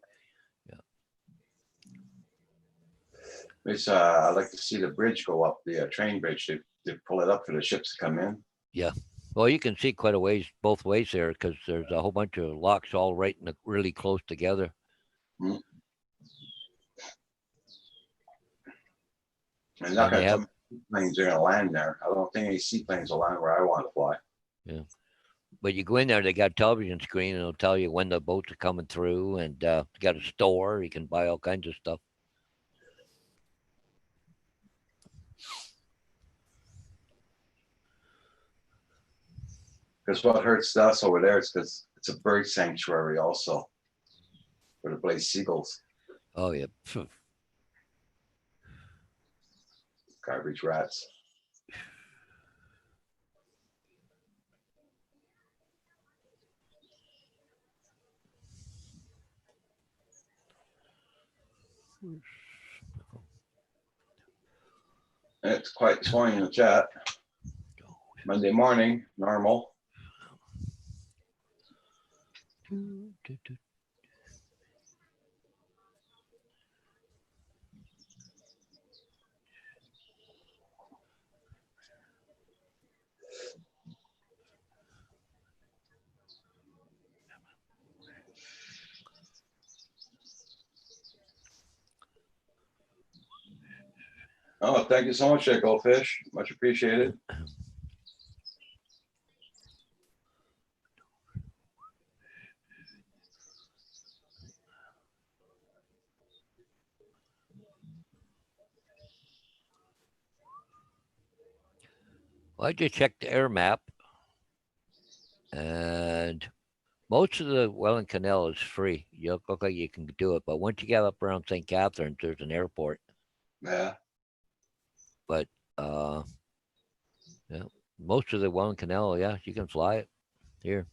It's I'd like to see the bridge go up, the train bridge to pull it up for the ships to come in. Yeah. Well, you can see quite a ways both ways there because there's a whole bunch of locks all right and really close together. Mm. And not gonna tell me planes are gonna land there. I don't think any seaplanes will land where I want to fly. Yeah. But you go in there, they got a television screen and it'll tell you when the boats are coming through, and got a store. You can buy all kinds of stuff. Because what hurts us over there is because it's a bird sanctuary also, where the Blaze seagulls, Oh yeah. garbage rats. And it's quite swinging in the chat. Monday morning, normal. Oh, thank you so much, Goldfish. Much appreciated. Well, I just checked the air map, and most of the Welland Canal is free. You look like you can do it, but once you get up around St. Catharines, there's an airport. Yeah. But yeah, most of the Welland Canal, yeah, you can fly it here.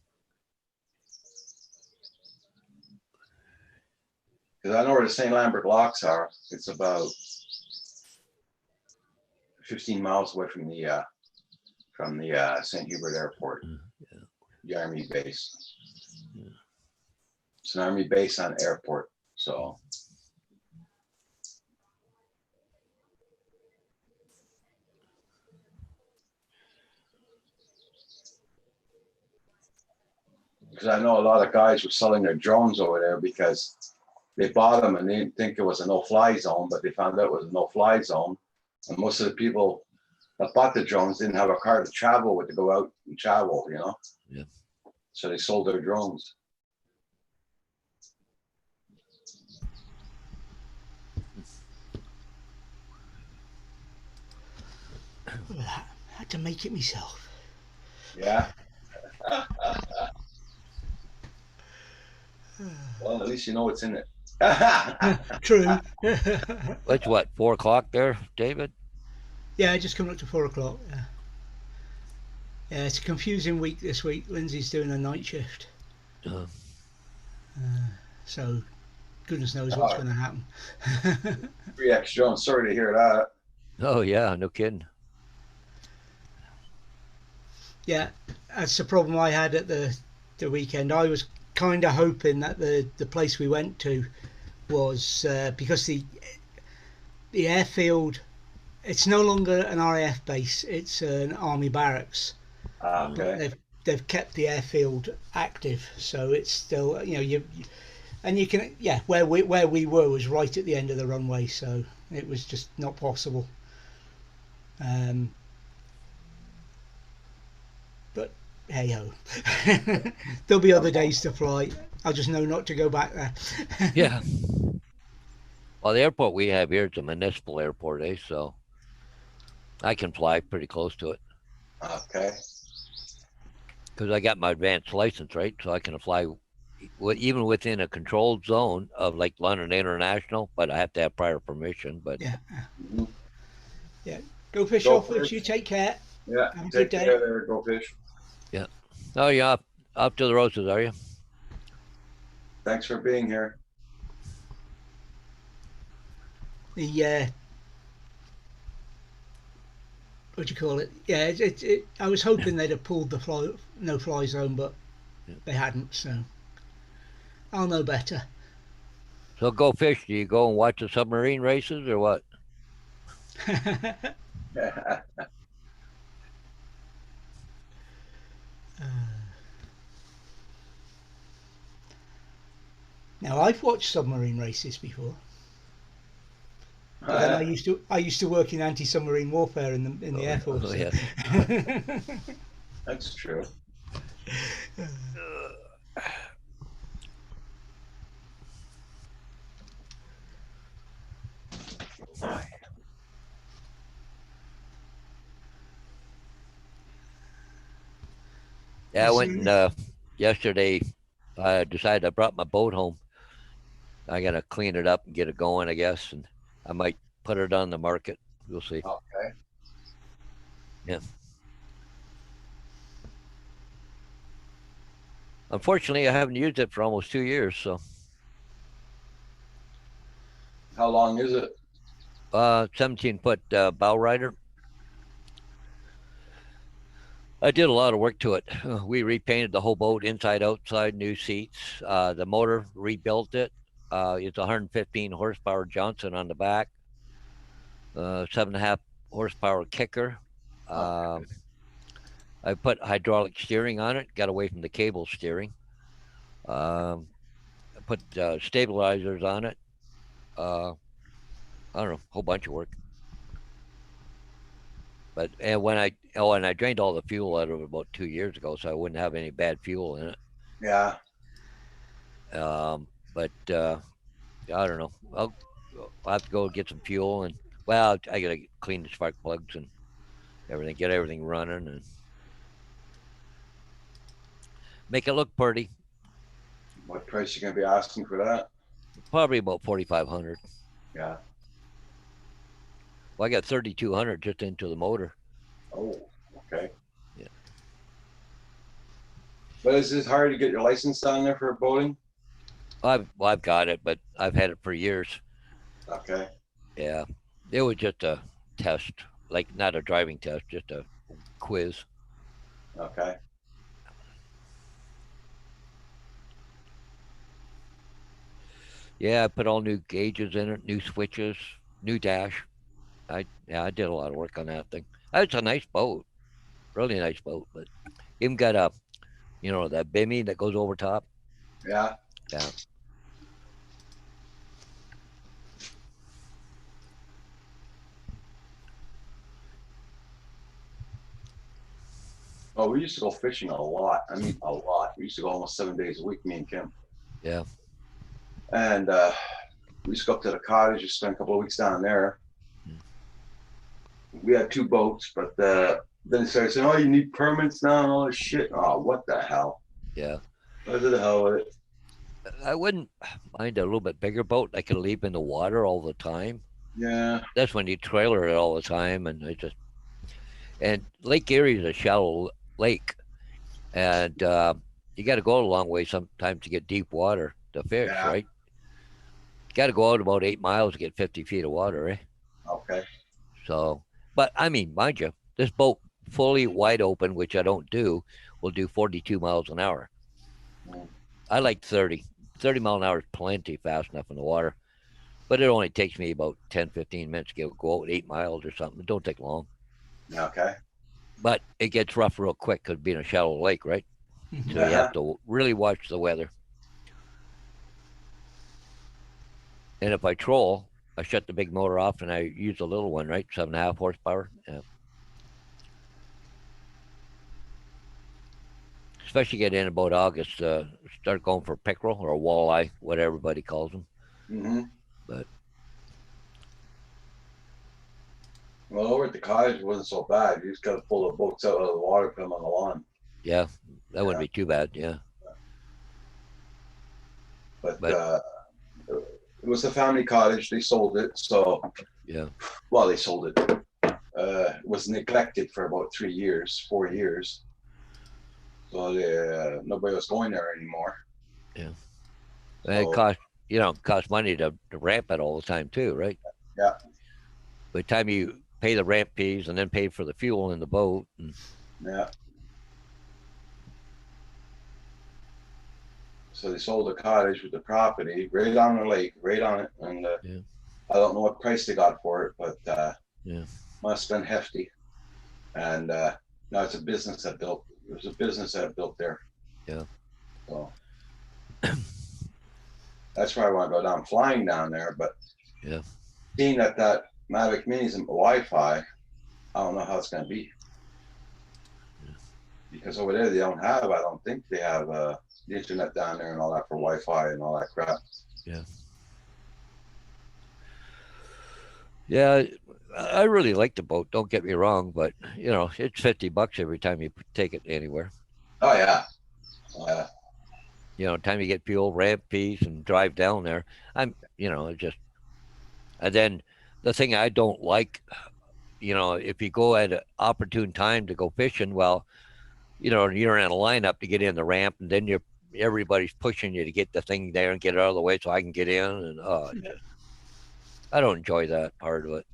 Because I know where the St. Lambert locks are. It's about 15 miles away from the St. Hubert Airport, Yeah. the Army base. Yeah. It's an Army base on airport, so. Because I know a lot of guys were selling their drones over there because they bought them and they didn't think it was a no-fly zone, but they found out it was a no-fly zone. And most of the people that bought the drones didn't have a car to travel with to go out and travel, you know? Yeah. So they sold their drones. Look at that. I had to make it myself. Yeah. Well, at least you know what's in it. True. It's what, 4 o'clock there, David? Yeah, just coming up to 4 o'clock. Yeah. Yeah, it's a confusing week this week. Lindsay's doing a night shift. Uh, So goodness knows what's going to happen. 3X drones. Sorry to hear that. oh yeah, no kidding. Yeah, that's the problem I had at the weekend. I was kind of hoping that the place we went to was because the airfield, it's no longer an RAF base, it's an army barracks. Okay. They've kept the airfield active, so it's still, you know, you can, yeah, where we were was right at the end of the runway, so it was just not possible. But hey ho, there'll be other days to fly. I'll just know not to go back there. Yeah. Well, the airport we have here is a municipal airport, so I can fly pretty close to it. Okay. Because I got my advanced license, right? So I can fly even within a controlled zone of like London International, but I have to have prior permission. But Yeah. Mhm. Yeah. Go fish Go off, fish. you take care. Yeah. Have a Take good day. care there, Go Fish. oh, yeah, up to the roses, are you? Thanks for being here. The what do you call it? Yeah, I was hoping they'd have pulled the no-fly zone, but they hadn't. So I'll know better. So Go Fish, do you go and watch the submarine races or what? Now I've watched submarine races before. But then I used to work in anti-submarine warfare in the Air Force. Oh, so- yeah. That's true. Yeah, I went and yesterday. I decided I brought my boat home. I gotta clean it up and get it going, I guess, and I might put it on the market. We'll see. Okay. Unfortunately, I haven't used it for almost 2 years. So, How long is it? 17-foot bow rider. I did a lot of work to it. We repainted the whole boat, inside, outside, new seats. The motor, rebuilt it. It's 115 horsepower Johnson on the back. 7.5 horsepower kicker. I put hydraulic steering on it. Got away from the cable steering. I put stabilizers on it. I don't know, a whole bunch of work. But and I drained all the fuel out of it about 2 years ago, so I wouldn't have any bad fuel in it. Yeah. But I don't know. I'll have to go get some fuel, and well, I gotta clean the spark plugs and everything, get everything running, and make it look pretty. What price you gonna be asking for that? Probably about 4,500. Yeah. Well, I got 3,200 just into the motor. Oh, okay. Yeah. But is it hard to get your license down there for boating? I've got it, but I've had it for years. Okay. Yeah, it was just a test, like not a driving test, just a quiz. Okay. Yeah, I put all new gauges in it, new switches, new dash. I did a lot of work on that thing. It's a nice boat, really nice boat, but even got a, that bimmy that goes over top. Yeah. Yeah. Oh, we used to go fishing a lot. I mean, a lot. We used to go almost 7 days a week, me and Kim. Yeah. And we used to go up to the cottage, just spend a couple of weeks down there. We had 2 boats, but then they started saying, "Oh, you need permits now and all this shit." Oh, what the hell? Yeah. What the hell with it? I wouldn't mind a little bit bigger boat I could leave in the water all the time. Yeah. That's when you trailer it all the time, and and Lake Erie is a shallow lake, and you got to go a long way sometimes to get deep water to fish, Yeah. right? You got to go out about 8 miles to get 50 feet of water, eh? Okay. So, but I mean, mind you, this boat fully wide open, which I don't do, will do 42 miles an hour. Mm. I like 30. 30 mile an hour is plenty fast enough in the water, but it only takes me about 10, 15 minutes to go out 8 miles or something. It don't take long. Okay. But it gets rough real quick because being a shallow lake, right? So you have to really watch the weather. And if I troll, I shut the big motor off and I use the little one, right? 7.5 horsepower. Yeah. Especially get in about August, start going for pickerel or walleye, what everybody calls them. Mm-hmm. But well, over at the cottage, it wasn't so bad. You just got to pull the boats out of the water, put them on the lawn. yeah, that wouldn't be too bad. Yeah. But it was a family cottage. They sold it. So, yeah. Well, they sold it. It was neglected for about 4 years. So nobody was going there anymore. Yeah. So, And it costs money to ramp it all the time too, right? Yeah. By the time you pay the ramp fees and then pay for the fuel in the boat. Yeah. So they sold the cottage with the property right on the lake, right on it. And I don't know what price they got for it, but must have been hefty. And now it's a business that built. It was a business that built there. Yeah. So that's why I want to go down flying down there. But seeing that Mavic Mini's in Wi-Fi, I don't know how it's going to be. Because over there I don't think they have the internet down there and all that for Wi-Fi and all that crap. Yeah. Yeah, I really like the boat. Don't get me wrong, but it's $50 every time you take it anywhere. Oh yeah. Time you get fuel, ramp fees, and drive down there. And then the thing I don't like, if you go at an opportune time to go fishing, well, you're in a lineup to get in the ramp, and then everybody's pushing you to get the thing there and get it out of the way so I can get in, and I don't enjoy that part of it.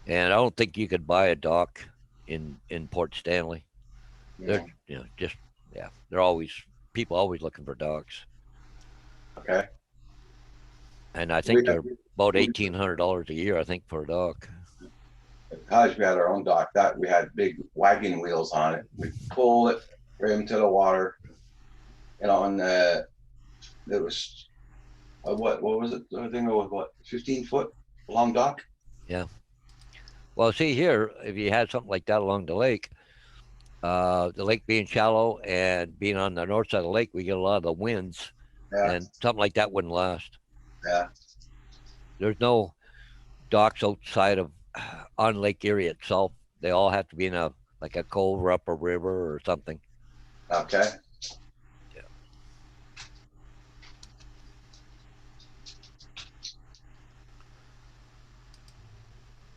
And I don't think you could buy a dock in Port Stanley. Yeah. They're people always looking for docks. Okay. And I think they're about $1,800 a year, I think, for a dock. At the cottage, we had our own dock. That we had big wagon wheels on it. We pull it right into the water. And there was what was it? I think it was 15 foot long dock. Yeah. Well, see here, if you had something like that along the lake being shallow and being on the north side of the lake, we get a lot of the winds, and something like that wouldn't last. Yeah. There's no docks outside of on Lake Erie itself. They all have to be in a cove or up a river or something. Okay. Yeah.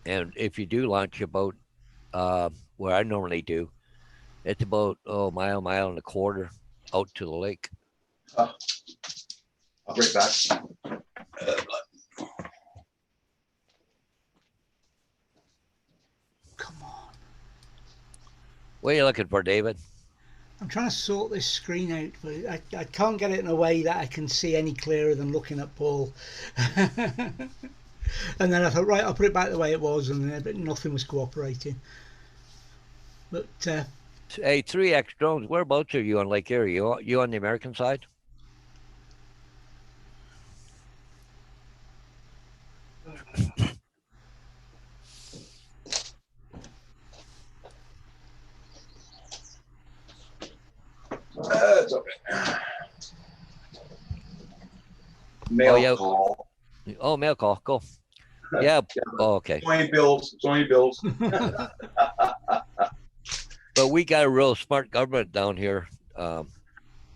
And if you do launch a boat, where I normally do, it's about mile and a quarter out to the lake. I'll break that. Come on. What are you looking for, David? I'm trying to sort this screen out, but I can't get it in a way that I can see any clearer than looking at Paul. And then I thought, right, I'll put it back the way it was, but nothing was cooperating. But hey, 3X drones, whereabouts are you on Lake Erie? You on the American side? mail yeah. call. Oh, mail call. Cool. Yeah. Oh, okay. 20 bills, 20 bills. But we got a real smart government down here,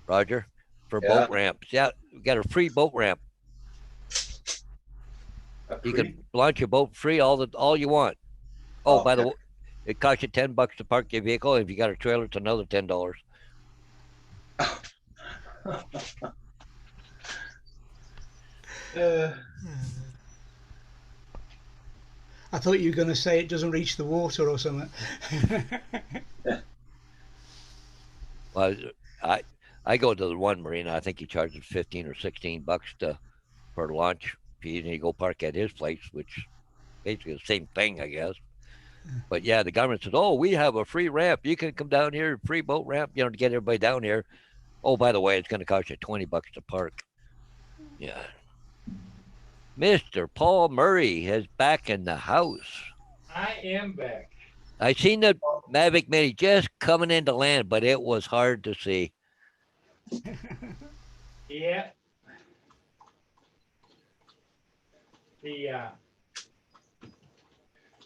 Roger, for Yeah. boat ramps. Yeah, we got a free boat ramp. You can launch your boat free all you want. Oh, by the way, it costs you $10 to park your vehicle. If you got a trailer, it's another $10. I thought you were going to say it doesn't reach the water or something. Well, I go to the one marina. I think he charges $15 or $16 per launch fee, and you go park at his place, which basically the same thing, I guess. But yeah, the government says, "Oh, we have a free ramp. You can come down here, free boat ramp, to get everybody down here." Oh, by the way, it's going to cost you $20 to park. Yeah. Mr. Paul Murray is back in the house. I am back. I seen the Mavic Mini just coming into land, but it was hard to see. Yeah. The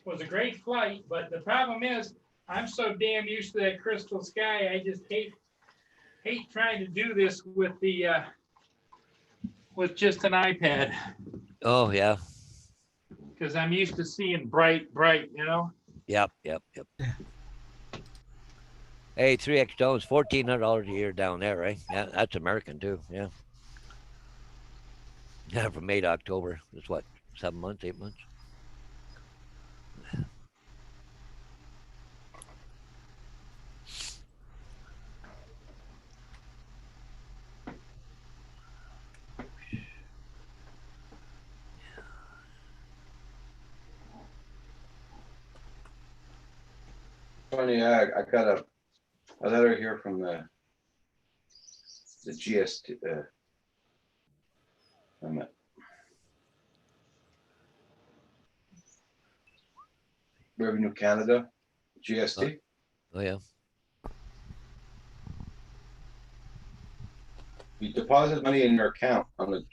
was a great flight, but the problem is I'm so damn used to that crystal sky. I just hate trying to do this with the with just an iPad. Oh yeah. Because I'm used to seeing bright, Yep. Hey, 3X Jones, $1,400 a year down there, right? Yeah, that's American too. Yeah. Yeah, from May to October. That's what, 7 months, 8 months? Funny, I got a letter here from the GST. Revenue Canada, GST. Oh yeah. You deposit money in your account on the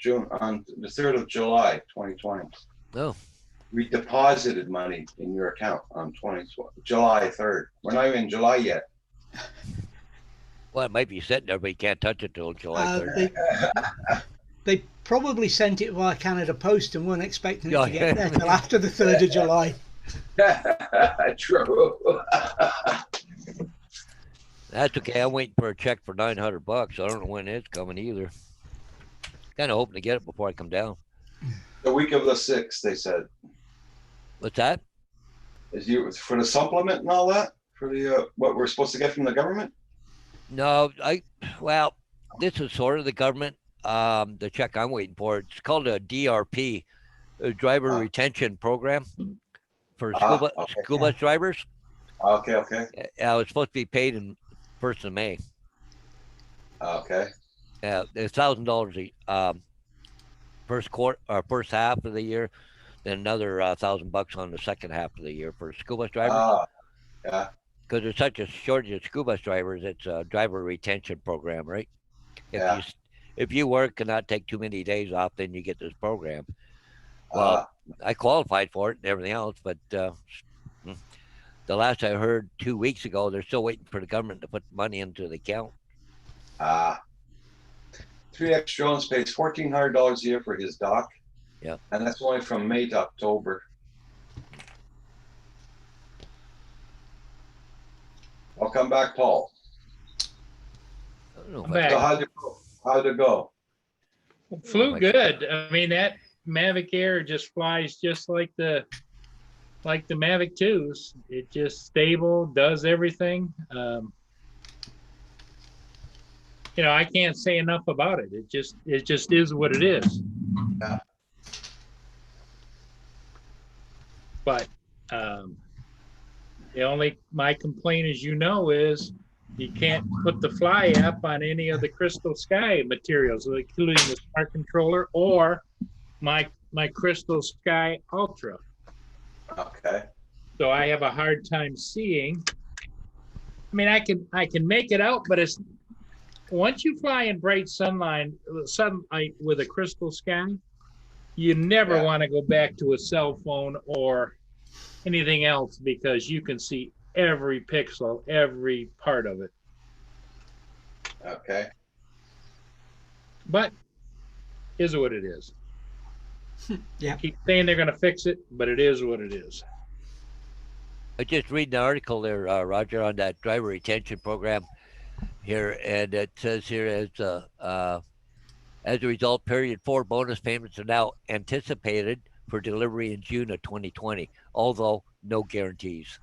3rd of July, 2020. Oh. We deposited money in your account on July 3rd. We're not even in July yet. Well, it might be sitting there, but you can't touch it till July 3rd. They probably sent it via Canada Post and weren't expecting it to get there till after the 3rd of July. True. That's okay. I'm waiting for a check for $900. I don't know when it's coming either. Kind of hoping to get it before I come down. The week of the 6th, they said. What's that? Is you for the supplement and all that for the what we're supposed to get from the government? No, well, this is sort of the government. The check I'm waiting for. It's called a DRP, a driver retention program for school bus drivers. Okay. It's supposed to be paid in 1st of May. Okay. It's $1,000 first half of the year, then another $1,000 on the second half of the year for school bus drivers. Yeah. Because there's such a shortage of school bus drivers, it's a driver retention program, right? If you work and not take too many days off, then you get this program. Well, I qualified for it and everything else, but the last I heard 2 weeks ago, they're still waiting for the government to put money into the account. 3X Jones pays $1,400 a year for his dock. Yeah. And that's only from May to October. Welcome back, Paul. I don't know I'm back. So how'd it go? Flew good. I mean, that Mavic Air just flies just like the Mavic 2s. It just stable, does everything. I can't say enough about it. It just is what it is. Yeah. But my complaint, as you know, is you can't put the Fly app on any of the Crystal Sky materials, including the Smart Controller or my Crystal Sky Ultra. Okay. So I have a hard time seeing. I mean, I can make it out, but once you fly in bright sunlight with a crystal sky, you never Yeah. want to go back to a cell phone or anything else because you can see every pixel, every part of it. Okay. But is what it is. Yeah. Keep saying they're going to fix it, but it is what it is. I just read an article there, Roger, on that driver retention program here, and it says here as a result, period 4 bonus payments are now anticipated for delivery in June of 2020, although no guarantees.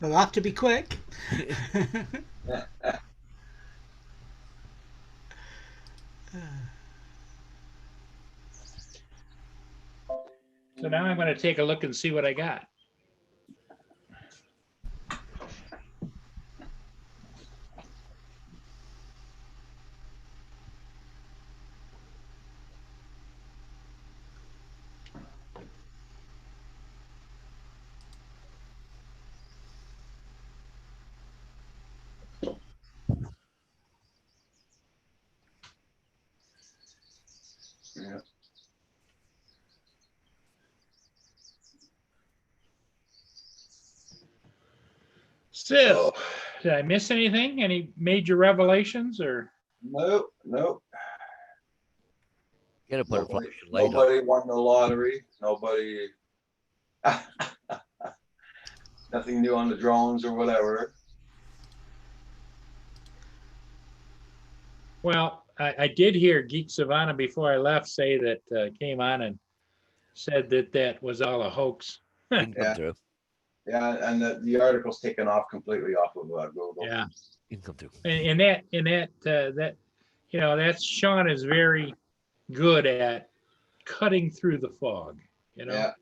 They'll have to be quick. So now I'm going to take a look and see what I got. Yeah. So, did I miss anything? Any major revelations or? Nope. Nope. Gotta put a Nobody, flashing light on. nobody won the lottery. Nobody. Nothing new on the drones or whatever. Well, I did hear Geek Savannah before I left say that came on and said that that was all a hoax. Didn't come Yeah. through. Yeah, and the article's taken off completely off of Google. Yeah, Didn't come through. and that you know, that's Sean is very good at cutting through the fog. You know. Yeah.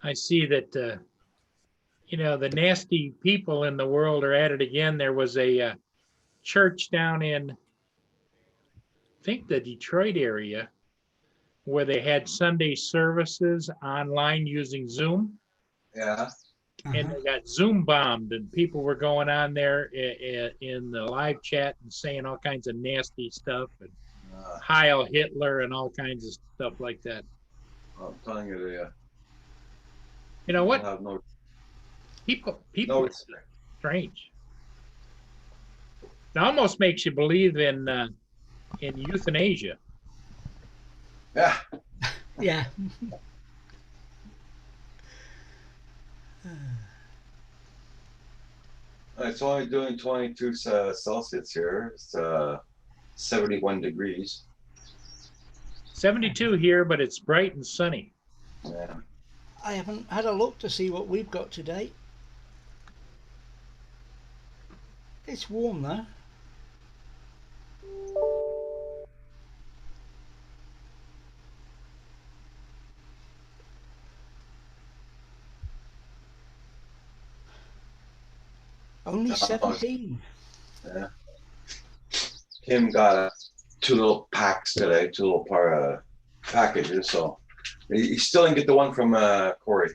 I see that, you know, the nasty people in the world are at it again. There was a church down in, I think, the Detroit area where they had Sunday services online using Zoom, Yeah. and they got Zoom bombed, and people were going on there in the live chat and saying all kinds of nasty stuff and Heil Hitler and all kinds of stuff like that. I'm telling you, You know what? have no People no are strange. It almost makes you believe in euthanasia. Yeah. Yeah. It's only doing 22 Celsius here. It's 71 degrees. 72 here, but it's bright and sunny. Yeah. I haven't had a look to see what we've got today. It's warm though. Only 17. Yeah. Kim got 2 little packs today, 2 little packages. So he still didn't get the one from Corey.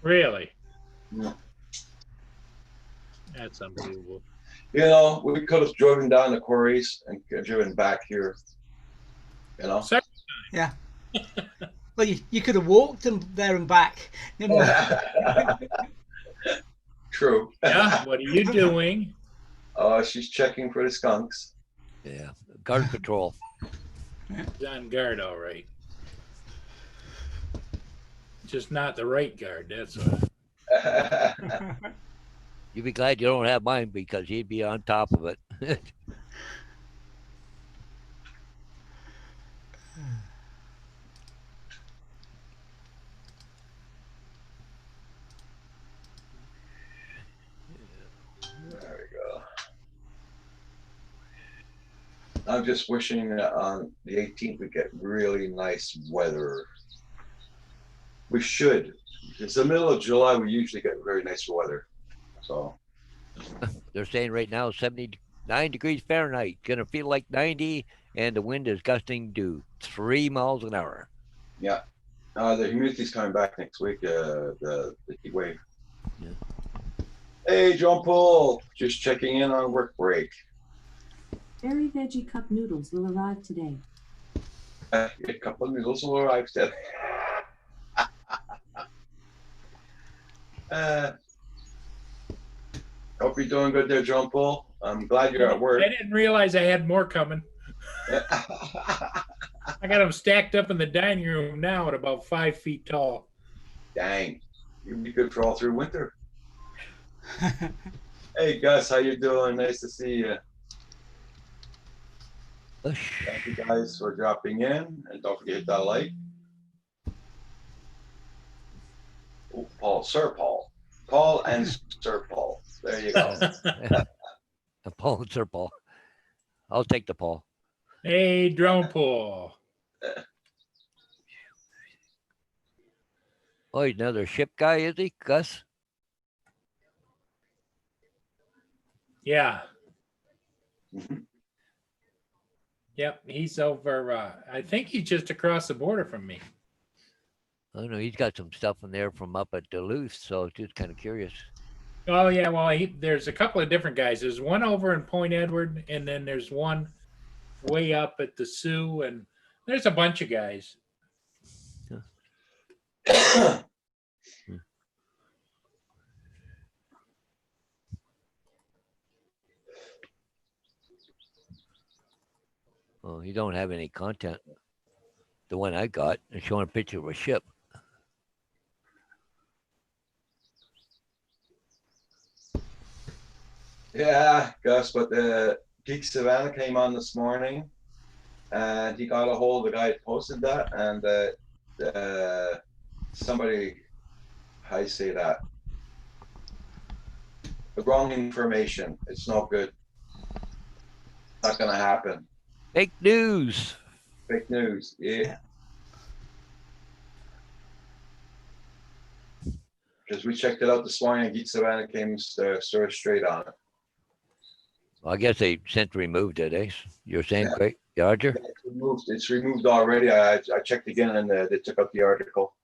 Really? Yeah. That's unbelievable. You know, we could have driven down to Corey's and driven back here. You know. Sir, Yeah. Well, you could have walked them there and back. Never mind. True. yeah, what are you doing? She's checking for the skunks. Yeah. Guard patrol. He's on guard, all right. Just not the right guard, that's what. You'd be glad you don't have mine because he'd be on top of it. There we go. I'm just wishing that on the 18th we get really nice weather. We should. It's the middle of July. We usually get very nice weather. So They're saying right now 79 degrees Fahrenheit. Gonna feel like 90, and the wind is gusting to 3 miles an hour. yeah. The humidity's coming back next week. The heat wave. Yeah. Hey, John Paul, just checking in on work break. Berry Veggie Cup noodles will arrive today. A couple of noodles will arrive today. Hope you're doing good there, John Paul. I'm glad you're at work. I didn't realize I had more coming. I got them stacked up in the dining room now at about 5 feet tall. Dang, you'd be good for all through winter. Hey, Gus, how you doing? Nice to see you. Thank you guys for dropping in, and don't forget to hit that like. Oh, Paul, Sir Paul and Sir Paul. There you go. Paul and Sir Paul. I'll take the Paul. Hey, drone pool. Oh, he's another ship guy, is he, Gus? Yeah. Mhm. Yep, he's over. I think he's just across the border from me. I don't know. He's got some stuff in there from up at Duluth, so just kind of curious. Oh yeah, well, there's a couple of different guys. There's one over in Point Edward, and then there's one way up at the Sioux, and there's a bunch of guys. Oh, you don't have any content. The one I got is showing a picture of a ship. Yeah, Gus, but the Geek Savannah came on this morning, and he got a hold of the guy that posted that, and somebody, how you say that? The wrong information. It's not good. Not gonna happen. Fake news. Fake news. Yeah. Because we checked it out this morning, and Geek Savannah came sort of straight on it. Well, I guess they sent removed it, eh? You're saying, Yeah. Craig? Roger? It's removed already. I checked again, and they took out the article.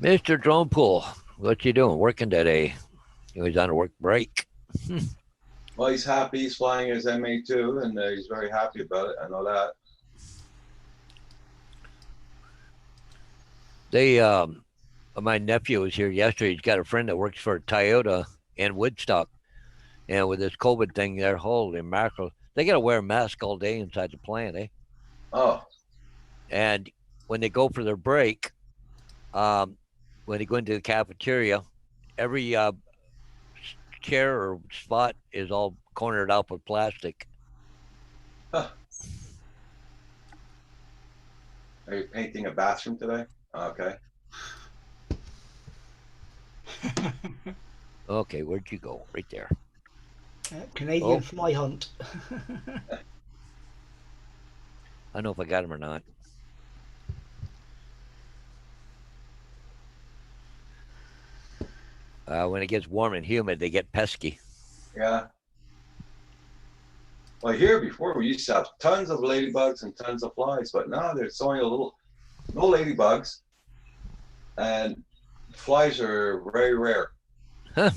Mr. Drone Pool, what you doing? Working today? He was on a work break. Well, he's happy. He's flying his MA2, and he's very happy about it. I know that. They, my nephew was here yesterday. He's got a friend that works for Toyota in Woodstock. And with this COVID thing, they're holy mackerel. They got to wear a mask all day inside the plant, eh? Oh, And when they go for their break, when they go into the cafeteria, every chair or spot is all cornered out with plastic. huh. Are you painting a bathroom today? Okay. Okay, where'd you go? Right there. Canadian Oh. fly hunt. I don't know if I got him or not. When it gets warm and humid, they get pesky. Yeah. Well, here before we used to have tons of ladybugs and tons of flies, but now there's only no ladybugs, and flies are very rare. Huh.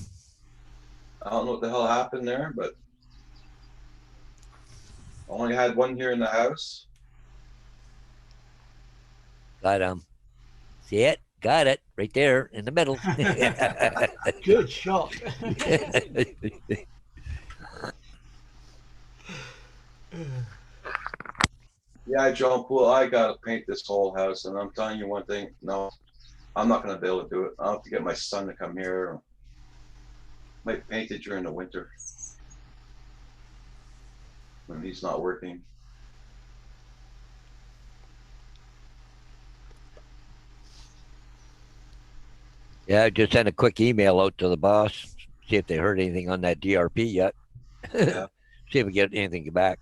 I don't know what the hell happened there, but I only had one here in the house. Got see it? Got it right there in the middle. Good shot. Yeah, John Poole, I gotta paint this whole house, and I'm telling you one thing, no, I'm not gonna be able to do it. I'll have to get my son to come here. Might paint it during the winter when he's not working. Yeah, just send a quick email out to the boss, see if they heard anything on that DRP yet. Yeah. See if we get anything back.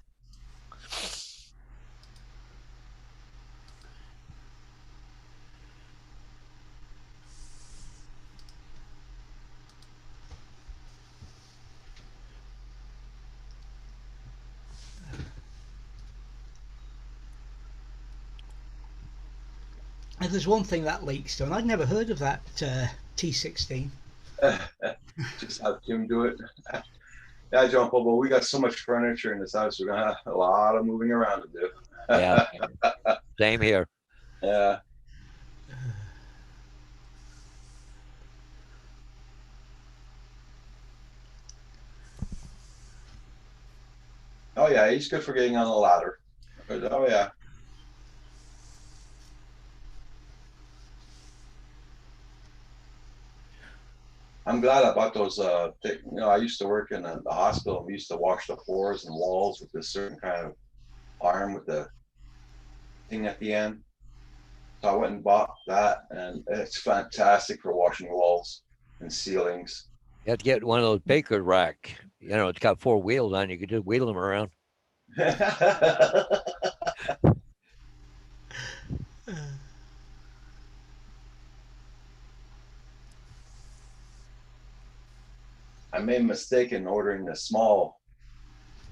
And there's one thing that leak's done. I'd never heard of that T16. Just have Jim do it. Yeah, John Paul, but we got so much furniture in this house. We're gonna have a lot of moving around to do. Yeah. Same here. Yeah. Oh yeah, he's good for getting on the ladder. Oh yeah. I'm glad I bought those. I used to work in the hospital. We used to wash the floors and walls with this certain kind of arm with the thing at the end. So I went and bought that, and it's fantastic for washing walls and ceilings. You have to get one of those baker rack. You know, it's got 4 wheels on. You can just wheel them around. I made a mistake in ordering the small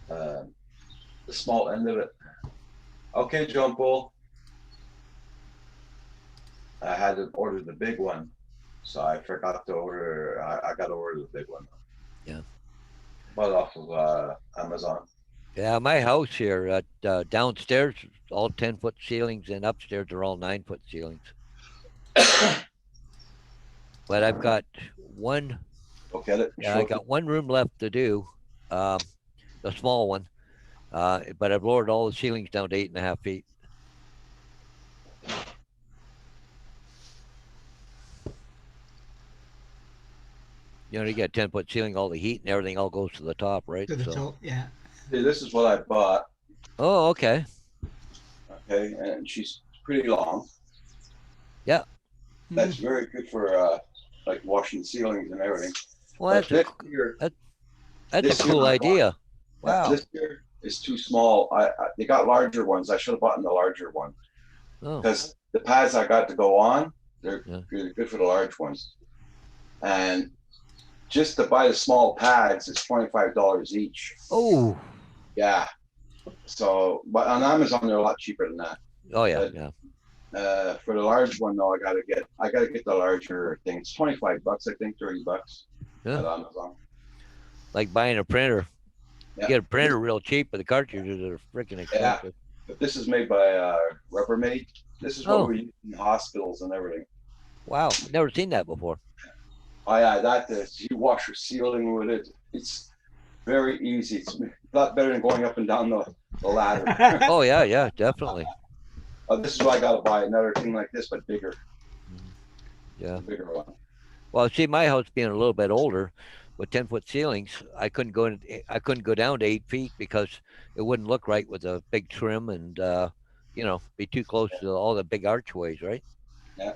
end of it. Okay, John Paul. I had to order the big one, so I forgot to order. I got to order the big one. Yeah. Bought it off of Amazon. Yeah, my house here, downstairs, all 10-foot ceilings, and upstairs are all 9-foot ceilings. But I've got one. Look at it. Yeah, I got one room left to do, the small one. But I've lowered all the ceilings down to 8.5 feet. You know, you got 10-foot ceiling, all the heat and everything all goes to the top, right? To the top, yeah. See, this is what I bought. Oh, okay. Okay, and she's pretty long. Yeah. That's very good for like washing ceilings and everything. Well, that's a cool idea. Wow. This here is too small. They got larger ones. I should have bought the larger one. Oh. Because the pads I got to go on, they're really good for the large ones. And just to buy the small pads is $25 each. Oh. Yeah. So, but on Amazon they're a lot cheaper than that. Oh yeah, but, yeah. For the large one though, I gotta get the larger thing. It's $25, I think, $30 Yeah. at Amazon. Like buying a printer. Yeah. You get a printer real cheap, but the cartridges are freaking expensive. But this is made by Rubbermaid. This is what we use in hospitals and everything. Wow, never seen that before. Oh yeah, you wash your ceiling with it. It's very easy. It's a lot better than going up and down the ladder. Oh yeah, definitely. This is why I gotta buy another thing like this, but bigger. Yeah. Bigger one. Well, see, my house being a little bit older, with 10-foot ceilings, I couldn't go down to 8 feet because it wouldn't look right with a big trim and be too close to all the big archways, right? Yeah.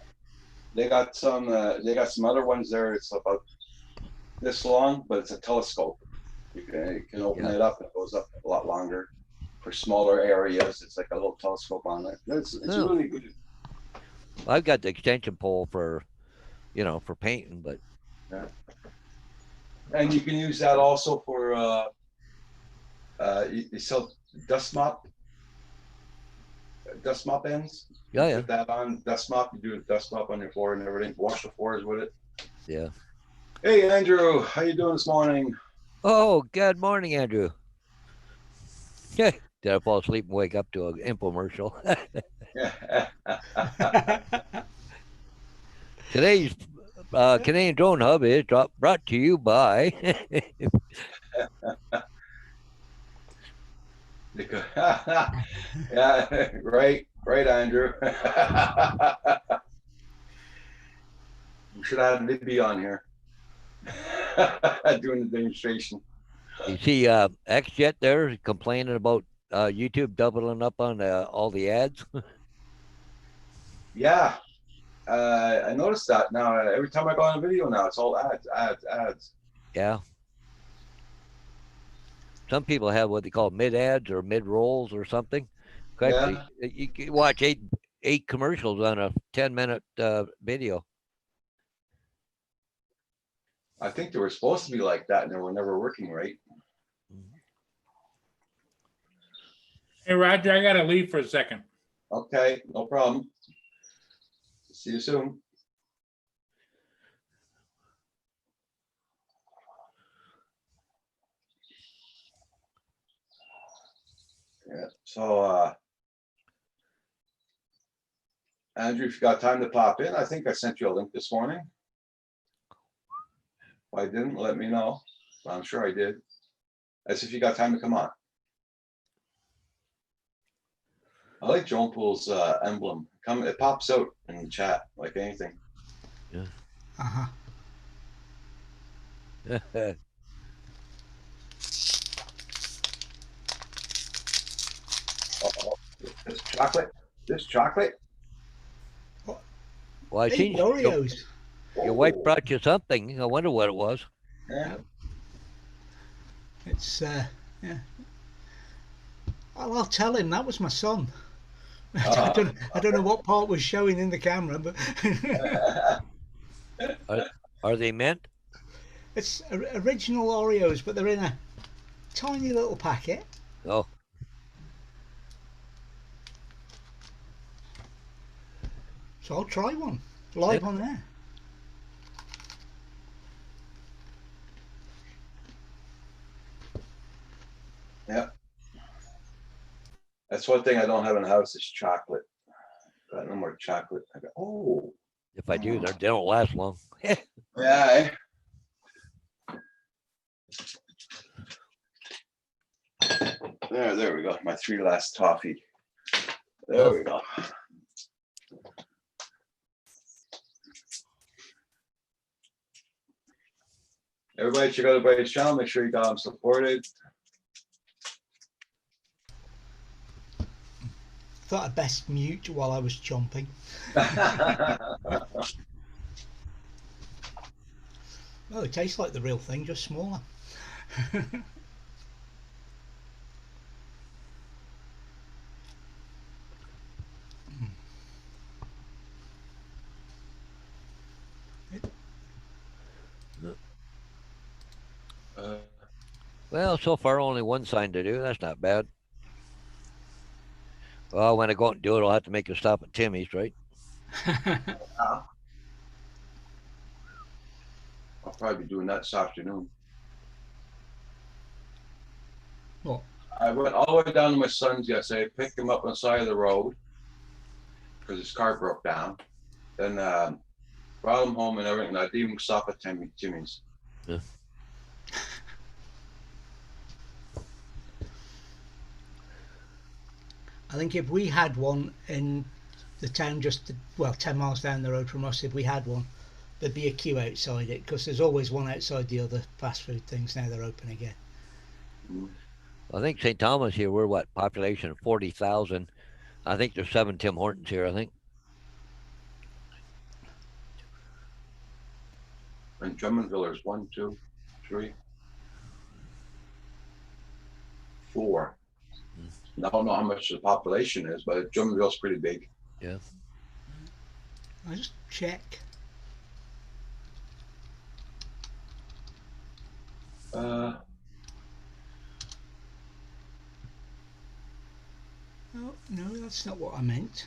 They got some other ones there. It's about this long, but it's a telescope. You can open it up. It goes up a lot longer for smaller areas. It's like a little telescope on it. It's really good. Well, I've got the extension pole for painting, but yeah. And you can use that also for you sell dust mop ends. Yeah. Put that on dust mop. You do a dust mop on your floor and everything. Wash the floors with it. Yeah. Hey Andrew, how you doing this morning? Oh, good morning, Andrew. Did I fall asleep and wake up to an infomercial? Today's Canadian Drone Hub is brought to you by. Yeah, right, Andrew. We should have Libby on here doing the demonstration. You see XJet there complaining about YouTube doubling up on all the ads. Yeah, I noticed that now. Every time I go on a video now, it's all ads. Yeah. Some people have what they call mid ads or mid rolls or something. Actually, you can watch eight commercials on a 10-minute video. I think they were supposed to be like that, and they were never working right. Hey, Roger, I gotta leave for a second. Okay, no problem. See you soon. Yeah, so Andrew, if you got time to pop in, I think I sent you a link this morning. If I didn't, let me know. I'm sure I did. As if you got time to come on. I like Joan Pool's emblem. It pops out in the chat like anything. Yeah. Uh-huh. Uh-oh. This chocolate. This chocolate. Well, I Hey, seen Oreos. your wife brought you something. I wonder what it was. Yeah. It's yeah. I'll tell him that was my son. I don't know what part was showing in the camera, but Are they mint? it's original Oreos, but they're in a tiny little packet. Oh, So I'll try one live on there. Yeah. That's one thing I don't have in the house is chocolate. Got no more chocolate. I go, oh. if I do, they don't last long. Yeah. There we go. My 3 last toffee. There we go. Everybody check out everybody's channel. Make sure you got them supported. Thought I'd best mute while I was chomping. Oh, it tastes like the real thing, just smaller. Well, so far only one sign to do. That's not bad. Well, when I go out and do it, I'll have to make a stop at Timmy's, right? I'll probably be doing that this afternoon. What? I went all the way down to my son's yesterday, picked him up on the side of the road because his car broke down. Then brought him home and everything. I didn't even stop at Timmy's. Yeah. I think if we had one in the town just, 10 miles down the road from us, if we had one, there'd be a queue outside it, because there's always one outside the other fast food things. Now they're open again. I think St. Thomas here, we're what, population of 40,000. I think there's 7 Tim Hortons here, I think. And Drummondville, there's 1, 2, 3, 4. I don't know how much the population is, but Drummondville's pretty big. Yeah. I'll just check. Oh, no, that's not what I meant.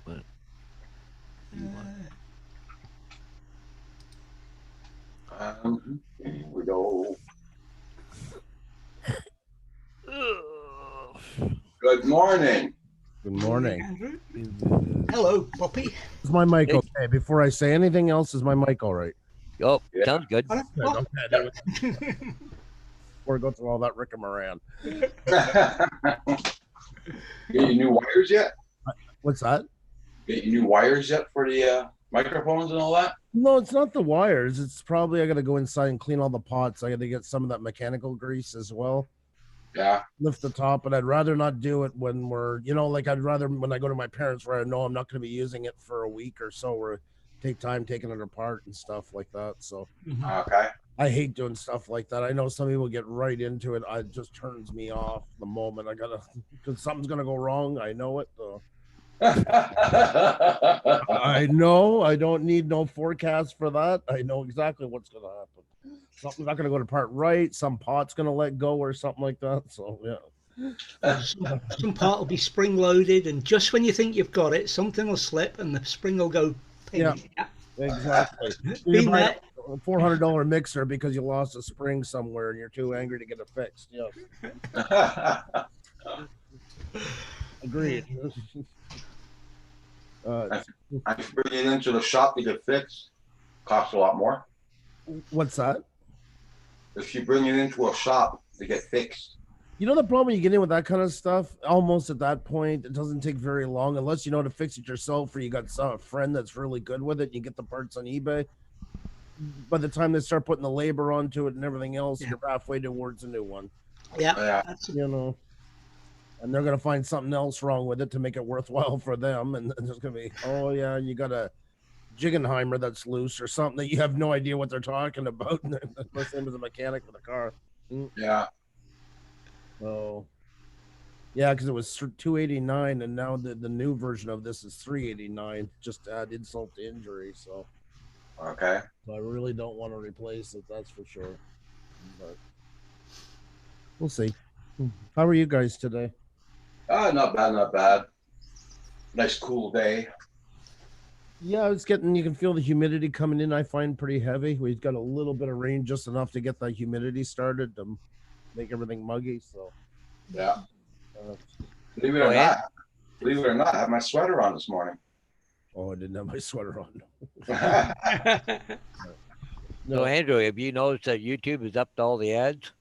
What? Here we go. Good morning. Good morning. Andrew. Hello, Poppy. Is my mic Hey. okay? Before I say anything else, is my mic all right? Oh, Yeah. sounds good. What? Okay. Before I go through all that rigmarole. Get your new wires yet? What's that? Get your new wires yet for the microphones and all that? No, it's not the wires. It's probably I got to go inside and clean all the pots. I got to get some of that mechanical grease as well. Yeah. lift the top, but I'd rather not do it when we're, like I'd rather when I go to my parents where I know I'm not going to be using it for a week or so, or take time taking it apart and stuff like that. So Okay. I hate doing stuff like that. I know some people get right into it. It just turns me off the moment because something's going to go wrong. I know it. So. I know. I don't need no forecast for that. I know exactly what's going to happen. Something's not going to go to part right. Some pot's going to let go or something like that. So, yeah. Some part will be spring loaded, and just when you think you've got it, something will slip and the spring will go pink. Yeah, exactly. Been You buy there. a $400 mixer because you lost a spring somewhere and you're too angry to get it fixed. Yeah, agreed. I bring it into the shop to get fixed. Costs a lot more. What's that? If you bring it into a shop to get fixed. You know the problem you get in with that kind of stuff? Almost at that point, it doesn't take very long unless you know how to fix it yourself or you got a friend that's really good with it. You get the parts on eBay. By the time they start putting the labor onto it and everything else, you're halfway towards a new one. Yeah. And they're going to find something else wrong with it to make it worthwhile for them. And there's going to be, oh, yeah, you got a Jigenheimer that's loose or something that you have no idea what they're talking about. The same as a mechanic with a car. Yeah. So, yeah, because it was $289, and now the new version of this is $389. Just to add insult to injury. So, okay. So I really don't want to replace it. That's for sure. But we'll see. How are you guys today? Not bad, not bad. Nice cool day. Yeah, it's getting. You can feel the humidity coming in. I find pretty heavy. We've got a little bit of rain, just enough to get that humidity started to make everything muggy. So, yeah. Believe it or not, I have my sweater on this morning. Oh, I didn't have my sweater on. No, Andrew, have you noticed that YouTube is up to all the ads?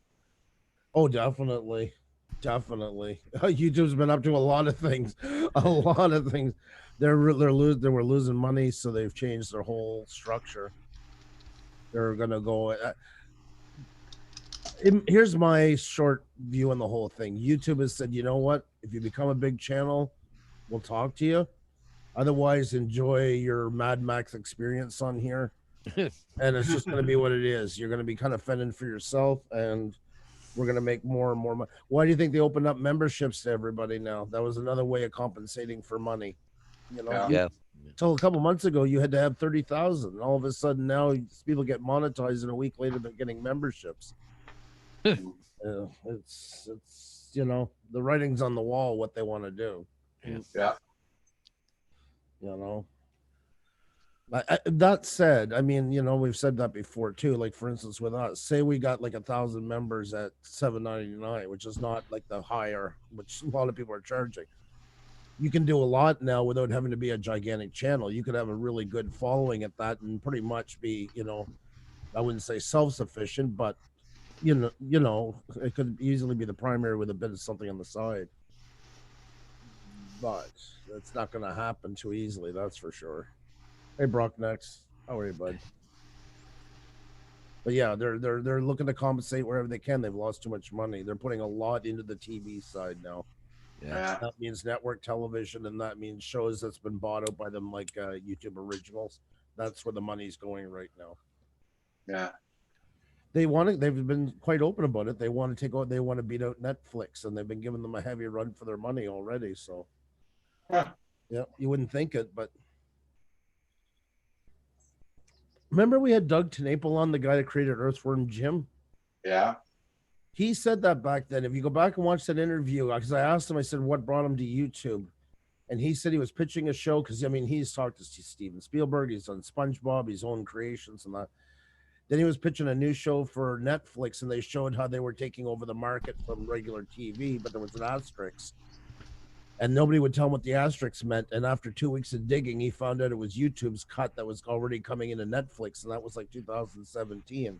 Oh, definitely. YouTube's been up to a lot of things. They were losing money, so they've changed their whole structure. They're gonna go. Here's my short view on the whole thing. YouTube has said, you know what? If you become a big channel, we'll talk to you. Otherwise, enjoy your Mad Max experience on here. And it's just going to be what it is. You're going to be kind of fending for yourself, and we're going to make more and more money. Why do you think they opened up memberships to everybody now? That was another way of compensating for money. Yeah. Until a couple months ago, you had to have 30,000. All of a sudden, now people get monetized, and a week later, they're getting memberships. It's the writing's on the wall what they want to do. Yeah. That said, I mean, we've said that before too. Like, for instance, with us, say we got like 1,000 members at $7.99, which is not like the higher, which a lot of people are charging. You can do a lot now without having to be a gigantic channel. You could have a really good following at that and pretty much be, I wouldn't say self-sufficient, but it could easily be the primary with a bit of something on the side. But that's not going to happen too easily, that's for sure. Hey, Brock, next. How are you, bud? But yeah, they're looking to compensate wherever they can. They've lost too much money. They're putting a lot into the TV side now. Yeah. That means network television, and that means shows that's been bought out by them, like YouTube Originals. That's where the money's going right now. Yeah. They've been quite open about it. They want to they want to beat out Netflix, and they've been giving them a heavy run for their money already. So, yeah, you wouldn't think it, but remember we had Doug TenNapel on, the guy that created Earthworm Jim? Yeah. He said that back then. If you go back and watch that interview, because I asked him, I said, what brought him to YouTube? And he said he was pitching a show because, he's talked to Steven Spielberg. He's done SpongeBob, his own creations and that. Then he was pitching a new show for Netflix, and they showed how they were taking over the market from regular TV, but there was an asterisk. And nobody would tell him what the asterisk meant. And after 2 weeks of digging, he found out it was YouTube's cut that was already coming into Netflix, and that was like 2017.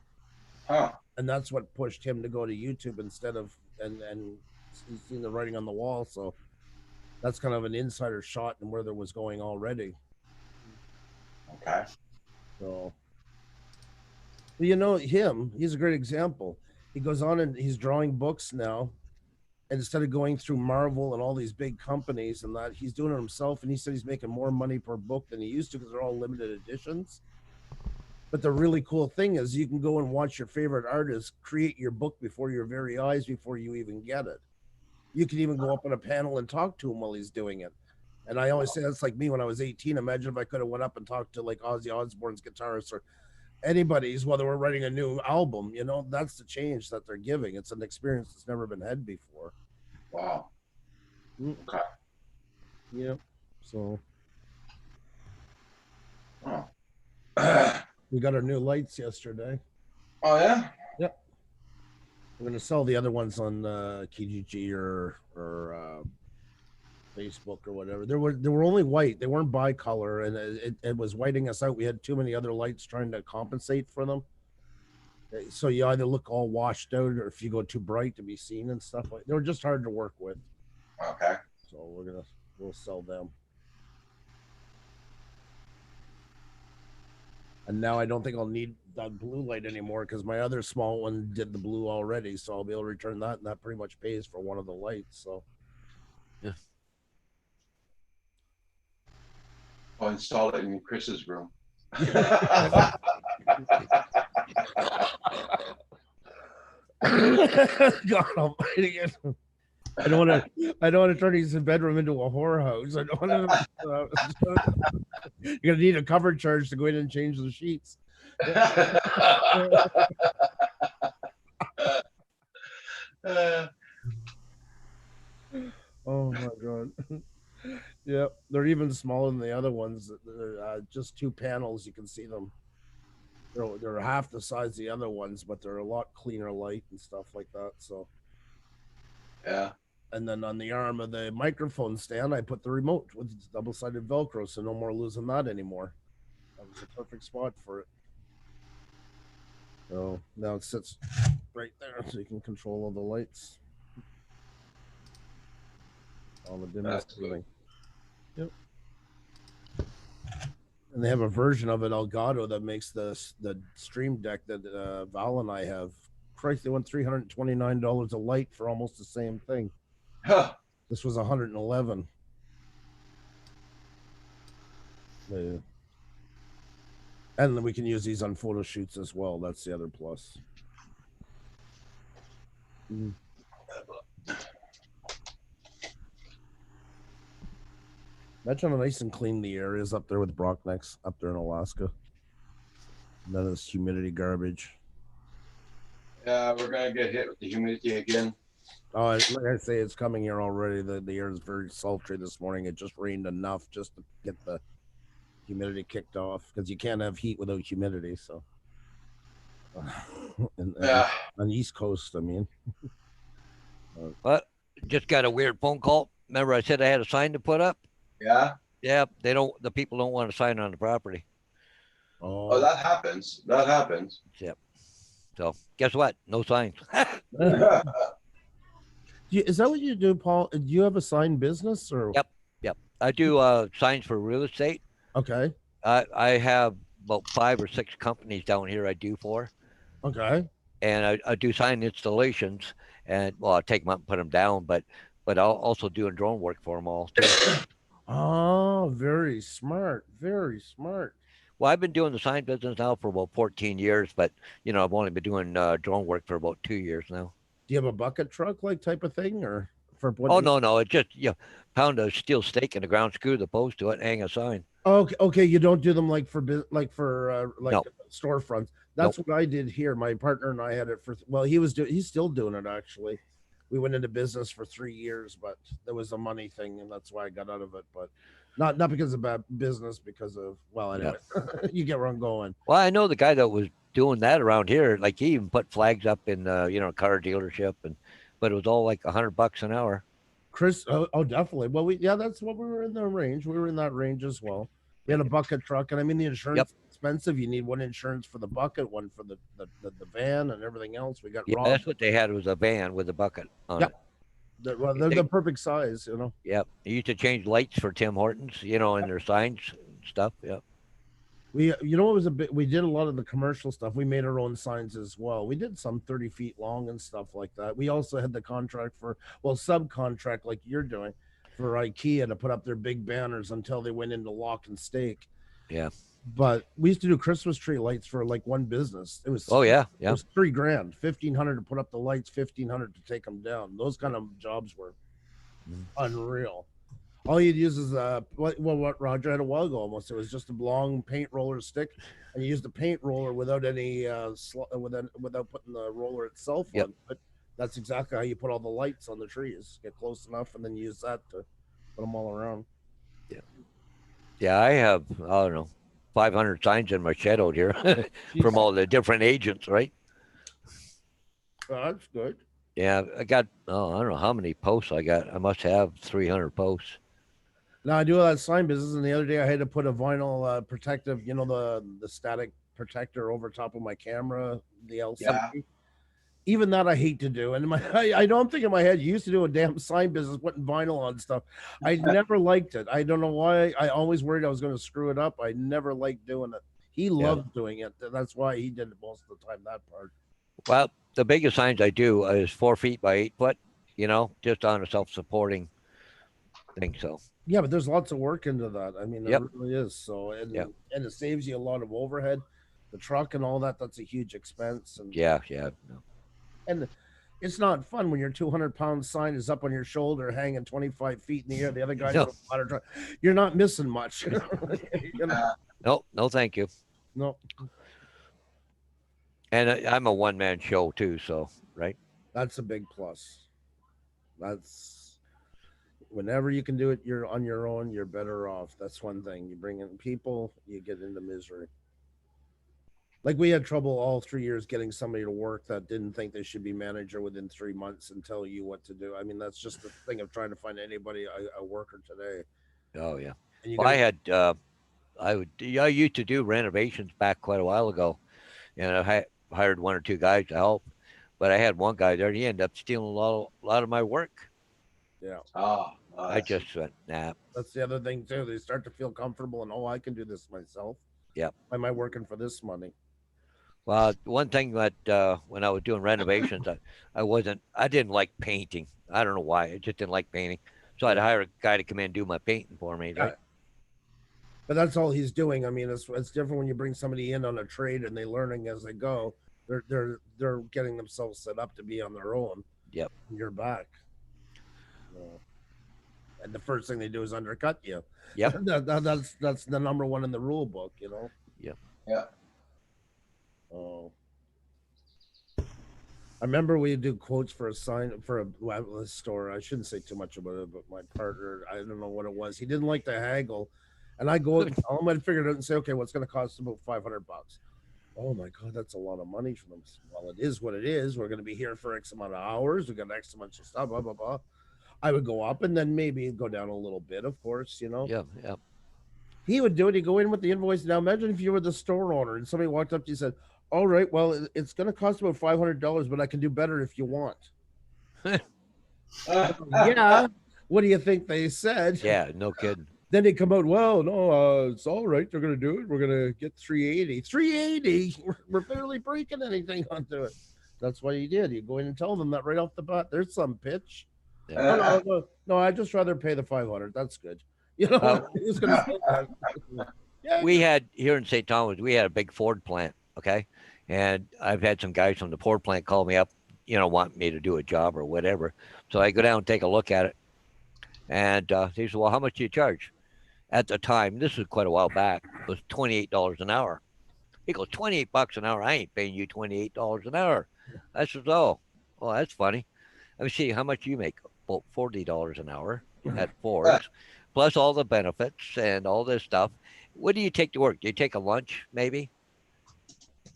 Huh. And that's what pushed him to go to YouTube instead of, and he's seen the writing on the wall. So that's kind of an insider shot in where there was going already. Okay. So, but he's a great example. He goes on and he's drawing books now, And instead of going through Marvel and all these big companies and that, he's doing it himself. And he said he's making more money per book than he used to because they're all limited editions. But the really cool thing is you can go and watch your favorite artist create your book before your very eyes before you even get it. You can even go up on a panel and talk to him while he's doing it. And I always say that's like me when I was 18. Imagine if I could have went up and talked to like Ozzy Osbourne's guitarist or anybody's while they were writing a new album. You know, that's the change that they're giving. It's an experience that's never been had before. Wow. Okay. Yep. So Oh. we got our new lights yesterday. Oh yeah? Yep. We're gonna sell the other ones on Kijiji or Facebook or whatever. They were only white. They weren't bicolor, and it was whiting us out. We had too many other lights trying to compensate for them. So you either look all washed out, or if you go too bright to be seen and stuff like. They were just hard to work with. Okay. So we'll sell them. And now I don't think I'll need that blue light anymore because my other small one did the blue already. So I'll be able to return that, and that pretty much pays for one of the lights. So Yeah. I'll install it in Chris's room. God almighty. I don't want to turn his bedroom into a whorehouse. I don't want to. You're gonna need a cover charge to go in and change the sheets. Oh my god. Yep, they're even smaller than the other ones. They're just 2 panels. You can see them. They're half the size of the other ones, but they're a lot cleaner light and stuff like that. So Yeah. and then on the arm of the microphone stand, I put the remote with double-sided Velcro, so no more losing that anymore. That was the perfect spot for it. So now it sits right there, so you can control all the lights, all the dimmers, That's good. everything. Yep. And they have a version of it, Elgato, that makes the Stream Deck that Val and I have. Christ, they went $329 a light for almost the same thing. Huh. This was 111. And then we can use these on photo shoots as well. That's the other plus. Imagine how nice and clean the air is up there with Brocknex up there in Alaska. None of this humidity garbage. Yeah, we're gonna get hit with the humidity again. Oh, like I say, it's coming here already. The air is very sultry this morning. It just rained enough just to get the humidity kicked off because you can't have heat without humidity. So, Yeah. on the East Coast, I mean. But just got a weird phone call. Remember I said I had a sign to put up? Yeah. Yeah, the people don't want to sign on the property. Oh, that happens. That happens. Yep. So guess what? No signs. Is that what you do, Paul? Do you have a sign business or? Yep. I do signs for real estate. Okay. I have about 5 or 6 companies down here I do for. Okay. And I do sign installations, and well, I take them up and put them down, but I'll also doing drone work for them all too. Oh, very smart. Very smart. Well, I've been doing the sign business now for about 14 years, but I've only been doing drone work for about 2 years now. Do you have a bucket truck like type of thing, or for what? Oh no, it's just pound a steel stake in the ground, screw the post to it, and hang a sign. Okay. You don't do them like for No. storefronts. That's what I did here. My partner and I had it for. Well, he's still doing it actually. We went into business for 3 years, but there was a money thing, and that's why I got out of it. But not because of bad business, because of anyway. You get where I'm going. Well, I know the guy that was doing that around here. Like he even put flags up in a car dealership, but it was all like $100 an hour. Chris, oh definitely. Well, that's what we were in the range. We were in that range as well. We had a bucket truck, and I mean the insurance is expensive. You need one insurance for the bucket, one for the van, and everything else. We got robbed. That's what they had, was a van with a bucket on it. They're the perfect size, Yep. They used to change lights for Tim Hortons, in their signs and stuff. Yep. You know, it was a bit. We did a lot of the commercial stuff. We made our own signs as well. We did some 30 feet long and stuff like that. We also had the contract for, well, subcontract like you're doing for IKEA to put up their big banners until they went into lock and stake. Yeah. But we used to do Christmas tree lights for like one business. It was Oh yeah, It yeah. was $3,000, 1,500 to put up the lights, 1,500 to take them down. Those kind of jobs were unreal. All you'd use is what Roger had a while ago almost. It was just a long paint roller stick, and you used the paint roller without any without putting the roller itself Yep. on. But that's exactly how you put all the lights on the trees. Get close enough, and then use that to put them all around. Yeah, I have, I don't know, 500 signs in my shed out here from all the different agents, right? That's good. Yeah, I got, oh, I don't know how many posts I got. I must have 300 posts. Now I do all that sign business, and the other day I had to put a vinyl protective, you know, the static protector over top of my camera, the LCD. Yeah. Even that I hate to do. And I know I'm thinking in my head, you used to do a damn sign business putting vinyl on stuff. I never liked it. I don't know why. I always worried I was going to screw it up. I never liked doing it. He loved doing it. That's why he did it most of the time, that part. Well, the biggest signs I do is 4 feet by 8 foot, you know, just on a self-supporting thing. So Yeah, but there's lots of work into that. I mean, there Yep. really is. So, and Yep. and it saves you a lot of overhead. The truck and all that, that's a huge expense. And yeah. And it's not fun when your 200-pound sign is up on your shoulder, hanging 25 feet in the air. The other guy's No. in a ladder truck. You're not missing much. You know? No, thank you. No, And I'm a one-man show too, so, right? that's a big plus. That's whenever you can do it, you're on your own, you're better off. That's one thing. You bring in people, you get into misery. Like we had trouble all 3 years getting somebody to work that didn't think they should be manager within 3 months and tell you what to do. I mean, that's just the thing of trying to find anybody a worker today. Oh, yeah. And you Well, I gotta- had, I used to do renovations back quite a while ago, and I hired 1 or 2 guys to help, but I had one guy there. He ended up stealing a lot of my work. yeah, I just went, nah. that's the other thing too. They start to feel comfortable and I can do this myself. Yeah. Why am I working for this money? Well, one thing that when I was doing renovations, I didn't like painting. I don't know why. I just didn't like painting. So I'd hire a guy to come in and do my painting for me. Right? But that's all he's doing. I mean, it's different when you bring somebody in on a trade and they learning as they go. They're getting themselves set up to be on their own. Yep. You're back. And the first thing they do is undercut you. Yep. That's the number one in the rule book, you know. Yep. Yeah. Oh. I remember we do quotes for a sign for a store. I shouldn't say too much about it, but my partner, I don't know what it was. He didn't like to haggle. And I go, I'm going to figure it out and say, okay, what's going to cost about $500? Oh my God, that's a lot of money for them. Well, it is what it is. We're going to be here for X amount of hours. We got X amount of stuff, blah, blah, blah. I would go up and then maybe go down a little bit, of course, you know. Yeah. He would do it. He'd go in with the invoice. Now imagine if you were the store owner and somebody walked up to you and said, all right, well, it's going to cost about $500, but I can do better if you want. Yeah. What do you think they said? Yeah, no kidding. Then they come out, well, no, it's all right. They're going to do it. We're going to get 380. 380? We're barely breaking anything onto it. That's what he did. You go in and tell them that right off the bat. There's some pitch. Yeah. No, I'd just rather pay the 500. That's good. You know, who's going to say that? Yeah. We had here in St. Thomas, we had a big Ford plant. Okay. And I've had some guys from the Ford plant call me up, you know, want me to do a job or whatever. So I go down and take a look at it. And they said, well, how much do you charge? At the time, this was quite a while back, it was $28 an hour. He goes, $28 an hour? I ain't paying you $28 an hour. I said, oh, well, that's funny. Let me see, how much you make? About $40 an hour at Ford's, plus all the benefits and all this stuff. What do you take to work? Do you take a lunch, maybe?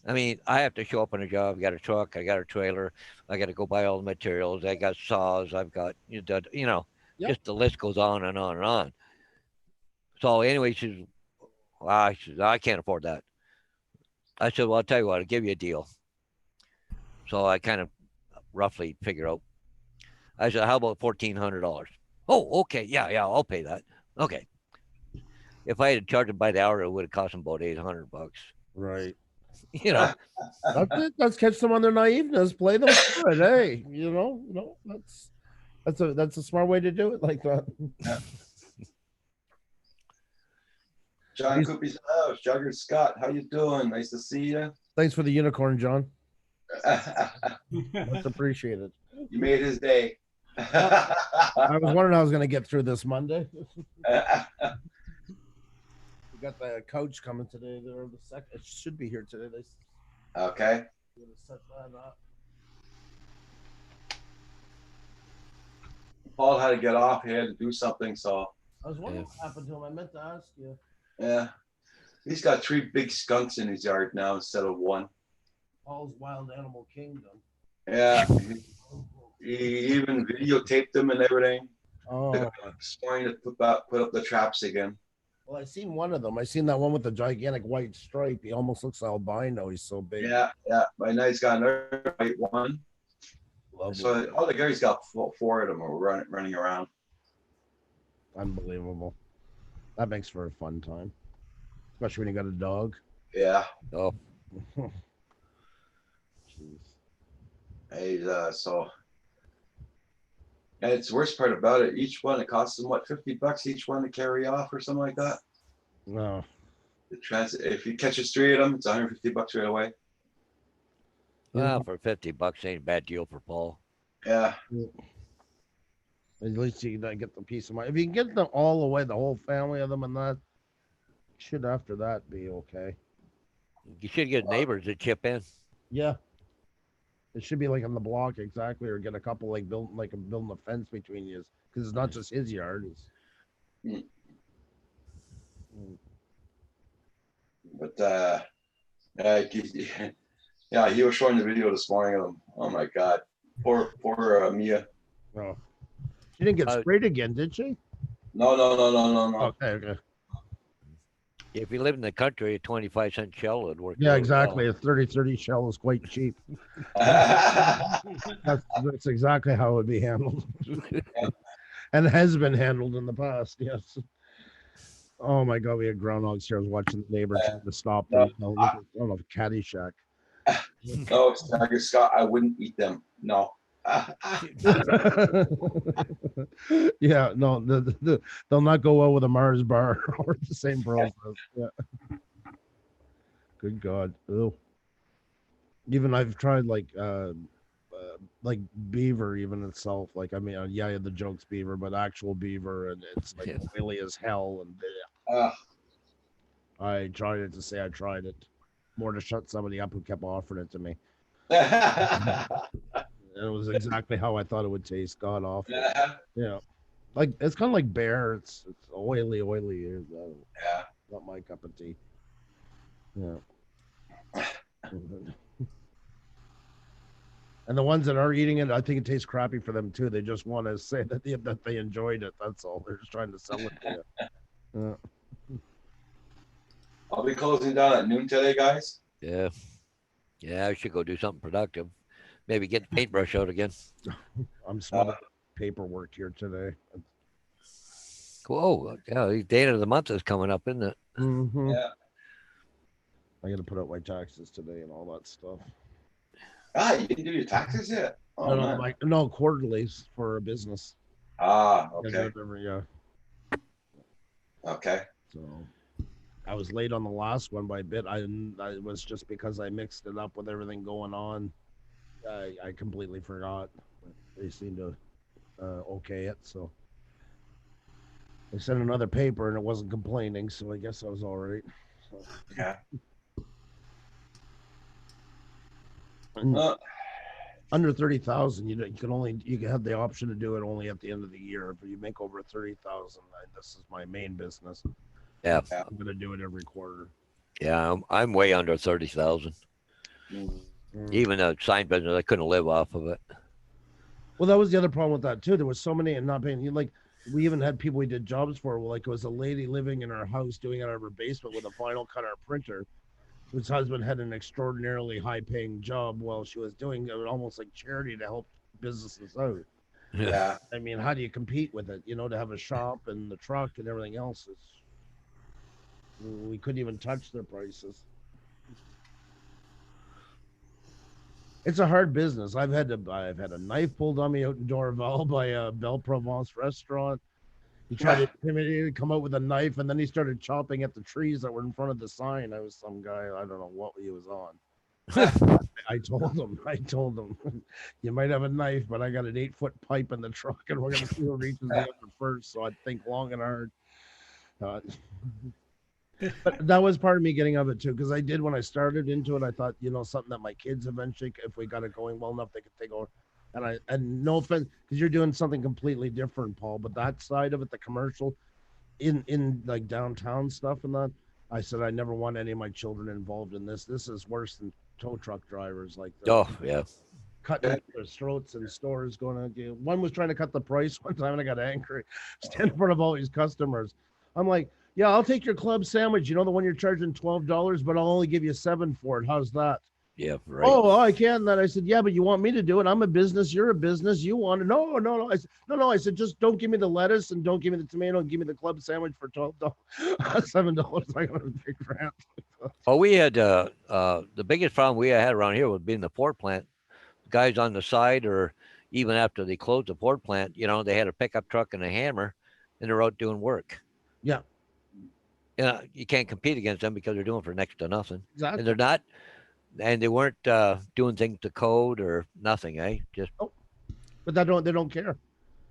I mean, I have to show up on a job. I got a truck. I got a trailer. I got to go buy all the materials. I got saws. I've got, you know, Yep. just the list goes on and on and on. So anyway, she says, I can't afford that. I said, well, I'll tell you what, I'll give you a deal. So I kind of roughly figure out. I said, how about $1,400? Oh, okay. Yeah, I'll pay that. Okay. if I had charged him by the hour, it would have cost him about $800. Right. You know, That's it. Let's catch them on their naiveness. Play them good. Hey, that's a smart way to do it like that. John Coopy's in the house. Jugger Scott, how you doing? Nice to see you. Thanks for the unicorn, John. Much appreciated. You made his day. I was wondering how I was going to get through this Monday. We got the coach coming today. They're the second. It should be here today. Okay. Set that up. Paul had to get off. He had to do something, so. I was wondering what happened to him. I meant to ask you. Yeah. He's got 3 big skunks in his yard now instead of 1. Paul's Wild Animal Kingdom. Yeah. He even videotaped them and everything. Oh. He's trying to put up the traps again. Well, I seen one of them. I seen that one with the gigantic white stripe. He almost looks albino. He's so big. Yeah. By now he's got another white one. Lovely. So all the Gary's got 4 of them are running around. Unbelievable. That makes for a fun time, especially when you got a dog. Yeah. oh, Jeez. Hey, so. And it's the worst part about it. Each one, it costs them what, $50 each one to carry off or something like that. No. The transit. If you catches 3 of them, it's $150 right away. well, for $50 ain't a bad deal for Paul. Yeah. At least you get the peace of mind. If you can get them all away, the whole family of them, and that should after that be okay. You should get neighbors to chip in. Yeah. It should be like on the block exactly, or get a couple building a fence between you, because it's not just his yard. It's... But yeah, he was showing the video this morning of him. Oh my God, poor Mia. Oh, she didn't get sprayed again, did she? No. Okay. If you live in the country, a 25-cent shell would work. Yeah, really exactly. well. A 30-30 shell is quite cheap. That's exactly how it would be handled. And has been handled in the past, yes. Oh my God, we had groundhogs here. I was watching the neighbor trying to stop them. I don't know if Caddyshack. No, Tiger Scott, I wouldn't eat them. No. Yeah, no, they'll not go well with a Mars bar or the same process. Yeah. Good God. Ew. Even I've tried like beaver even itself. Like, I mean, yeah, the joke's beaver, but actual beaver, and it's like oily as hell. And I tried it to say I tried it, more to shut somebody up who kept offering it to me. And it was exactly how I thought it would taste. God awful. Yeah, like it's kind of like bear. It's oily. Yeah. Not my cup of tea. Yeah. And the ones that are eating it, I think it tastes crappy for them too. They just want to say that they enjoyed it. That's all. They're just trying to sell it to you. I'll be closing down at noon today, guys. Yeah, I should go do something productive. Maybe get the paintbrush out again. I'm smothering paperwork here today. Whoa, yeah, the date of the month is coming up, isn't it? Mm-hmm. Yeah. I got to put out my taxes today and all that stuff. You didn't do your taxes yet? Oh, no, quarterlies for a business. Okay. Yeah. Okay. So I was late on the last one by a bit. I was just because I mixed it up with everything going on. I completely forgot. They seemed to okay it, so I sent another paper and it wasn't complaining, so I guess I was all right. So. Yeah. Under 30,000, you can have the option to do it only at the end of the year. If you make over 30,000, this is my main business. Yeah. I'm gonna do it every quarter. Yeah, I'm way under 30,000. Even a sign business, I couldn't live off of it. Well, that was the other problem with that too. There was so many and not paying. Like, we even had people we did jobs for. Like, it was a lady living in her house doing it out of her basement with a Final Cut Art printer, whose husband had an extraordinarily high-paying job while she was doing it, almost like charity to help businesses out. Yeah. I mean, how do you compete with it? To have a shop and the truck and everything else is. We couldn't even touch their prices. It's a hard business. I've had a knife pulled on me out in Dorval by a Belle Provence restaurant. He tried to intimidate me, come out with a knife, and then he started chopping at the trees that were in front of the sign. I was some guy, I don't know what he was on. I told him, you might have a knife, but I got an 8-foot pipe in the truck, and we're gonna see who reaches the other first. So I'd think long and hard. But that was part of me getting of it too, because I did when I started into it. I thought, something that my kids eventually, if we got it going well enough, they could take over. And no offense, because you're doing something completely different, Paul. But that side of it, the commercial, in like downtown stuff and that, I said I never want any of my children involved in this. This is worse than tow truck drivers, like Oh yeah. cutting their throats in stores. One was trying to cut the price one time, and I got angry. Stand in front of all these customers. I'm like, yeah, I'll take your club sandwich. The one you're charging $12, but I'll only give you $7 for it. How's that? Yeah, right. Oh, I can. That I said, yeah, but you want me to do it? I'm a business. You're a business. You want it? No. I said, no. I said, just don't give me the lettuce and don't give me the tomato and give me the club sandwich for $12, $7. I got a big rant. Well, we had the biggest problem we had around here would be in the pork plant. Guys on the side, or even after they closed the pork plant, they had a pickup truck and a hammer, and they're out doing work. Yeah. You can't compete against them because they're doing for next to nothing. Exactly. And they're not, and they weren't doing things to code or nothing, just. Oh, but they don't care.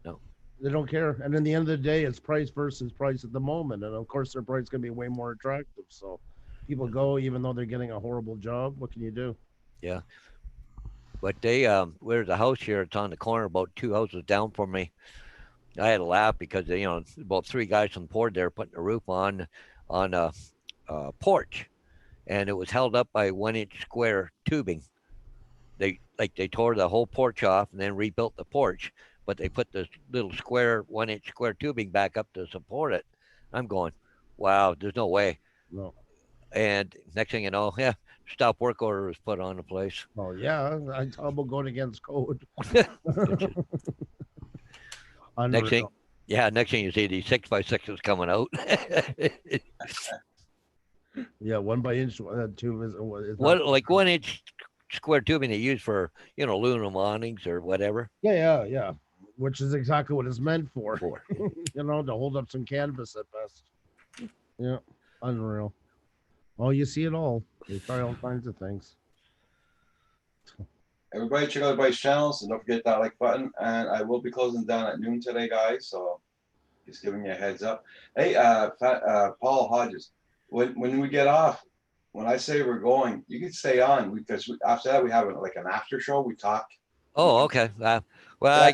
No, they don't care. And in the end of the day, it's price versus price at the moment, and of course their price is going to be way more attractive. So people go even though they're getting a horrible job. What can you do? Yeah. But there's a house here. It's on the corner, about 2 houses down from me. I had to laugh because about 3 guys from Port there putting a roof on a porch, and it was held up by 1-inch square tubing. They tore the whole porch off and then rebuilt the porch, but they put this little 1-inch square tubing back up to support it. I'm going, wow, there's no way. No. And next thing you know, stop work order was put on the place. Oh yeah, I talk about going against code. Next thing you see these 6x6s coming out. Yeah, 1-by-inch tube is like 1-inch square tubing they use for aluminum awnings or whatever. Yeah. Which is exactly what it's meant for. To hold up some canvas at best. Yeah, unreal. Oh, you see it all. You try all kinds of things. Everybody check out everybody's channels and don't forget that like button. And I will be closing down at noon today, guys. So just giving you a heads up. Hey, Paul Hodges, when we get off, when I say we're going, you can stay on because after that we have like an after show. We talk. Oh, okay. Well,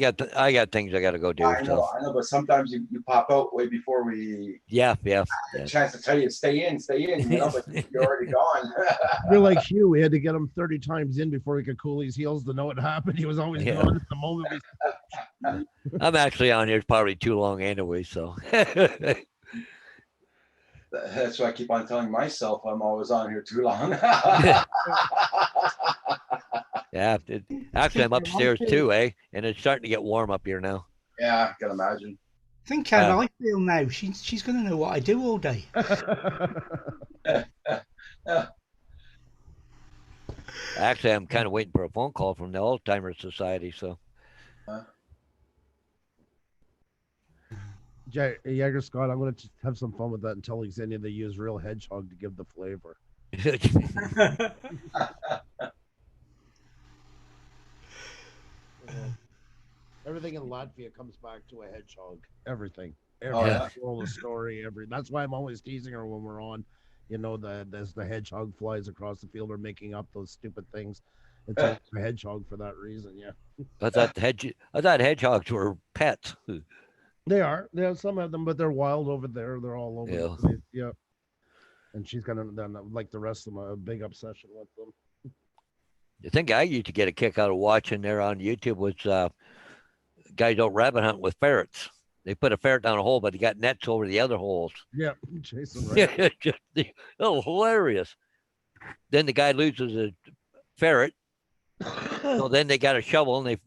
yeah. I got things I got to go do. I know, but sometimes you pop out way before we. Yeah. A chance to tell you stay in, but you're already gone. You're like Hugh. We had to get him 30 times in before he could cool his heels to know what happened. He was always gone at the moment. I'm actually on here probably too long anyway, so. That's why I keep on telling myself I'm always on here too long. Yeah, actually I'm upstairs too, and it's starting to get warm up here now. Yeah, I can imagine. Think how I feel now. She's going to know what I do all day. Actually, I'm kind of waiting for a phone call from the Alzheimer's Society, so. Jagger Scott, I'm going to have some fun with that and tell Xenia they use real hedgehog to give the flavor. Everything in Latvia comes back to a hedgehog. Everything. Roll a story. That's why I'm always teasing her when we're on. As the hedgehog flies across the field or making up those stupid things. It's a hedgehog for that reason. Yeah. I thought hedgehogs were pets. They are. They have some of them, but they're wild over there. They're all over. Yeah. Yeah. And she's got like the rest of them, a big obsession with them. The thing I used to get a kick out of watching there on YouTube was guys out rabbit hunting with ferrets. They put a ferret down a hole, but they got nets over the other holes. Yeah, Jason. Right. Just hilarious. Then the guy loses a ferret, so then they got a shovel and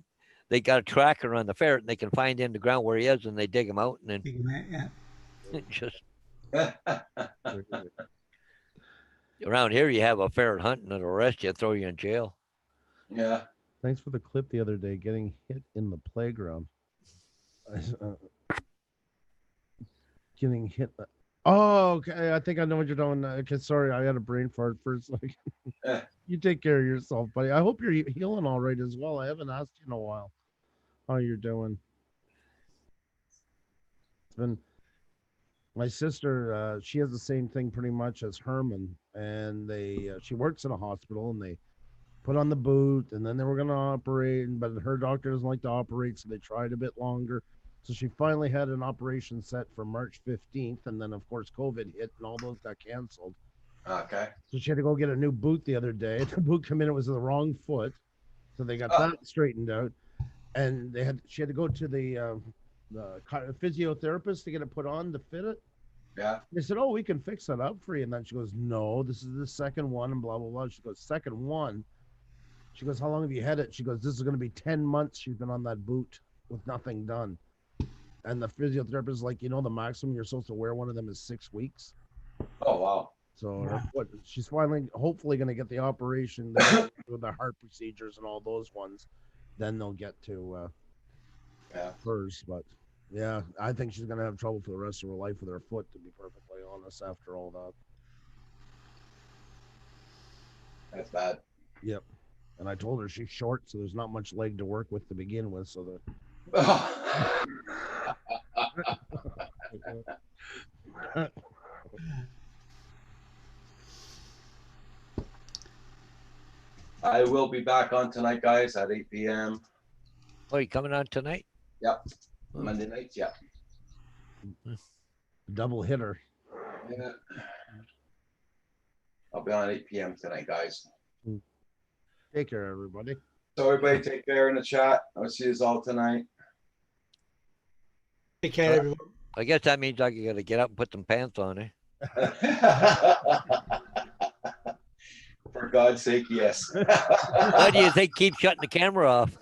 they got a tracker on the ferret, and they can find in the ground where he is, and they dig him out, and then Yeah. just Around here, you have a fair hunt and an arrest you, throw you in jail. Yeah. Thanks for the clip the other day, getting hit in the playground. Getting hit. Oh, okay. I think I know what you're doing. Okay, sorry, I had a brain fart for a second. You take care of yourself, buddy. I hope you're healing all right as well. I haven't asked you in a while how you're doing. It's been my sister. She has the same thing pretty much as Herman, and she works in a hospital, and they put on the boot, and then they were going to operate, but her doctor doesn't like to operate, so they tried a bit longer. So she finally had an operation set for March 15th, and then of course COVID hit, and all those got canceled. Okay. So she had to go get a new boot the other day. The boot came in, it was the wrong foot, so they got that straightened out, and she had to go to the physiotherapist to get it put on to fit it. Yeah. They said, "Oh, we can fix that up for you," and then she goes, "No, this is the second one," and blah blah blah. She goes, "Second one." She goes, "How long have you had it?" She goes, "This is going to be 10 months she's been on that boot with nothing done." And the physiotherapist is like, the maximum you're supposed to wear one of them is 6 weeks. Oh, wow. So she's finally, hopefully going to get the operation with the heart procedures and all those ones. Then they'll get to hers. But yeah, I think she's going to have trouble for the rest of her life with her foot, to be perfectly honest, after all that. That's bad. Yep. And I told her she's short, so there's not much leg to work with to begin with. So that. I will be back on tonight, guys, at 8 p.m. Oh, you coming on tonight? Yep. Monday nights, yeah. Double hitter. Yeah. I'll be on 8 p.m. tonight, guys. Take care, everybody. So everybody take care in the chat. I'll see you all tonight. Take care, everyone. I guess that means I got to get up and put some pants on, eh? For God's sake, yes. Why do you think keep shutting the camera off?